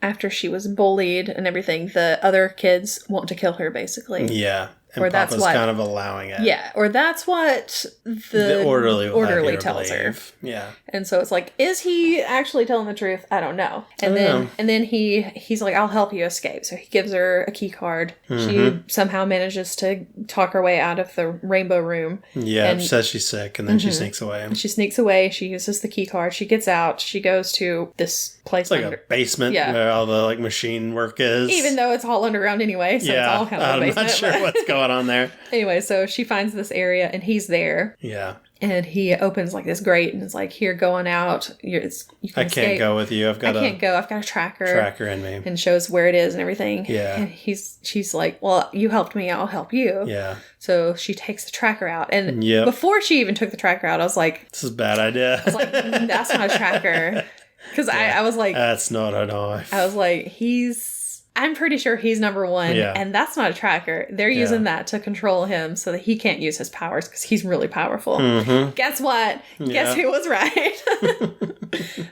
after she was bullied and everything, the other kids want to kill her basically. Yeah. And or Papa's kind of allowing it. Yeah, or that's what the orderly tells her. Yeah. And so it's like, is he actually telling the truth? I don't know. And then he's like, I'll help you escape. So he gives her a key card. She somehow manages to talk her way out of the rainbow room. Yeah, and says she's sick, and then she sneaks away. She sneaks away. She uses the key card. She gets out. She goes to this place. It's like a basement where all the like machine work is. Even though it's all underground anyway, so it's all kind of a basement. I'm not sure what's going on there. Anyway, so she finds this area and he's there. Yeah. And he opens like this grate and is like, here, going out. You can I can't go with you. I can't go. I've got a tracker. Tracker in me. And shows where it is and everything. Yeah. And she's like, well, you helped me. I'll help you. Yeah. So she takes the tracker out. And before she even took the tracker out, I was like, this is a bad idea. I was like, that's not a tracker. Because I was like, that's not a knife. I was like, I'm pretty sure he's number one. Yeah. And that's not a tracker. They're using that to control him so that he can't use his powers because he's really powerful. Mm-hmm. Guess what? Guess who was right?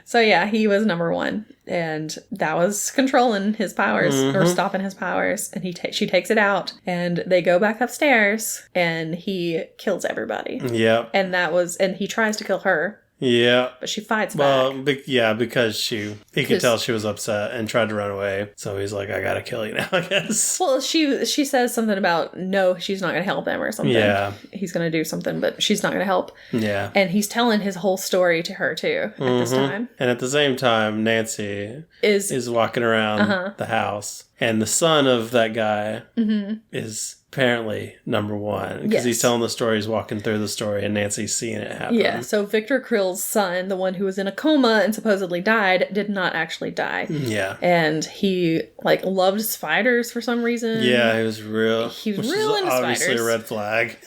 So yeah, he was number one. And that was controlling his powers or stopping his powers. And she takes it out and they go back upstairs and he kills everybody. Yep. And he tries to kill her. Yeah. But she fights back. Well, because he could tell she was upset and tried to run away. So he's like, I gotta kill you now, I guess. Well, she says something about, no, she's not going to help him or something. Yeah. He's going to do something, but she's not going to help. Yeah. And he's telling his whole story to her, too, at this time. And at the same time, Nancy is walking around the house. And the son of that guy is apparently number one. Because he's telling the story, he's walking through the story, and Nancy's seeing it happen. Yeah, so Victor Krill's son, the one who was in a coma and supposedly died, did not actually die. Yeah. And he, loved spiders for some reason. Yeah, he was real into spiders. Obviously a red flag.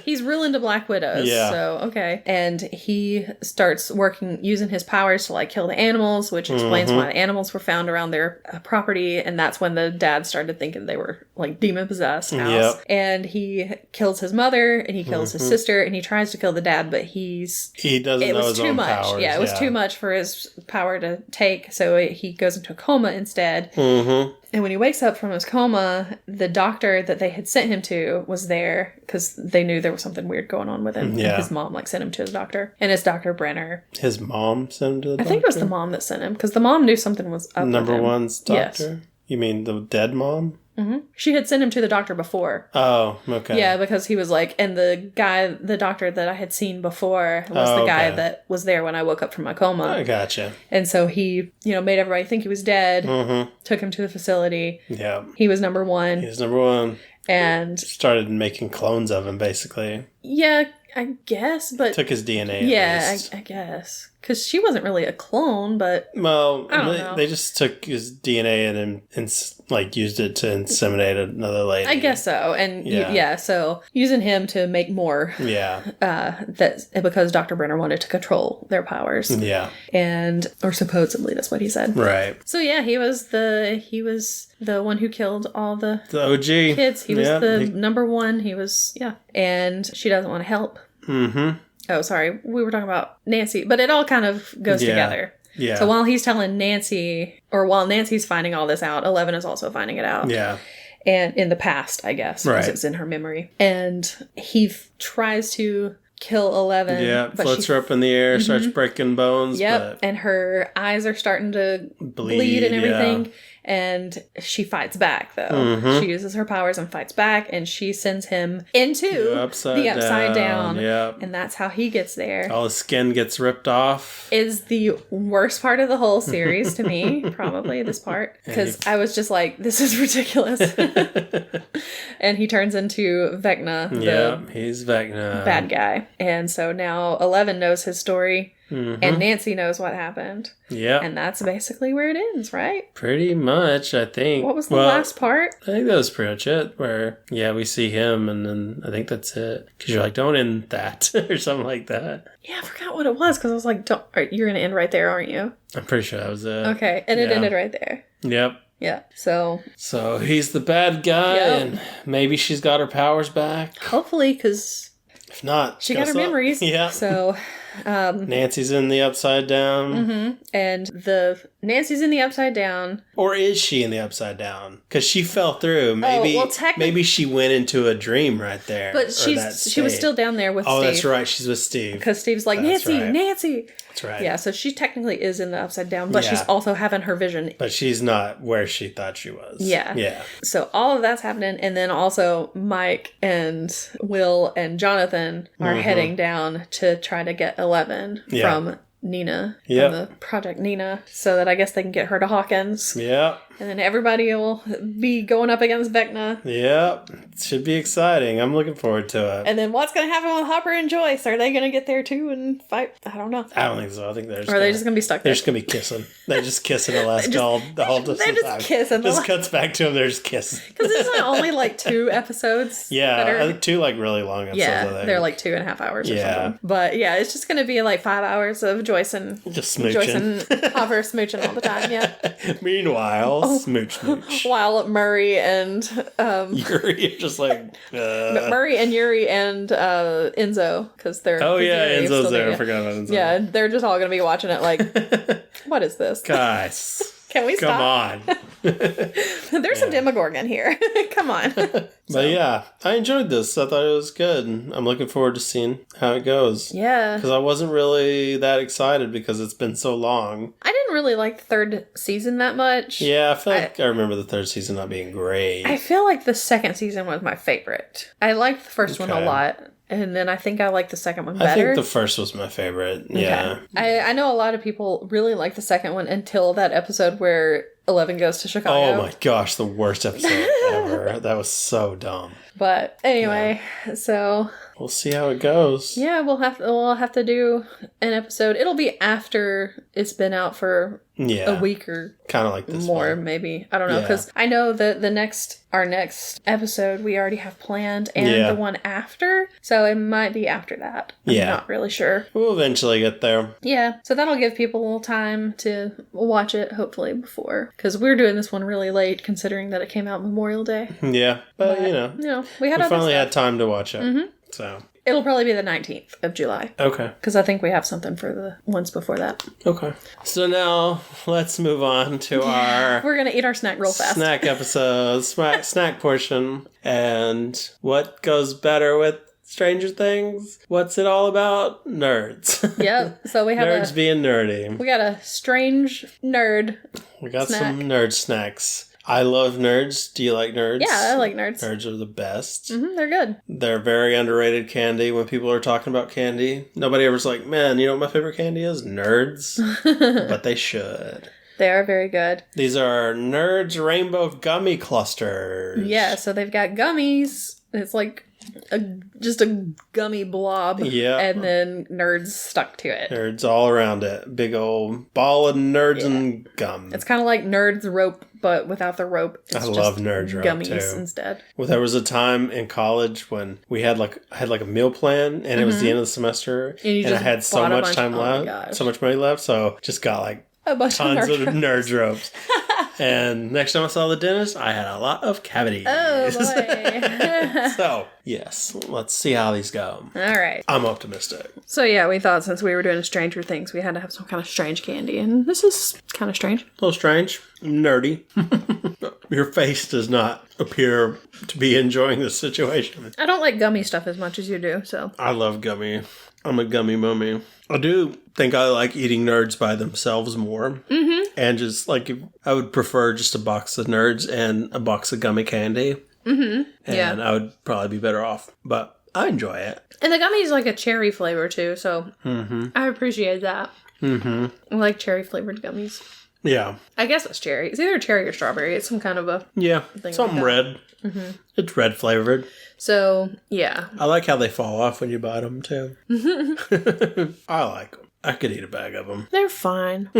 He's real into black widows. Yeah. So, okay. And he starts using his powers to, kill the animals, which explains why the animals were found around their property. And that's when the dad started thinking they were, demon-possessed house. Yep. And he kills his mother, and he kills his sister, and he tries to kill the dad, but he doesn't know his own powers. Yeah, it was too much for his power to take, so he goes into a coma instead. Mm-hmm. And when he wakes up from his coma, the doctor that they had sent him to was there because they knew there was something weird going on with him. Yeah. And his mom sent him to his doctor. And it's Dr. Brenner. His mom sent him to the doctor? I think it was the mom that sent him because the mom knew something was up with him. Number one's doctor? Yes. You mean the dead mom? Mm-hmm. She had sent him to the doctor before. Oh, okay. Yeah, because he was and the doctor that I had seen before was the guy that was there when I woke up from my coma. I gotcha. And so he, made everybody think he was dead, took him to the facility. Yeah. He was number one. He was number one. And started making clones of him, basically. Yeah, I guess, but... Took his DNA, yeah, I guess. Because she wasn't really a clone, but... Well, I don't know. They just took his DNA and used it to inseminate another lady. I guess so. And so using him to make more. Yeah. Because Dr. Brenner wanted to control their powers. Yeah. Or supposedly, that's what he said. Right. So yeah, he was the one who killed all the OG kids. He was number one. He was, and she doesn't want to help. Mm-hmm. Oh, sorry. We were talking about Nancy, but it all kind of goes together. Yeah. So while he's telling Nancy, or while Nancy's finding all this out, 11 is also finding it out. Yeah. And in the past, I guess, because it's in her memory. And he tries to kill 11. Yeah, floats her up in the air, starts breaking bones. Yep, and her eyes are starting to bleed and everything. Yeah. And she fights back, though. Mm-hmm. She uses her powers and fights back, and she sends him into the upside down. Yep. And that's how he gets there. All his skin gets ripped off. Is the worst part of the whole series to me, probably, this part. Because I was just like, this is ridiculous. And he turns into Vecna. He's Vecna. Bad guy. And so now 11 knows his story. Mm-hmm. And Nancy knows what happened. Yeah. And that's basically where it ends, right? Pretty much, I think. What was the last part? I think that was pretty much it, where, we see him, and then I think that's it. Because you're like, don't end that, or something like that. Yeah, I forgot what it was, because I was like, you're going to end right there, aren't you? I'm pretty sure that was it. Okay, and it ended right there. Yep. Yeah, so he's the bad guy, and maybe she's got her powers back. Hopefully, because... If not, she got her memories. Yeah. So... Nancy's in the upside down. Mm-hmm. And Nancy's in the upside down. Or is she in the upside down? Because she fell through. Maybe she went into a dream right there. But she was still down there with Steve. Oh, that's right. She's with Steve. Because Steve's like, Nancy. That's right. Yeah, so she technically is in the upside down, but she's also having her vision. But she's not where she thought she was. Yeah. Yeah. So all of that's happening, and then also Mike and Will and Jonathan are heading down to try to get 11 from Nina, from the Project Nina, so that I guess they can get her to Hawkins. Yeah. And then everybody will be going up against Vecna. Yeah. It should be exciting. I'm looking forward to it. And then what's going to happen with Hopper and Joyce? Are they going to get there too and fight? I don't know. I don't think so. I think they're just Or are they just going to be stuck there? They're just going to be kissing. They're just kissing the whole time. They're just kissing. Just cuts back to them. They're just kissing. Because isn't only 2 episodes? Yeah. 2 really long episodes. Yeah. They're 2.5 hours or something. But yeah, it's just going to be 5 hours of Joyce and... Just smooching. Joyce and Hopper smooching all the time, yeah. Meanwhile, Smooch. While Murray and Yuri are just like Murray and Yuri and Enzo, because they're Enzo's there. I forgot about Enzo. Yeah, they're just all gonna be watching it like, what is this, guys? Can we stop? Come on. There's some Demogorgon here. Come on. But yeah, I enjoyed this. I thought it was good. I'm looking forward to seeing how it goes. Yeah. Because I wasn't really that excited because it's been so long. I didn't really like the third season that much. Yeah, I feel like I remember the third season not being great. I feel like the second season was my favorite. I liked the first one a lot. And then I think I like the second one better. I think the first was my favorite. Yeah. Okay. I know a lot of people really like the second one until that episode where Eleven goes to Chicago. Oh my gosh, the worst episode ever. That was so dumb. But anyway, so we'll see how it goes. Yeah, we'll have to do an episode. It'll be after it's been out for a week or kind of like this more, one. Maybe. I don't know, because I know that our next episode we already have planned, and the one after, so it might be after that. I'm not really sure. We'll eventually get there. Yeah, so that'll give people a little time to watch it, hopefully, before, because we're doing this one really late, considering that it came out Memorial Day. Yeah, but you know, we finally had time to watch it. Mm-hmm. So it'll probably be the 19th of July. Okay. Because I think we have something for the ones before that. Okay. So now let's move on to our... We're going to eat our snack real fast. Snack episode, snack portion. And what goes better with Stranger Things? What's it all about? Nerds. Yep. So we have nerds being nerdy. We got a strange nerd We got snack. some nerd snacks. I love nerds. Do you like nerds? Yeah, I like nerds. Nerds are the best. Mm-hmm, they're good. They're very underrated candy when people are talking about candy. Nobody ever's like, man, you know what my favorite candy is? Nerds. But they should. They are very good. These are Nerds Rainbow Gummy Clusters. Yeah, so they've got gummies. It's like just a gummy blob. Yeah. And then nerds stuck to it. Nerds all around it. Big old ball of nerds and gum. It's kind of like Nerds rope, but without the rope. It's I love Nerds rope gummies too. Instead. Well, there was a time in college when we had a meal plan, and it was the end of the semester, and I had so much time left, so much money left, so just got like a bunch tons of ropes. Nerds ropes. And next time I saw the dentist, I had a lot of cavities. Oh, boy. So, yes, let's see how these go. All right. I'm optimistic. So, yeah, we thought since we were doing Stranger Things, we had to have some kind of strange candy. And this is kind of strange. A little strange. Nerdy. Your face does not appear to be enjoying this situation. I don't like gummy stuff as much as you do, so. I love gummy. I'm a gummy mummy. I do think I like eating Nerds by themselves more. Mm-hmm. And just like, I would prefer just a box of Nerds and a box of gummy candy. Mm-hmm. And I would probably be better off. But I enjoy it. And the gummy is like a cherry flavor too, so I appreciate that. Mm-hmm. I like cherry flavored gummies. Yeah. I guess it's cherry. It's either cherry or strawberry. It's some kind of a thing something like red. Mm-hmm. It's red flavored. So, yeah. I like how they fall off when you bite them, too. I like them. I could eat a bag of them. They're fine.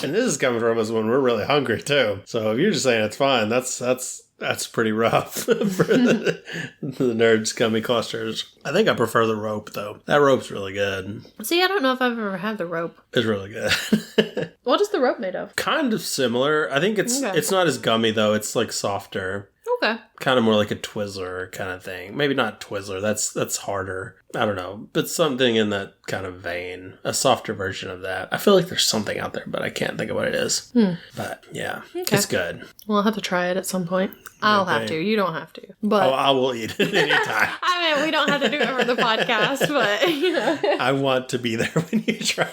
And this is coming from us when we're really hungry, too. So if you're just saying it's fine, that's pretty rough for the Nerds gummy clusters. I think I prefer the rope, though. That rope's really good. See, I don't know if I've ever had the rope. It's really good. What is the rope made of? Kind of similar. I think it's not as gummy, though. It's like softer. Okay. Kind of more like a Twizzler kind of thing. Maybe not Twizzler. That's harder. I don't know. But something in that kind of vein. A softer version of that. I feel like there's something out there, but I can't think of what it is. But yeah, it's good. Well, I'll have to try it at some point. I'll have to. You don't have to. But I will eat it anytime. I mean, we don't have to do it for the podcast, but you know. I want to be there when you try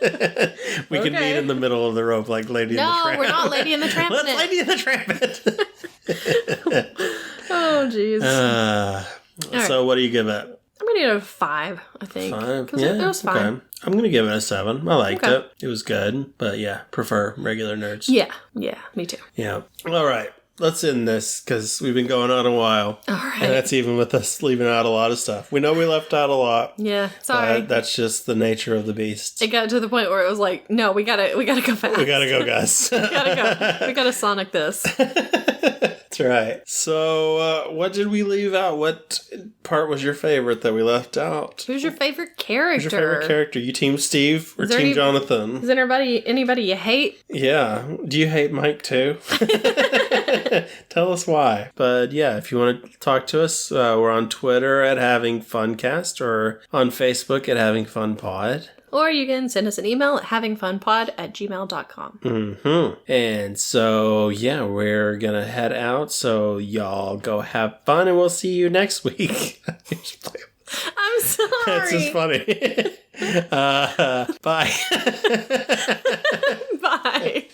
it. We can meet in the middle of the rope like Lady in the Tramp. No, we're not Lady in the Tramp. Let's Lady in the Tramp it. Oh, jeez. So what do you give it? I'm going to give it a 5, I think. 5? Yeah, it was fine. Okay. I'm going to give it a 7. I liked it. It was good. But yeah, prefer regular Nerds. Yeah, me too. Yeah. All right. Let's end this because we've been going on a while. All right. And that's even with us leaving out a lot of stuff. We know we left out a lot. Yeah, sorry. But that's just the nature of the beast. It got to the point where it was like, no, we gotta go fast. We gotta go, guys. We gotta go. We gotta Sonic this. That's right. So, what did we leave out? What part was your favorite that we left out? Who's your favorite character? Who's your favorite character? You team Steve or team Jonathan? Is there anybody you hate? Yeah. Do you hate Mike too? Tell us why. But yeah, if you want to talk to us, we're on Twitter at HavingFunCast or on Facebook at HavingFunPod. Or you can send us an email at havingfunpod@gmail.com. Mm-hmm. And so, yeah, we're going to head out. So y'all go have fun and we'll see you next week. I'm sorry. That's just funny. Bye. Bye.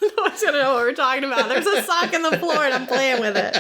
No one's going to know what we're talking about. There's a sock in the floor and I'm playing with it.